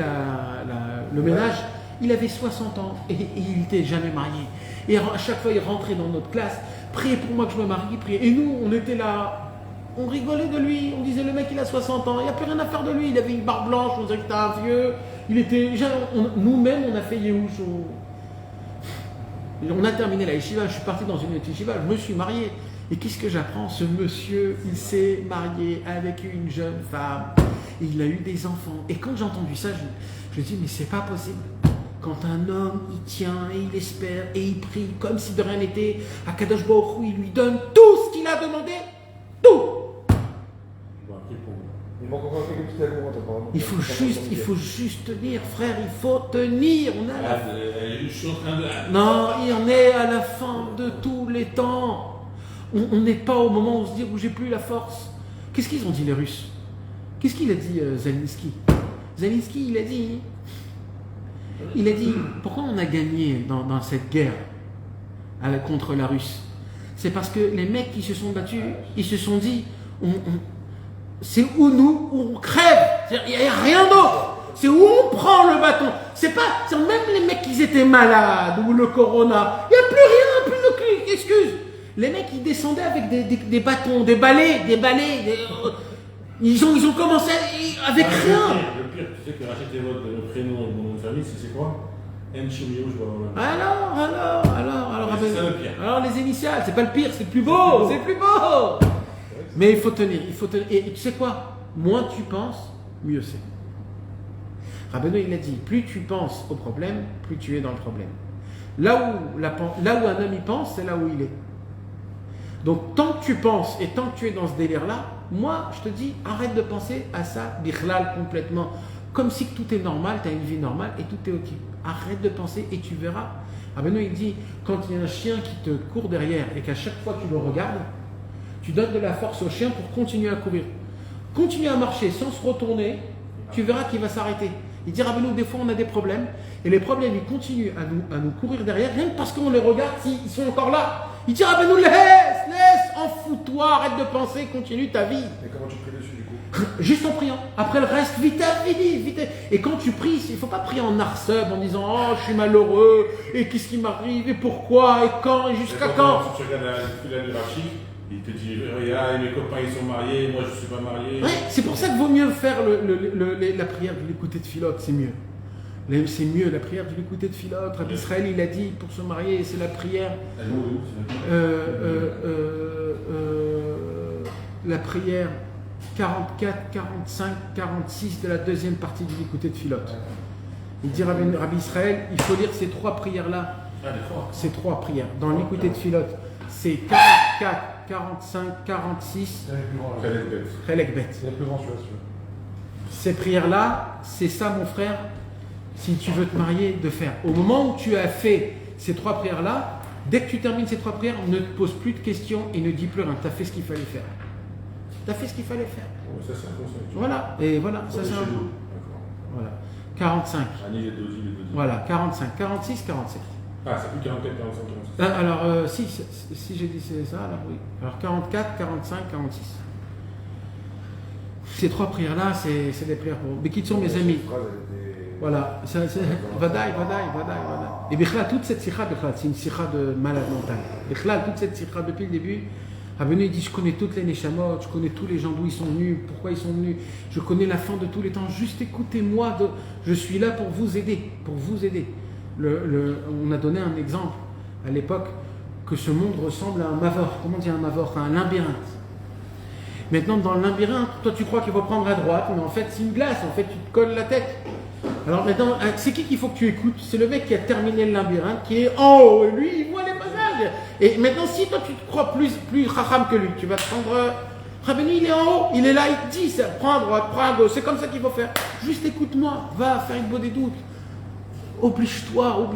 le ménage, il avait 60 ans, et il n'était jamais marié, et à chaque fois, il rentrait dans notre classe, priez pour moi que je me marie, priez. Et nous, on était là, on rigolait de lui, on disait le mec il a 60 ans, il n'y a plus rien à faire de lui, il avait une barbe blanche, on dirait que c'était un vieux, nous-mêmes on a fait Yehush. On a terminé la yeshiva, je suis parti dans une yeshiva, je me suis marié. Et qu'est-ce que j'apprends? Ce monsieur, il s'est marié avec une jeune femme, il a eu des enfants. Et quand j'ai entendu ça, je me dis mais c'est pas possible. Quand un homme, il tient et il espère et il prie comme si de rien n'était, Akadosh Baruch Hu, il lui donne tout ce qu'il a demandé, tout. Il manque encore quelques petits arguments, apparemment. Il faut juste tenir, frère, il faut tenir. Je suis en train de. Non, on est à la fin de tous les temps. On n'est pas au moment où on se dit où j'ai plus la force. Qu'est-ce qu'ils ont dit les Russes? Qu'est-ce qu'il a dit Zelensky? Zelensky, il a dit, pourquoi on a gagné dans cette guerre contre la Russie? C'est parce que les mecs qui se sont battus, ils se sont dit, c'est où nous, où on crève. Il n'y a rien d'autre. C'est où on prend le bâton. C'est même les mecs qui étaient malades, ou le corona, il n'y a plus rien, plus de excuses. Les mecs, ils descendaient avec des bâtons, des balais. Ils ont commencé avec rien. Le pire, tu sais que racheter le prénom et mon nom de famille, c'est quoi? Alors, c'est ça le pire. Alors les initiales, c'est pas le pire, c'est le plus beau, c'est le plus beau. Mais il faut tenir. Et tu sais quoi? Moins tu penses, mieux c'est. Rabbeinu, il a dit, plus tu penses au problème, plus tu es dans le problème. Là où un homme y pense, c'est là où il est. Donc tant que tu penses et tant que tu es dans ce délire-là, moi je te dis, arrête de penser à ça, bichlal complètement. Comme si tout est normal, tu as une vie normale et tout est ok. Arrête de penser et tu verras. Rabbeinu, il dit, quand il y a un chien qui te court derrière et qu'à chaque fois tu le regardes, tu donnes de la force au chien pour continuer à courir. Continue à marcher sans se retourner, tu verras qu'il va s'arrêter. Il dit, Rabbeinu, des fois on a des problèmes, et les problèmes ils continuent à nous courir derrière, rien que parce qu'on les regarde s'ils sont encore là. Il dit, Rabbeinu, laisse, en fous-toi, arrête de penser, continue ta vie. Et comment tu pries dessus du coup? Juste en priant. Après le reste, vite, vite, vite. Et quand tu pries, il ne faut pas prier en arseb en disant oh, je suis malheureux, et qu'est-ce qui m'arrive, et pourquoi, et quand, et jusqu'à quand. Si tu regardes la hiérarchie, il te dit regarde, mes copains ils sont mariés, moi je ne suis pas marié. Ouais, c'est pour ça qu'il vaut mieux faire la prière de l'écouter de Philote, c'est mieux. C'est mieux, la prière de l'écouter de Philote. Rabbi Israël, il a dit pour se marier, c'est la prière. La prière 44, 45, 46 de la deuxième partie du l'écouter de Philote. Il dit Rabbi Israël, il faut lire ces trois prières-là. Ces trois prières. Dans l'écouter de Philote, c'est 44, 45, 46. Chelek Bet. C'est la plus grande chose. Ces prières-là, c'est ça, mon frère, si tu veux te marier, de faire. Au moment où tu as fait ces trois prières-là, dès que tu termines ces trois prières, ne te pose plus de questions et ne dis plus rien. Tu as fait ce qu'il fallait faire. Tu as fait ce qu'il fallait faire. Ça, c'est un conseil. Voilà, et voilà, ça c'est un jour. Voilà. 45. Voilà, 45, 46, 47. Ah, c'est plus 44, 45, 46. Alors, si j'ai dit c'est ça, alors oui. Alors 44, 45, 46. Ces trois prières-là, c'est des prières pour. Mais qui sont mes amis? Voilà, Vadaï. Et Bichlal, toute cette sikha, c'est une sikha de malade mental. Bichlal, toute cette sikha, depuis le début, Rabbeinu dit je connais toutes les neshamot, je connais tous les gens d'où ils sont venus, pourquoi ils sont venus, je connais la fin de tous les temps, juste écoutez-moi, je suis là pour vous aider, on a donné un exemple à l'époque que ce monde ressemble à un mavor, comment dire un mavor, à un labyrinthe. Maintenant, dans le labyrinthe, toi tu crois qu'il faut prendre à droite, mais en fait c'est une glace, en fait tu te colles la tête. Alors maintenant, c'est qui qu'il faut que tu écoutes? C'est le mec qui a terminé le labyrinthe, qui est en haut, et lui il voit les passages. Et maintenant, si toi tu te crois plus racham que lui, tu vas te prendre. Rabbeinu il est en haut, il est là, il te dit ça, prends à droite, prends à gauche, c'est comme ça qu'il faut faire. Juste écoute-moi, va faire une bonne des doutes. Oblige-toi,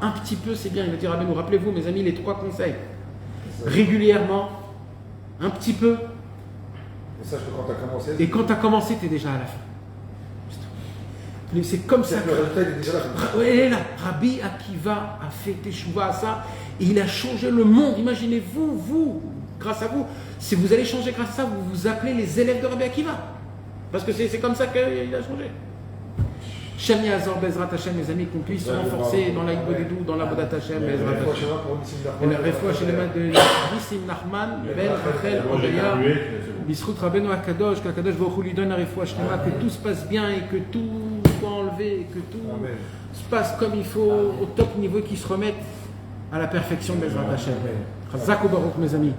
un petit peu, c'est bien. Il va dire Rabbeinu, rappelez-vous mes amis, les trois conseils. Régulièrement, un petit peu. Et sache que quand tu as commencé. Et quand tu as commencé, tu es déjà à la fin. C'est comme ça. Le résultat, il est déjà là. Oui, elle est là. Rabbi Akiva a fait teshuva à ça et il a changé le monde. Imaginez-vous, grâce à vous, si vous allez changer grâce à ça, vous vous appelez les élèves de Rabbi Akiva. Parce que c'est comme ça qu'il a changé. Shem Yazor Bezrat Hashem, mes amis, qu'on puisse se renforcer dans la Ibodedou, dans la Bodat Hashem, Bezrat Hashem. Et la réfoua chez les mains de Nissim Nachman, Ben Rachel, Odeya, Bisrout Rabbeinu Akadosh, qu'Akadosh Baruch Hu lui donne la réfoua Shlema, que tout se passe bien et que tout soit enlevé, et que tout se passe comme il faut, au top niveau, et qu'il se remette à la perfection, Bezrat Hashem. Chazak ou Baruch, mes amis.